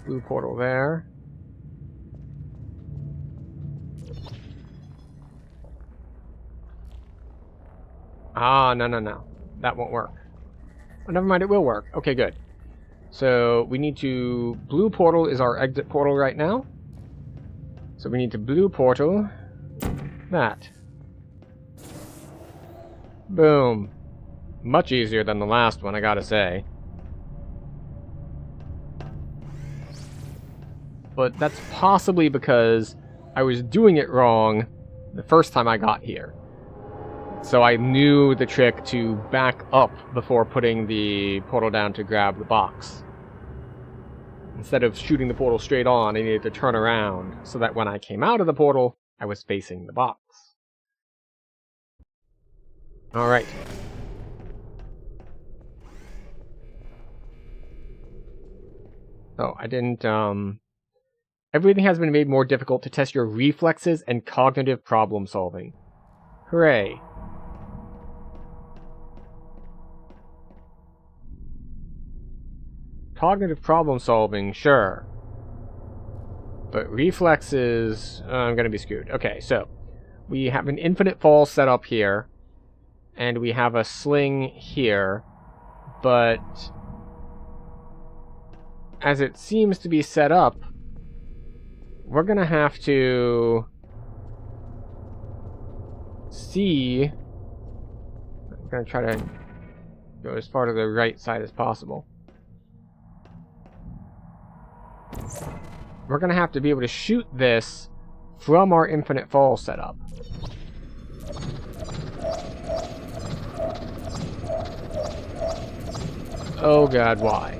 Blue portal there. Ah, no. That won't work. Oh, never mind, it will work. Okay, good. So we need to... Blue portal is our exit portal right now. So we need to blue portal that. Boom. Much easier than the last one, I gotta say. But that's possibly because I was doing it wrong the first time I got here. So I knew the trick to back up before putting the portal down to grab the box. Instead of shooting the portal straight on, I needed to turn around so that when I came out of the portal, I was facing the box. Alright. Oh, I didn't, Everything has been made more difficult to test your reflexes and cognitive problem solving. Hooray. Cognitive problem solving, sure. But reflexes, I'm gonna be screwed. Okay, so we have an infinite fall set up here, and we have a sling here, but as it seems to be set up, we're gonna have to see. I'm gonna try to go as far to the right side as possible. We're gonna have to be able to shoot this from our infinite fall setup. Oh god, why?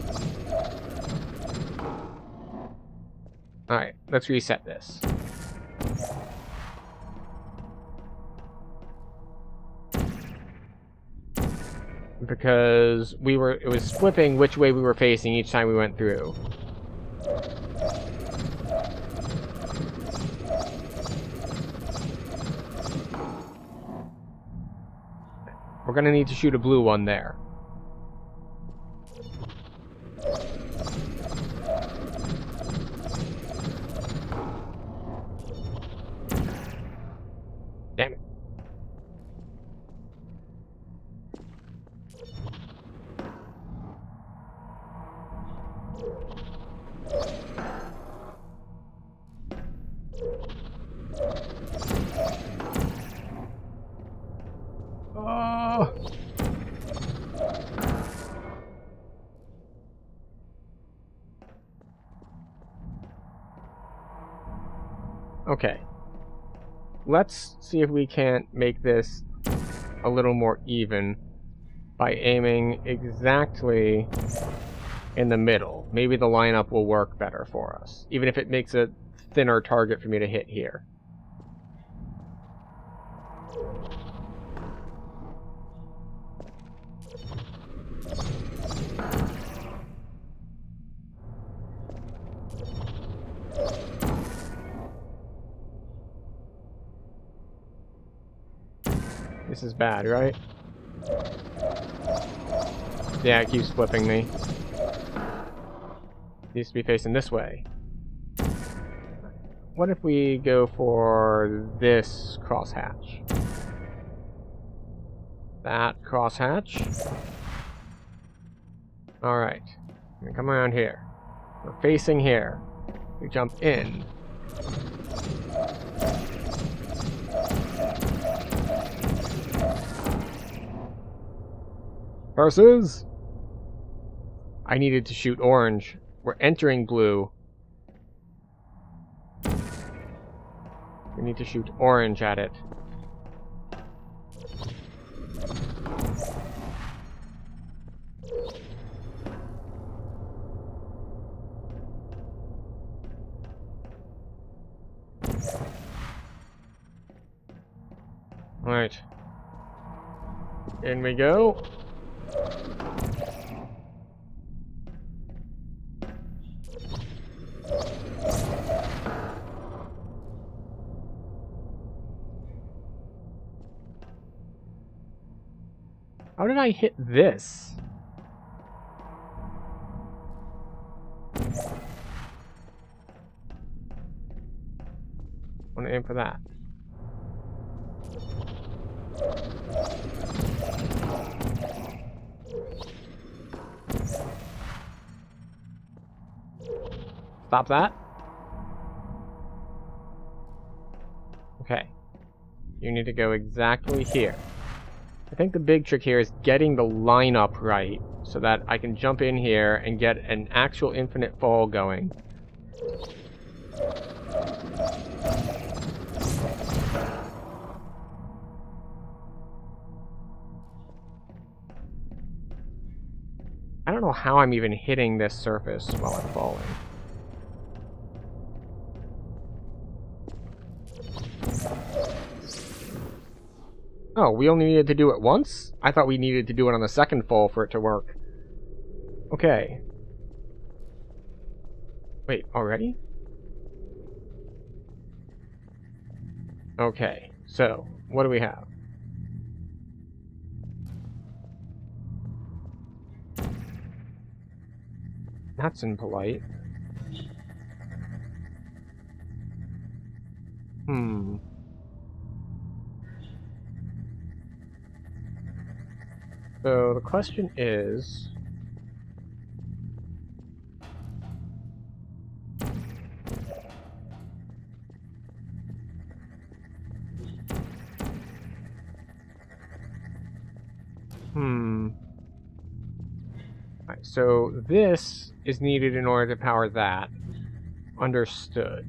Alright, let's reset this. Because it was flipping which way we were facing each time we went through. We're gonna need to shoot a blue one there. Damn it. Oh. Okay. Let's see if we can't make this a little more even by aiming exactly in the middle. Maybe the lineup will work better for us, even if it makes a thinner target for me to hit here. This is bad, right? Yeah, it keeps flipping me. It needs to be facing this way. What if we go for this crosshatch? That crosshatch. Alright. Come around here. We're facing here. We jump in. Versus, I needed to shoot orange. We're entering blue. We need to shoot orange at it. Alright. In we go. How did I hit this? Want to aim for that. Stop that. Okay. You need to go exactly here. I think the big trick here is getting the lineup right so that I can jump in here and get an actual infinite fall going. I don't know how I'm even hitting this surface while I'm falling. Oh, we only needed to do it once? I thought we needed to do it on the second fall for it to work. Okay. Wait, already? Okay, so, what do we have? That's impolite. So the question is... Alright, so this is needed in order to power that. Understood.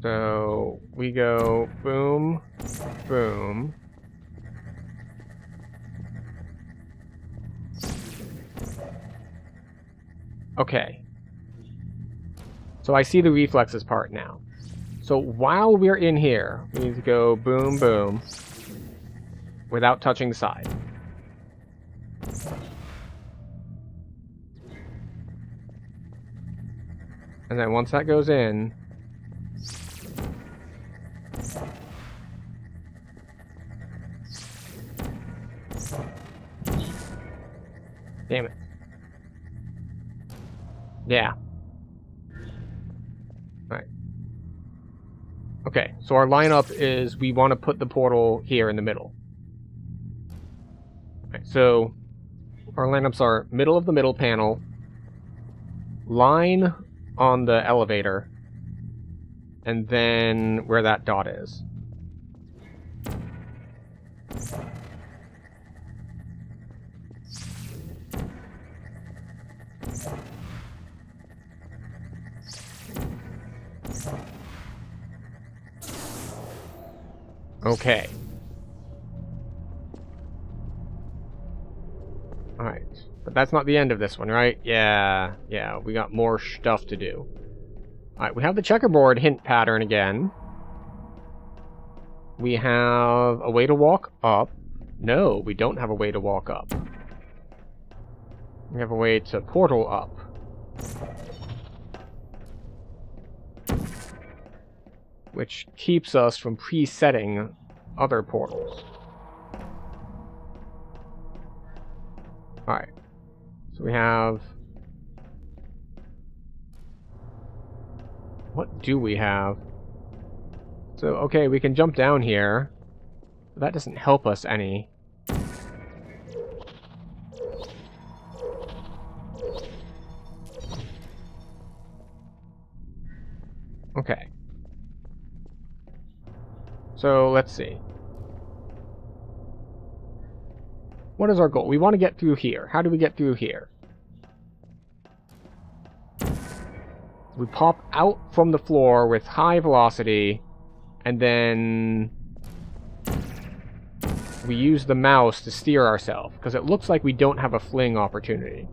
So we go boom, boom. Okay. So I see the reflexes part now. So while we're in here, we need to go boom, boom, without touching the side. And then once that goes in, damn it. Yeah. Alright. Okay, so our lineup is we want to put the portal here in the middle. Alright, so our lineups are middle of the middle panel, line on the elevator, and then where that dot is. Okay. Alright. But that's not the end of this one, right? Yeah, we got more stuff to do. Alright, we have the checkerboard hint pattern again. We have a way to walk up. No, we don't have a way to walk up. We have a way to portal up. Which keeps us from presetting other portals. Alright. So we have... What do we have? So, okay, we can jump down here. But that doesn't help us any. Okay. So, let's see. What is our goal? We want to get through here. How do we get through here? We pop out from the floor with high velocity, and then we use the mouse to steer ourselves, because it looks like we don't have a fling opportunity.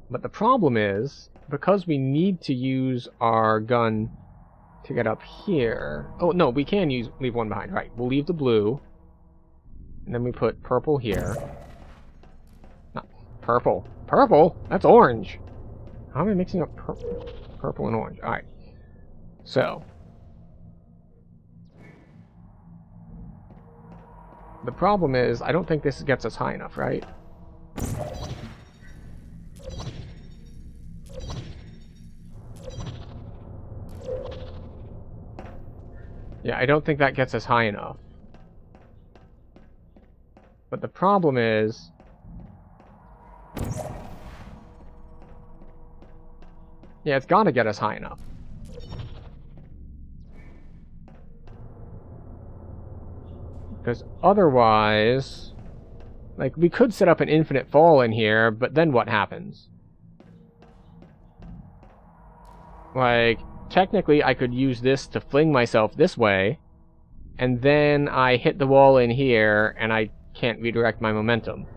But the problem is, because we need to use our gun to get up here... Oh, no, we can leave one behind. Right, we'll leave the blue. And then we put purple here. Not purple. Purple? That's orange. How am I mixing up purple and orange? Alright. So. The problem is, I don't think this gets us high enough, right? Yeah, I don't think that gets us high enough. But the problem is... yeah, it's gotta get us high enough. Because otherwise... like, we could set up an infinite fall in here, but then what happens? Like, technically I could use this to fling myself this way, and then I hit the wall in here, and I can't redirect my momentum.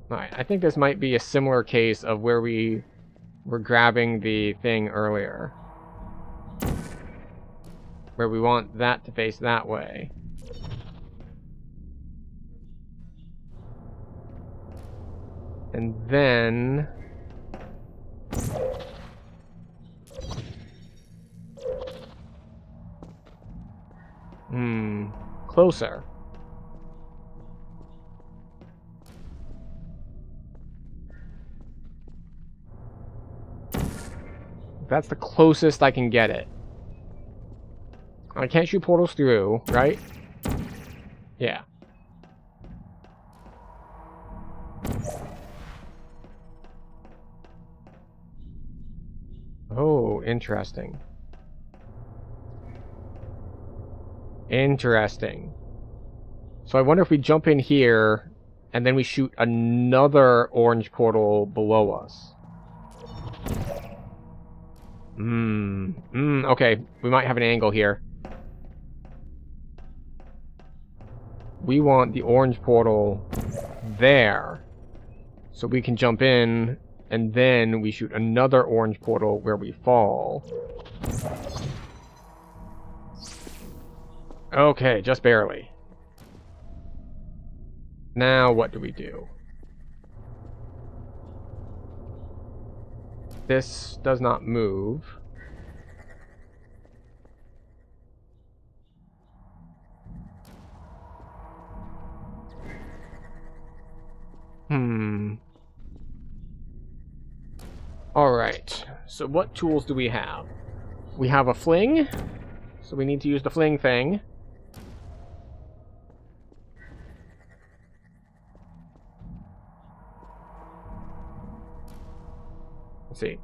Alright, I think this might be a similar case of where we were grabbing the thing earlier. Where we want that to face that way. And then... closer. That's the closest I can get it. I can't shoot portals through, right? Yeah. Oh, interesting. Interesting. So I wonder if we jump in here, and then we shoot another orange portal below us. Okay. We might have an angle here. We want the orange portal there. So we can jump in, and then we shoot another orange portal where we fall. Okay, just barely. Now what do we do? This does not move. Alright, so what tools do we have? We have a fling, so we need to use the fling thing. Let's see.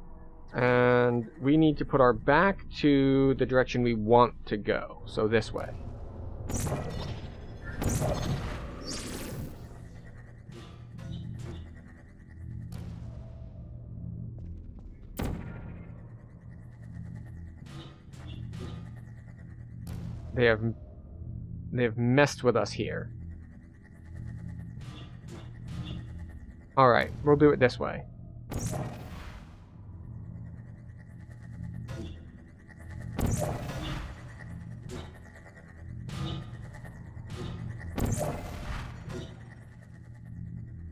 And we need to put our back to the direction we want to go, so this way. They have messed with us here. Alright, we'll do it this way.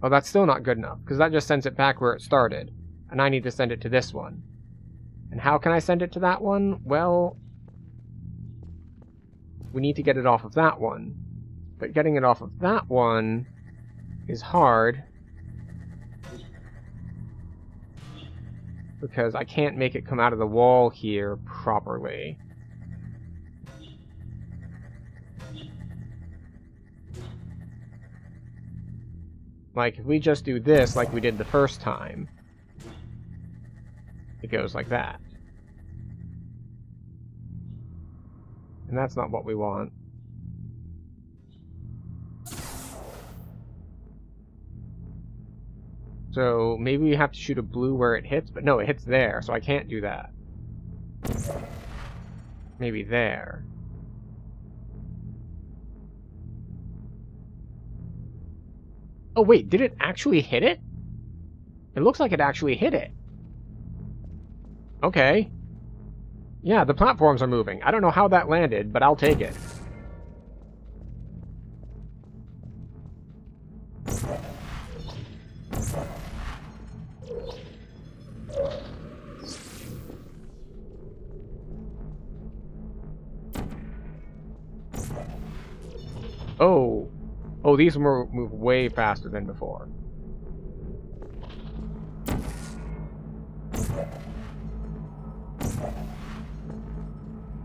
Oh, that's still not good enough, because that just sends it back where it started. And I need to send it to this one. And how can I send it to that one? Well, we need to get it off of that one. But getting it off of that one is hard. Because I can't make it come out of the wall here properly. Like, if we just do this like we did the first time, it goes like that. And that's not what we want. So maybe we have to shoot a blue where it hits, but no, it hits there, so I can't do that. Maybe there. Oh wait, did it actually hit it? It looks like it actually hit it. Okay. Yeah, the platforms are moving. I don't know how that landed, but I'll take it. Oh. Oh, these move way faster than before.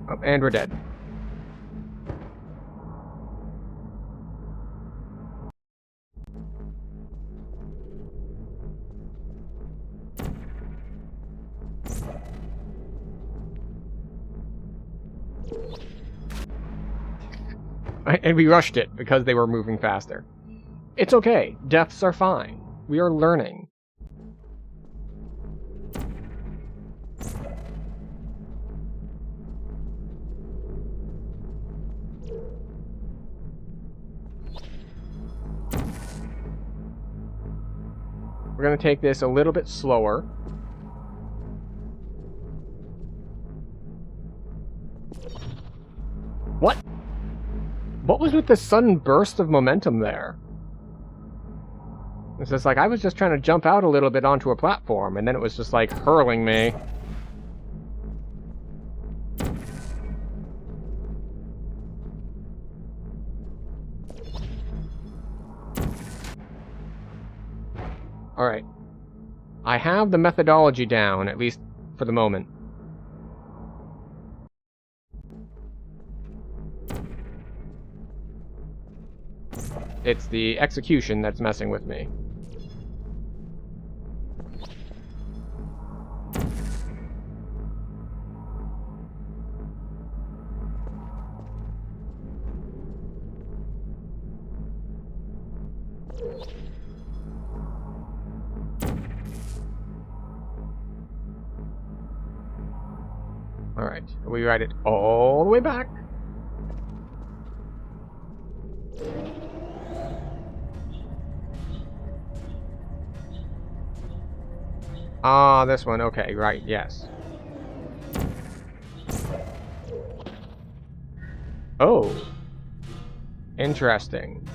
Oh, and we're dead. And we rushed it because they were moving faster. It's okay. Deaths are fine. We are learning. We're going to take this a little bit slower. What? What was with the sudden burst of momentum there? It's just like, I was just trying to jump out a little bit onto a platform, and then it was just like hurling me. Alright. I have the methodology down, at least for the moment. It's the execution that's messing with me. Alright, we ride it all the way back. Ah, this one. Okay, right, yes. Oh. Interesting.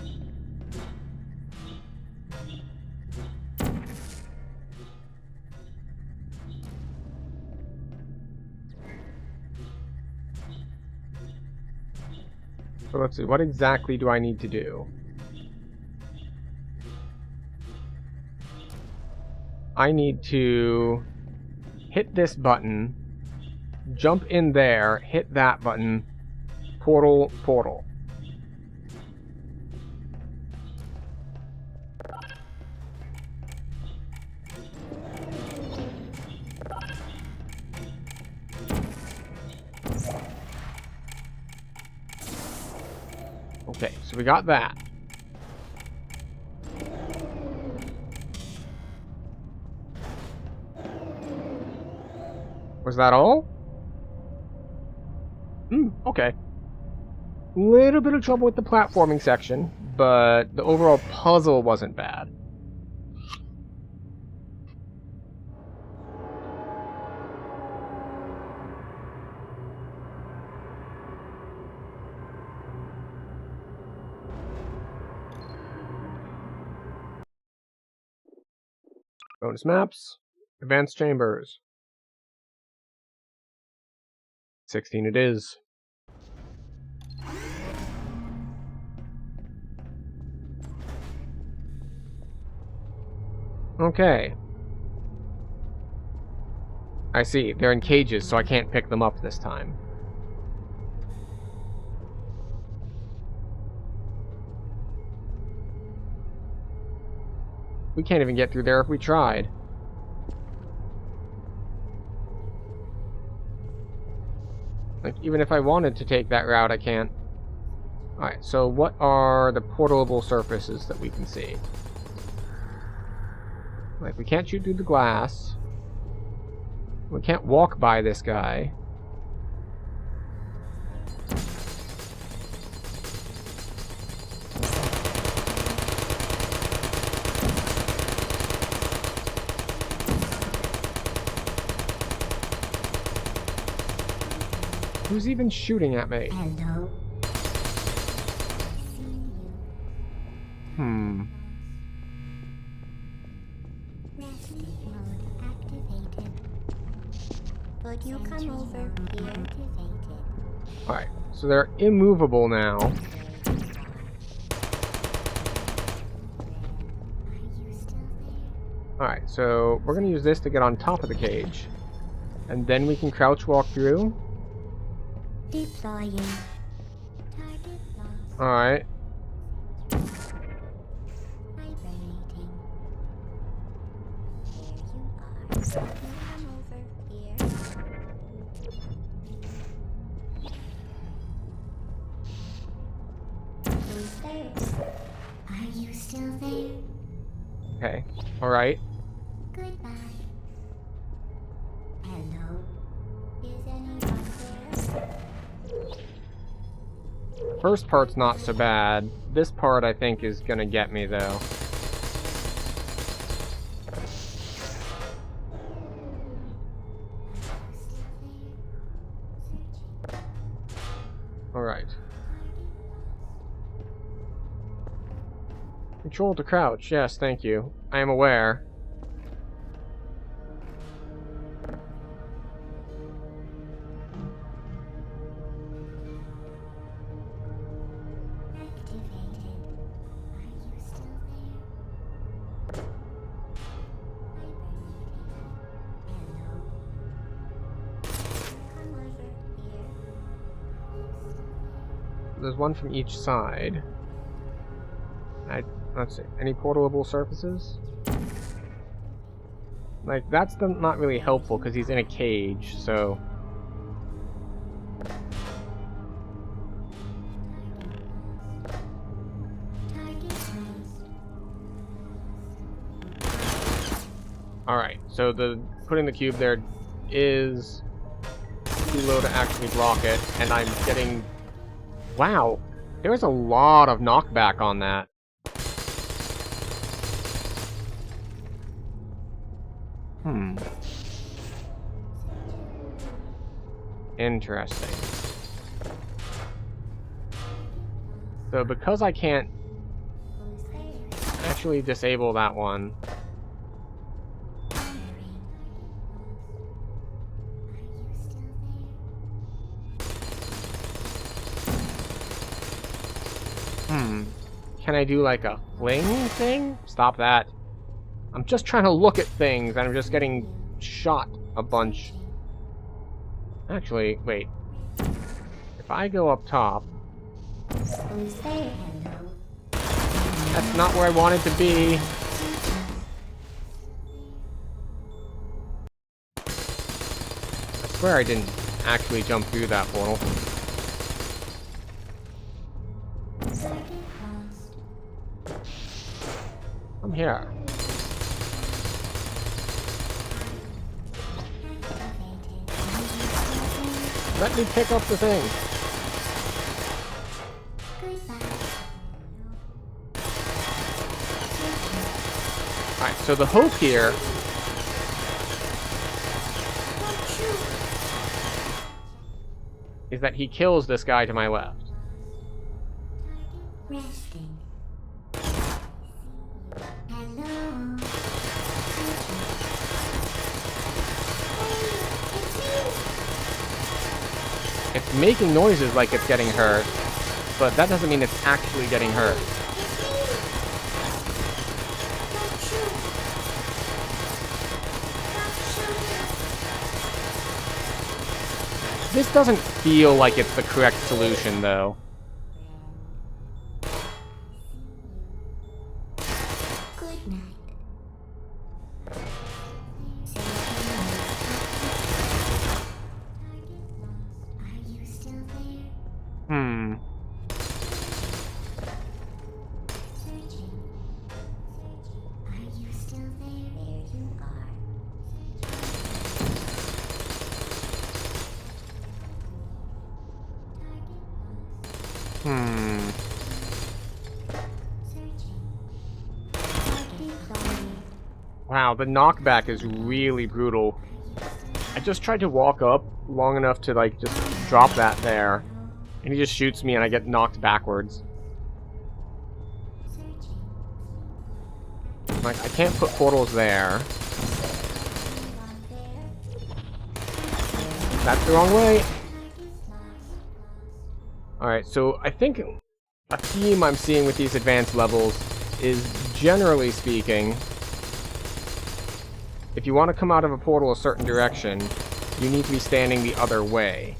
So let's see, what exactly do I need to do? I need to hit this button, jump in there, hit that button, portal, portal. Okay, so we got that. Was that all? Okay. Little bit of trouble with the platforming section, but the overall puzzle wasn't bad. Bonus maps, advanced chambers. 16 it is. Okay. I see. They're in cages, so I can't pick them up this time. We can't even get through there if we tried. Like, even if I wanted to take that route, I can't. Alright, so what are the portable surfaces that we can see? Like, we can't shoot through the glass. We can't walk by this guy. Who's even shooting at me? Hello. Rescue mode activated. Would you come over here? Alright, so they're immovable now. Alright, so we're gonna use this to get on top of the cage. And then we can crouch walk through. Deploying. Alright. Are you still there? Okay. Alright. Goodbye. Hello? Is anyone there? First part's not so bad. This part, I think, is gonna get me, though. Alright. Control to crouch. Yes, thank you. I am aware. There's one from each side. Let's see. Any portable surfaces? Like, that's not really helpful because he's in a cage, so... Alright, so putting the cube there is too low to actually block it, and I'm getting... Wow, there was a lot of knockback on that. Interesting. So because I can't actually disable that one... Can I do like a fling thing? Stop that. I'm just trying to look at things and I'm just getting shot a bunch. Actually, wait. If I go up top... That's not where I wanted to be. I swear I didn't actually jump through that portal. I'm here. Let me pick up the thing. Alright, so the hope here is that he kills this guy to my left. Resting. It's making noises like it's getting hurt, but that doesn't mean it's actually getting hurt. This doesn't feel like it's the correct solution, though. Wow, the knockback is really brutal. I just tried to walk up long enough to, like, just drop that there. And he just shoots me and I get knocked backwards. Like, I can't put portals there. That's the wrong way. Alright, so I think a theme I'm seeing with these advanced levels is, generally speaking, if you want to come out of a portal a certain direction, you need to be standing the other way.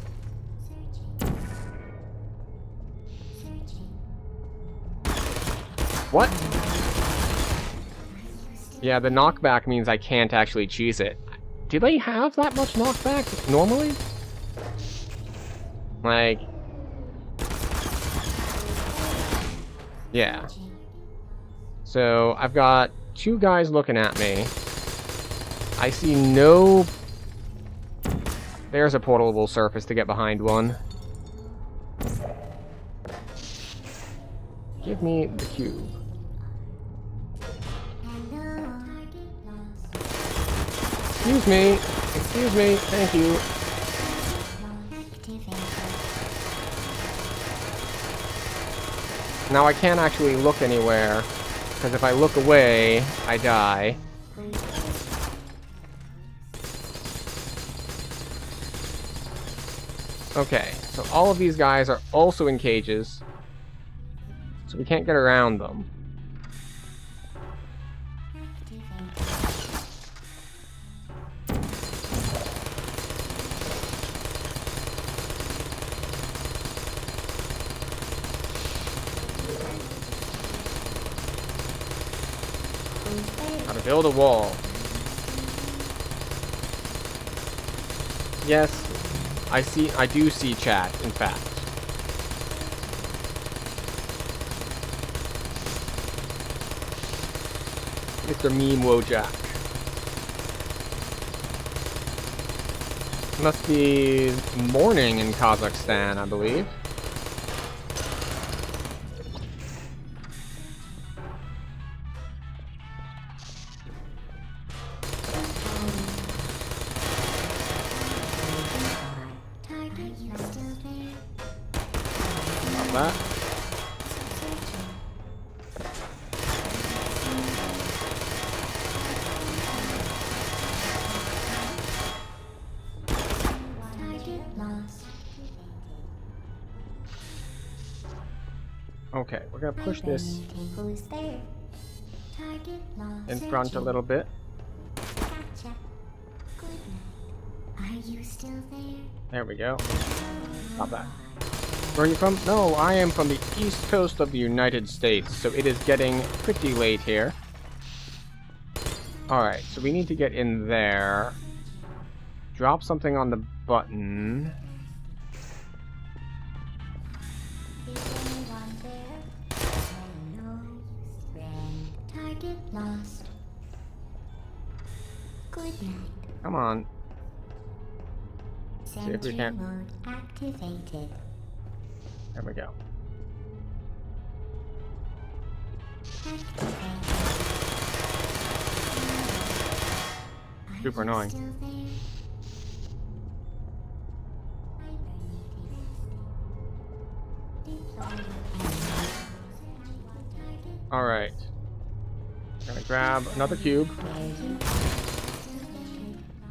What? Yeah, the knockback means I can't actually cheese it. Do they have that much knockback normally? Like... Yeah. So, I've got 2 guys looking at me. I see no... There's a portable surface to get behind one. Give me the cube. Excuse me. Excuse me. Thank you. Now I can't actually look anywhere, because if I look away, I die. Okay, so all of these guys are also in cages, so we can't get around them. Gotta build a wall. Yes, I do see chat, in fact. Mr. Meme Wojak. Must be morning in Kazakhstan, I believe. That. Okay, we're gonna push this in front a little bit. Are you still there? There we go. Stop that. Where are you from? No, I am from the east coast of the United States, so it is getting pretty late here. Alright, so we need to get in there. Drop something on the button. Target lost. Good night. Come on. See if we can. Mode activated. There we go. Super annoying. Alright. Gonna grab another cube.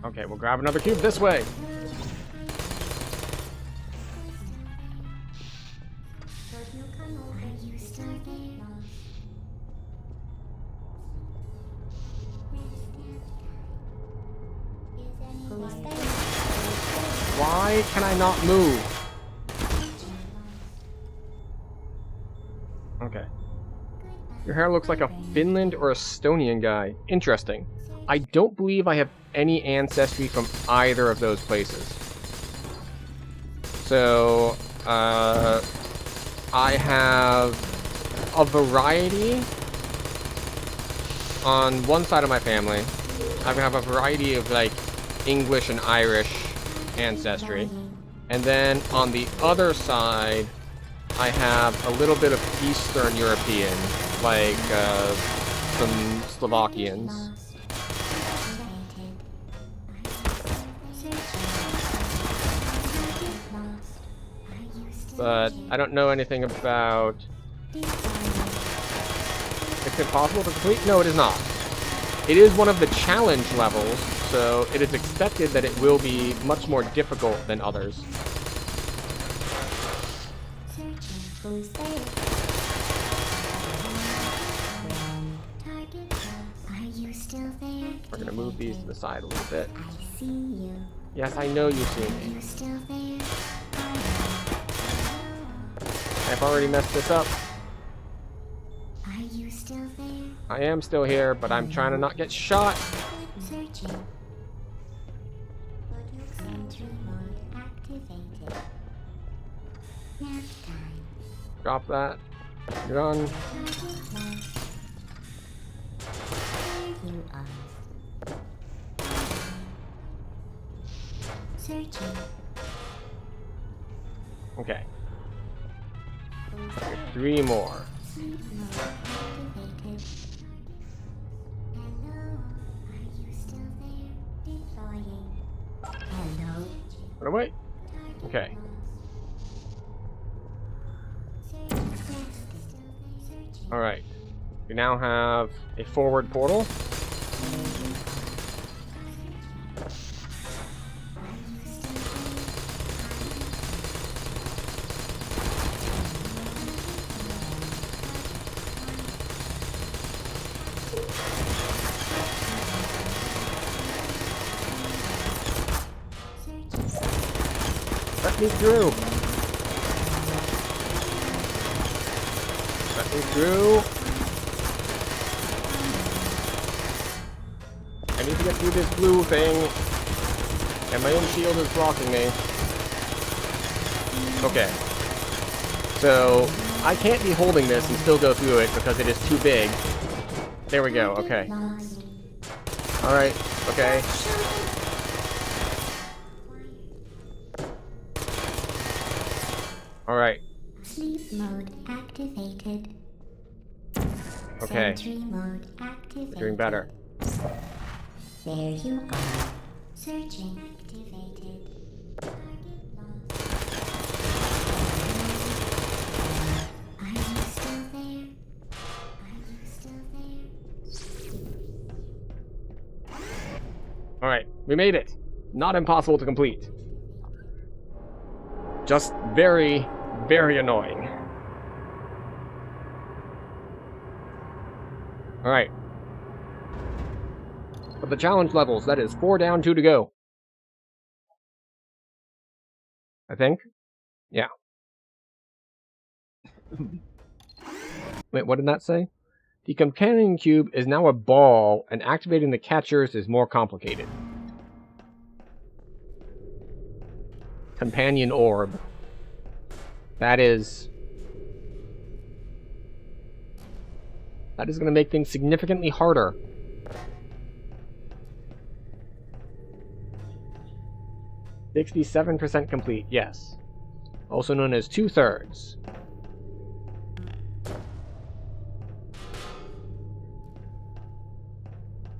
Okay, we'll grab another cube this way. Why can I not move? Okay. Your hair looks like a Finland or Estonian guy. Interesting. I don't believe I have any ancestry from either of those places. So, I have a variety on one side of my family. I have a variety of, like, English and Irish ancestry. And then on the other side, I have a little bit of Eastern European, like some Slovakians. But I don't know anything about... Is it possible to complete? No, it is not. It is one of the challenge levels, so it is expected that it will be much more difficult than others. We're gonna move these to the side a little bit. I see you. Yes, I know you see me. Are you still there? I've already messed this up. Are you I am still here, but I'm trying to not get shot. Searching. Sentry mode activated. Nap time. Drop that. Gun. There you are. Searching. Okay. 3 more. Sleep mode activated. Hello, are you still there? Deploying. Hello. Run away. Okay. Alright. We now have a forward portal. Let me through. Let me through. I need to get through this blue thing. And my own shield is blocking me. Okay. So, I can't be holding this and still go through it because it is too big. There we go, okay. Alright, okay. Alright. Sleep mode activated. Okay. Sentry mode activated. Doing better. There you are. Searching activated. Are you still there? Are you still there? Alright, we made it. Not impossible to complete. Just very, very annoying. Alright. But the challenge levels, that is 4 down, 2 to go. I think? Yeah. Wait, what did that say? The companion cube is now a ball, and activating the catchers is more complicated. Companion orb. That is going to make things significantly harder. "67% complete, yes. Also known as 2/3.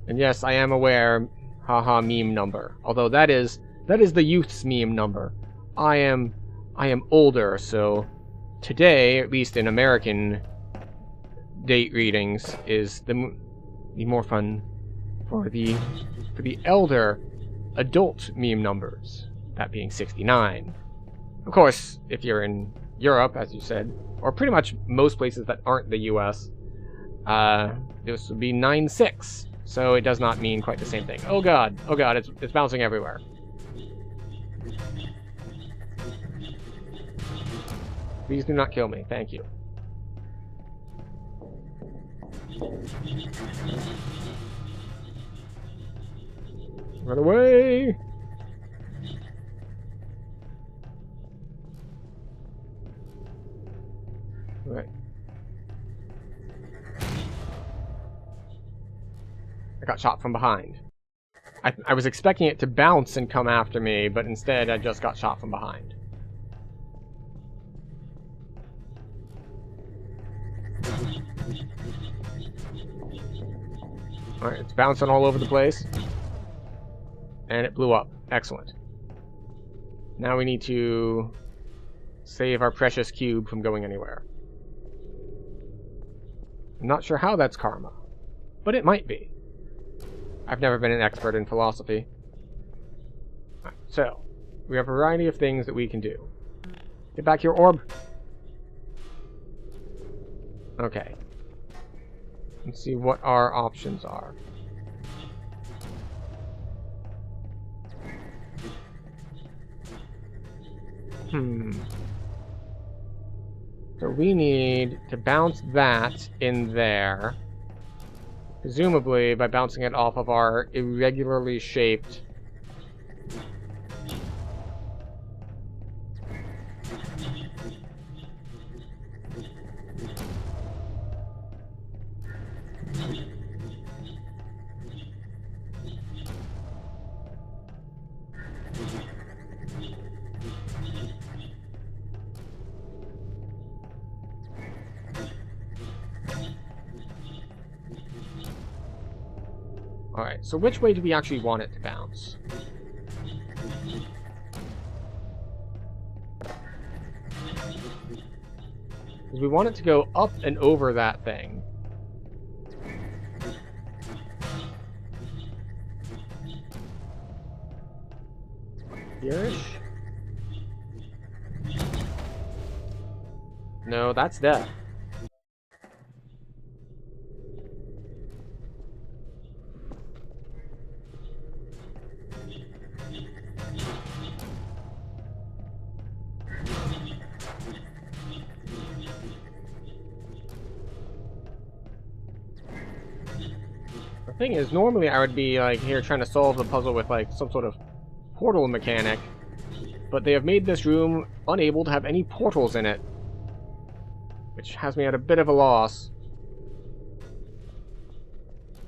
And yes, I am aware, haha meme number. Although that is the youth's meme number. I am older, so today, at least in American date readings, is the more fun for the elder adult meme numbers. That being 69. Of course, if you're in Europe, as you said, or pretty much most places that aren't the US, this would be 9/6. So it does not mean quite the same thing. Oh god, it's bouncing everywhere. Please do not kill me, thank you. Run away! Alright. I got shot from behind. I was expecting it to bounce and come after me, but instead I just got shot from behind. Alright, it's bouncing all over the place. And it blew up. Excellent. Now we need to save our precious cube from going anywhere. I'm not sure how that's karma, but it might be. I've never been an expert in philosophy. Right, so, we have a variety of things that we can do. Get back here, orb! Okay. Let's see what our options are. So we need to bounce that in there. Presumably by bouncing it off of our irregularly shaped Alright, so which way do we actually want it to bounce? Because we want it to go up and over that thing. Here-ish? No, that's death. The thing is, normally I would be like here trying to solve the puzzle with like some sort of portal mechanic, but they have made this room unable to have any portals in it, which has me at a bit of a loss.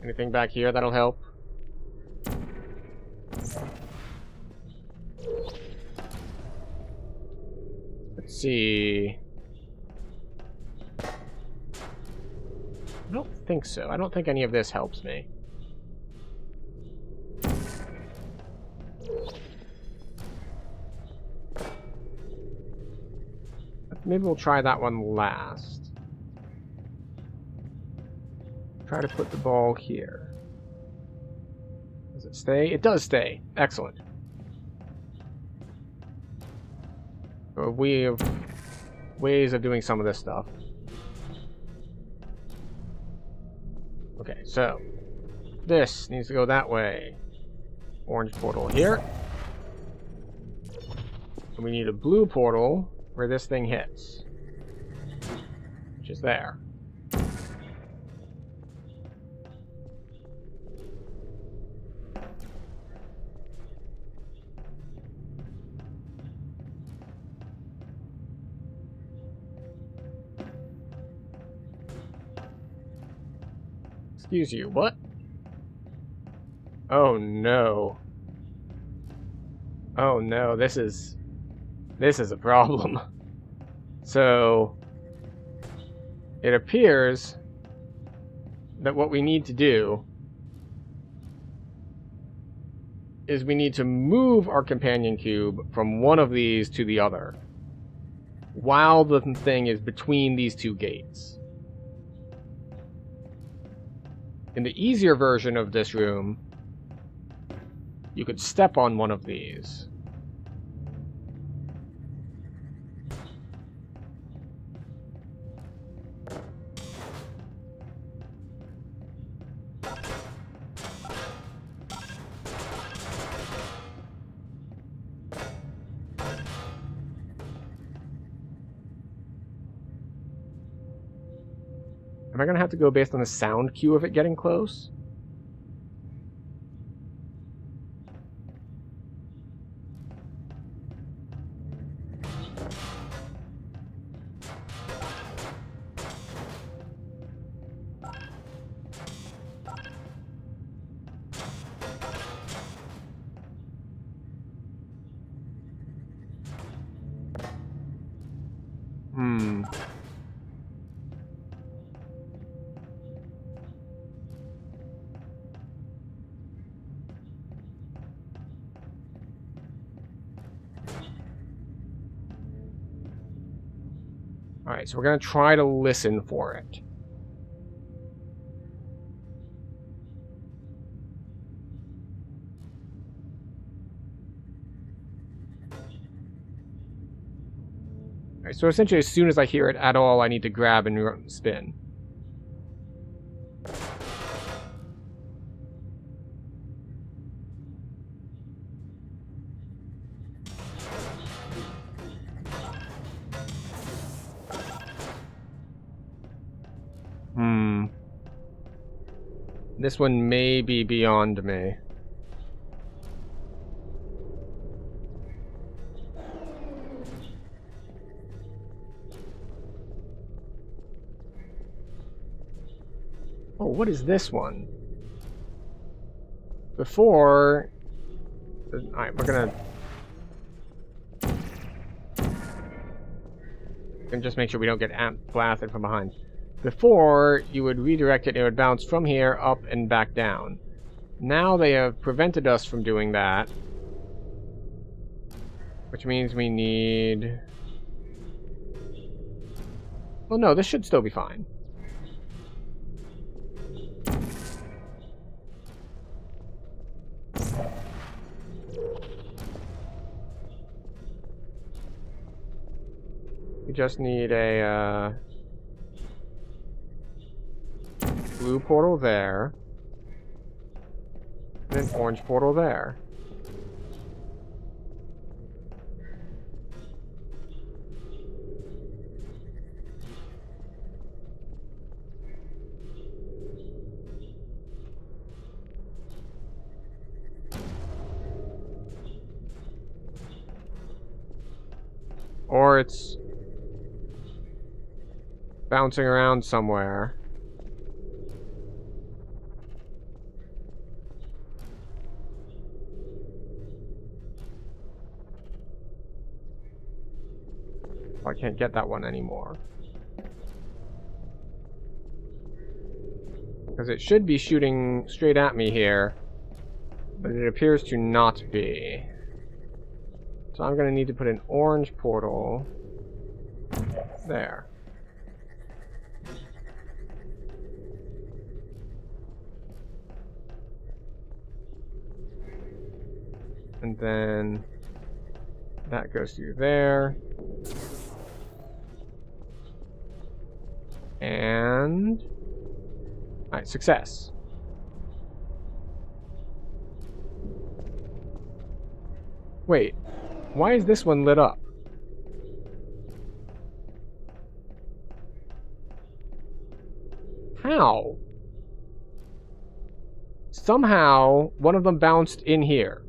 Anything back here that'll help? Let's see. I don't think so. I don't think any of this helps me. Maybe we'll try that one last. Try to put the ball here. Does it stay? It does stay. Excellent. We have ways of doing some of this stuff. Okay, so this needs to go that way. Orange portal here. And we need a blue portal where this thing hits, which is there. Excuse you, what? Oh no. Oh no, this is a problem. So it appears that what we need to do is we need to move our companion cube from one of these to the other while the thing is between these two gates. In the easier version of this room, you could step on one of these. Am I going to have to go based on the sound cue of it getting close? Alright, so we're going to try to listen for it. Alright, so essentially as soon as I hear it at all, I need to grab and spin. This one may be beyond me. Oh, what is this one? Before... Alright, we're gonna... And just make sure we don't get blasted from behind. Before, you would redirect it and it would bounce from here up and back down. Now they have prevented us from doing that. Which means we need... Well, no, this should still be fine. We just need a blue portal there, and an orange portal there. Or it's bouncing around somewhere. I can't get that one anymore. Because it should be shooting straight at me here, but it appears to not be. So I'm going to need to put an orange portal there. And then that goes through there. And... Alright, success. Wait, why is this one lit up? How? Somehow, one of them bounced in here.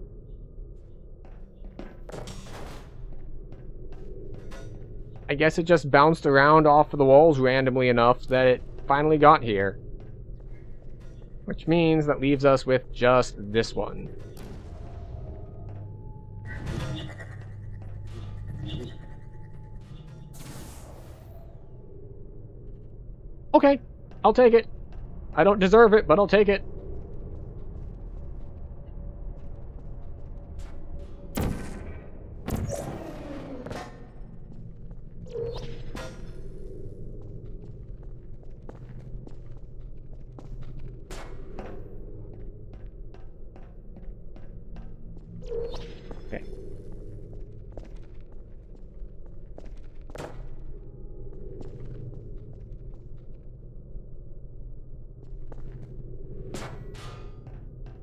I guess it just bounced around off of the walls randomly enough that it finally got here. Which means that leaves us with just this one. Okay, I'll take it. I don't deserve it, but I'll take it. Okay.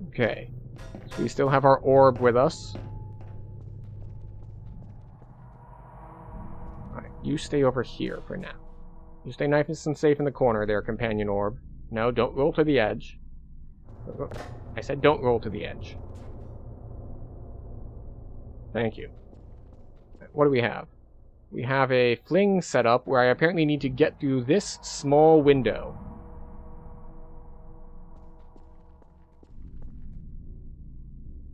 Okay. So we still have our orb with us. Alright, you stay over here for now. You stay nice and safe in the corner there, companion orb. No, don't roll to the edge. I said don't roll to the edge. Thank you. What do we have? We have a fling set up where I apparently need to get through this small window.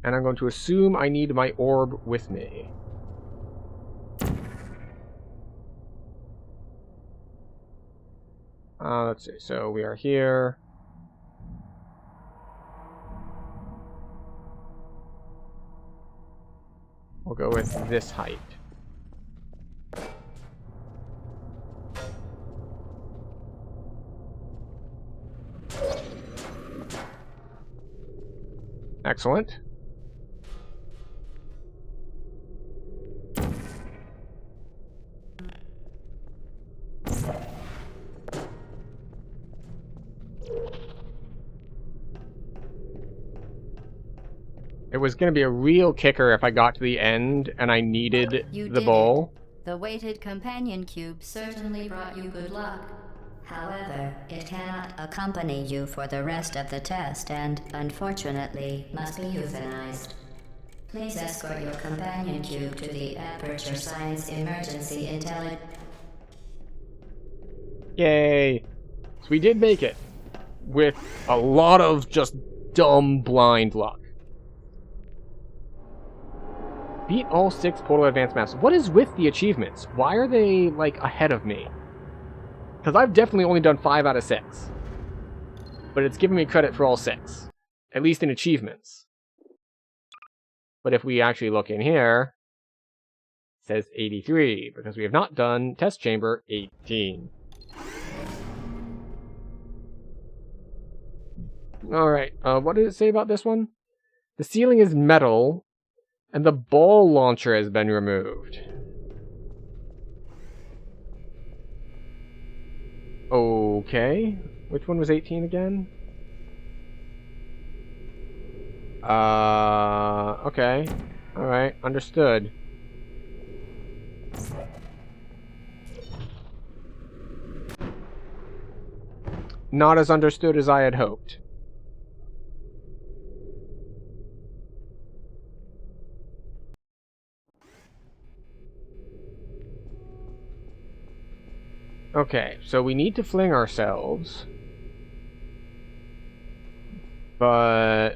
And I'm going to assume I need my orb with me. Let's see. So we are here. We'll go with this height. Excellent. It was going to be a real kicker if I got to the end and I needed You the did bowl. it. The weighted companion cube certainly brought you good luck. However, it cannot accompany you for the rest of the test and, unfortunately, must be euthanized. Please escort your companion cube to the Aperture Science Emergency Intelligence. Yay! So we did make it. With a lot of just dumb blind luck. Beat all 6 Portal Advanced maps. What is with the achievements? Why are they, like, ahead of me? Because I've definitely only done 5 out of 6. But it's giving me credit for all 6. At least in achievements. But if we actually look in here, it says 83, because we have not done Test Chamber 18. Alright, what did it say about this one? The ceiling is metal, and the ball launcher has been removed. Okay. Which one was 18 again? Okay. Alright, understood. Not as understood as I had hoped. Okay, so we need to fling ourselves. But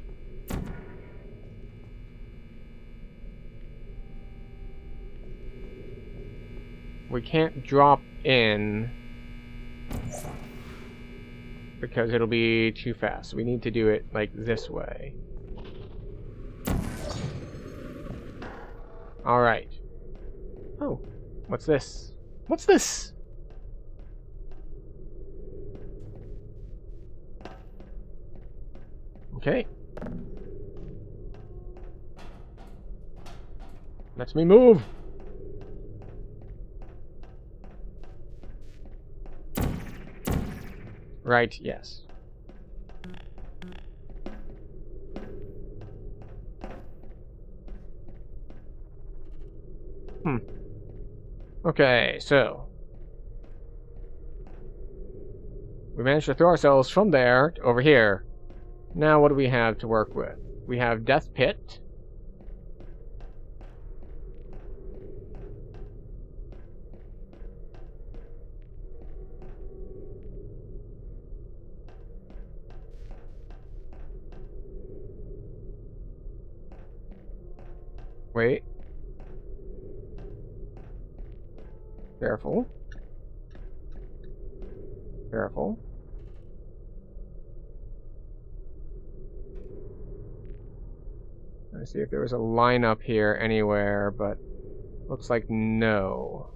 we can't drop in because it'll be too fast. We need to do it like this way. Alright. Oh, what's this? What's this? Okay. Let me move. Right, yes. Okay, so we managed to throw ourselves from there to over here. Now what do we have to work with? We have Death Pit. Wait. Careful. Careful. Let's see if there was a lineup here anywhere, but looks like no.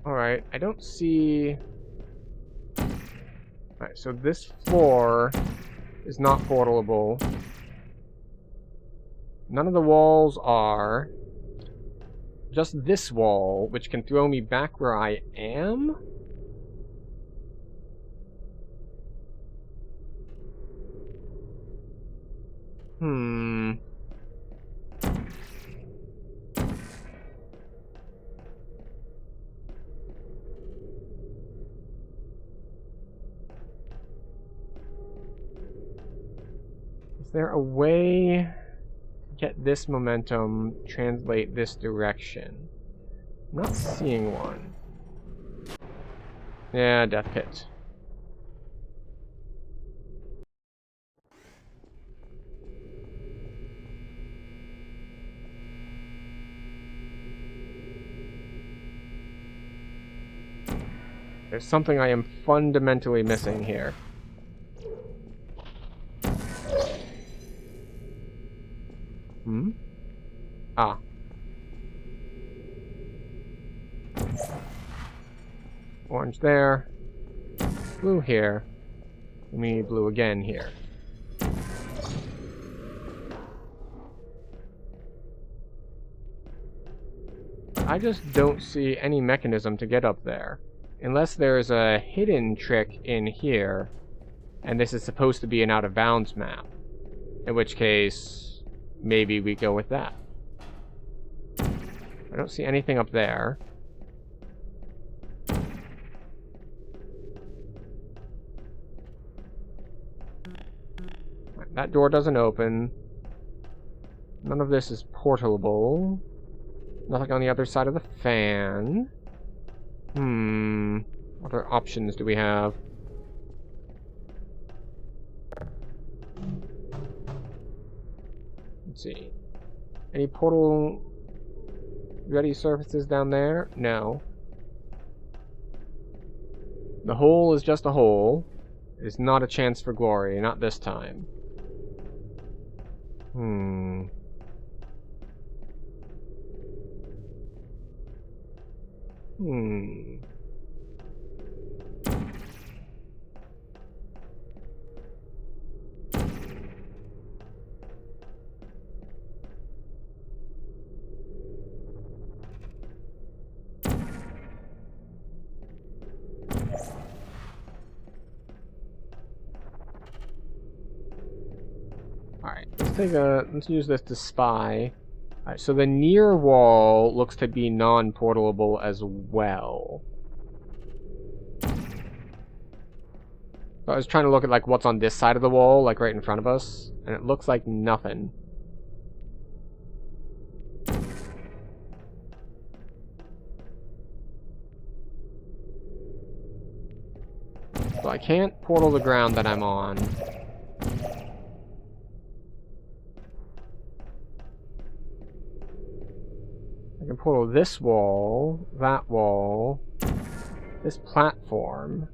Alright, I don't see... Alright, so this floor is not portalable. None of the walls are. Just this wall, which can throw me back where I am? Is there a way to get this momentum, translate this direction? I'm not seeing one. Yeah, Death Pit. There's something I am fundamentally missing here. Ah. Orange there. Blue here. We need blue again here. I just don't see any mechanism to get up there. Unless there's a hidden trick in here, and this is supposed to be an out-of-bounds map. In which case, maybe we go with that. I don't see anything up there. That door doesn't open. None of this is portable. Nothing on the other side of the fan. What other options do we have? Let's see. Any portal ready surfaces down there? No. The hole is just a hole. It is not a chance for glory, not this time. Alright, let's use this to spy. Alright, so the near wall looks to be non-portable as well. I was trying to look at like what's on this side of the wall, like right in front of us, and it looks like nothing. So I can't portal the ground that I'm on. I can portal this wall, that wall, this platform.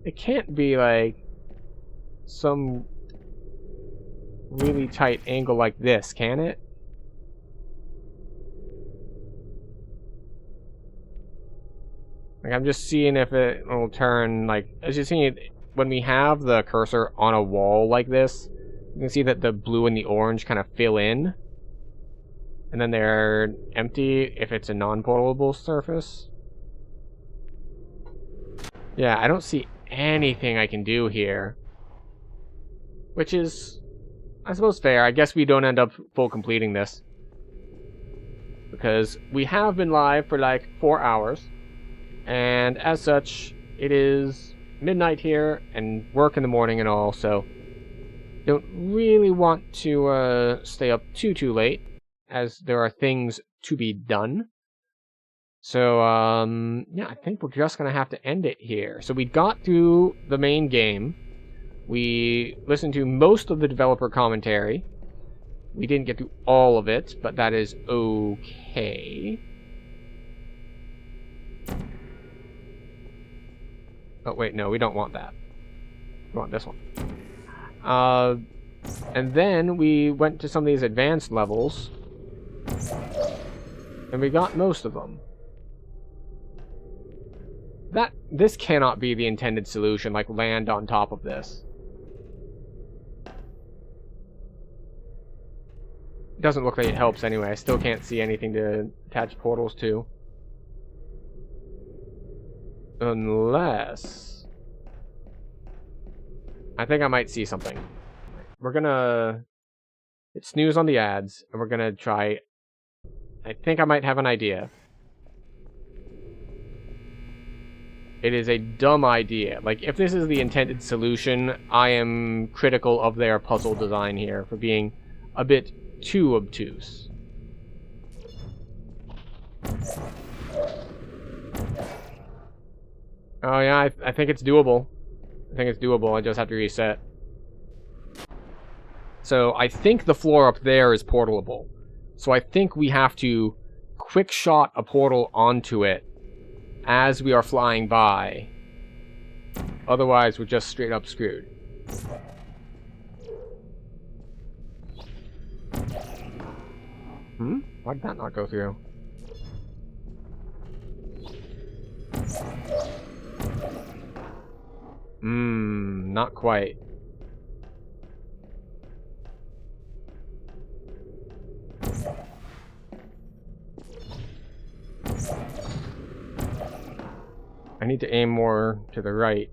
It can't be like some really tight angle like this, can it? Like, I'm just seeing if it will turn, like, as you see, when we have the cursor on a wall like this, you can see that the blue and the orange kind of fill in. And then they're empty if it's a non-portable surface. Yeah, I don't see anything I can do here. Which is, I suppose, fair. I guess we don't end up full completing this. Because we have been live for like 4 hours. And as such, it is midnight here and work in the morning and all, so don't really want to stay up too late, as there are things to be done. So, yeah, I think we're just going to have to end it here. So we got through the main game. We listened to most of the developer commentary. We didn't get through all of it, but that is okay. Oh, wait, no, we don't want that. We want this one. And then we went to some of these advanced levels. And we got most of them. This cannot be the intended solution, like land on top of this. It doesn't look like it helps anyway. I still can't see anything to attach portals to. Unless... I think I might see something. We're gonna hit snooze on the ads, and we're gonna try... I think I might have an idea. It is a dumb idea. Like, if this is the intended solution, I am critical of their puzzle design here for being a bit too obtuse. Oh yeah, I think it's doable. I think it's doable, I just have to reset. So I think the floor up there is portalable. So I think we have to quick shot a portal onto it as we are flying by. Otherwise, we're just straight up screwed. Why did that not go through? Not quite. I need to aim more to the right.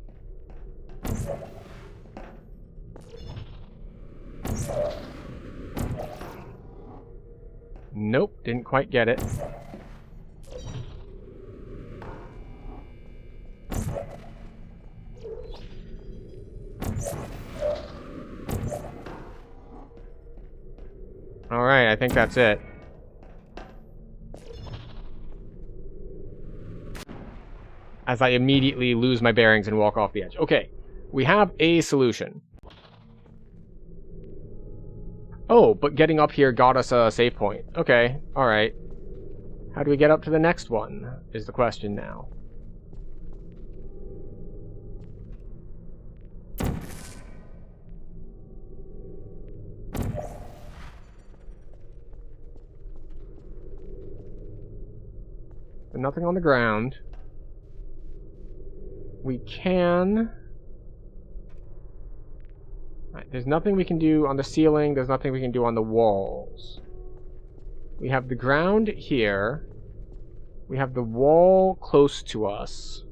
Nope, didn't quite get it. Alright, I think that's it. As I immediately lose my bearings and walk off the edge. Okay, we have a solution. Oh, but getting up here got us a save point. Okay, alright. How do we get up to the next one, is the question now. But nothing on the ground. We can... Right, there's nothing we can do on the ceiling, there's nothing we can do on the walls. We have the ground here. We have the wall close to us.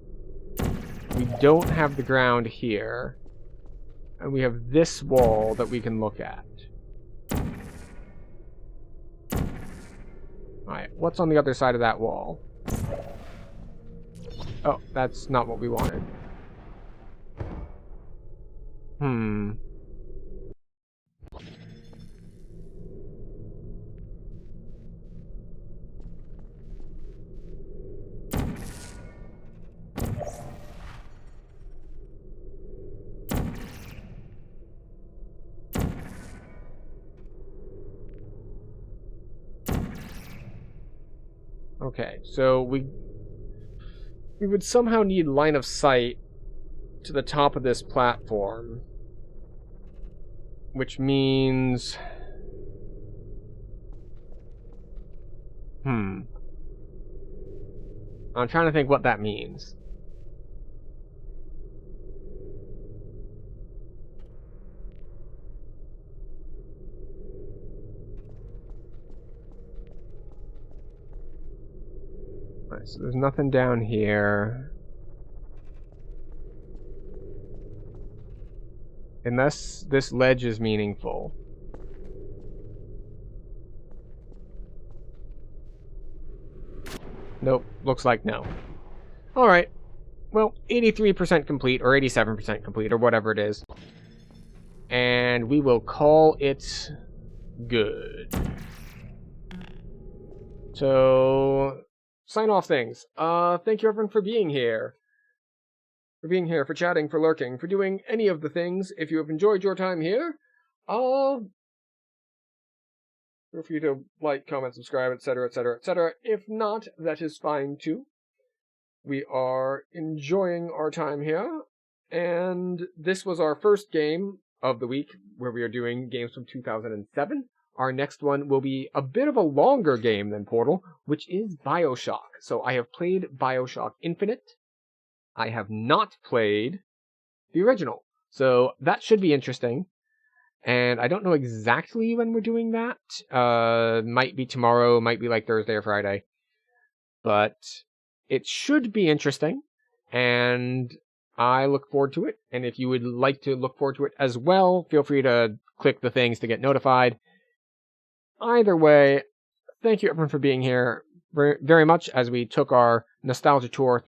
We don't have the ground here. And we have this wall that we can look at. Alright, what's on the other side of that wall? Oh, that's not what we wanted. Okay, so we would somehow need line of sight to the top of this platform. Which means... I'm trying to think what that means. Alright, so there's nothing down here. Unless this ledge is meaningful. Nope, looks like no. Alright, well, 83% complete, or 87% complete, or whatever it is. And we will call it good. So, sign off things. Thank you everyone for being here. For chatting, for lurking, for doing any of the things. If you have enjoyed your time here, feel free to like, comment, subscribe, etc., etc., etc. If not, that is fine too. We are enjoying our time here, and this was our first game of the week where we are doing games from 2007. Our next one will be a bit of a longer game than Portal, which is BioShock. So I have played BioShock Infinite. I have not played the original. So that should be interesting. And I don't know exactly when we're doing that. Might be tomorrow, might be like Thursday or Friday. But it should be interesting. And I look forward to it. And if you would like to look forward to it as well, feel free to click the things to get notified. Either way, thank you everyone for being here very much as we took our nostalgia tour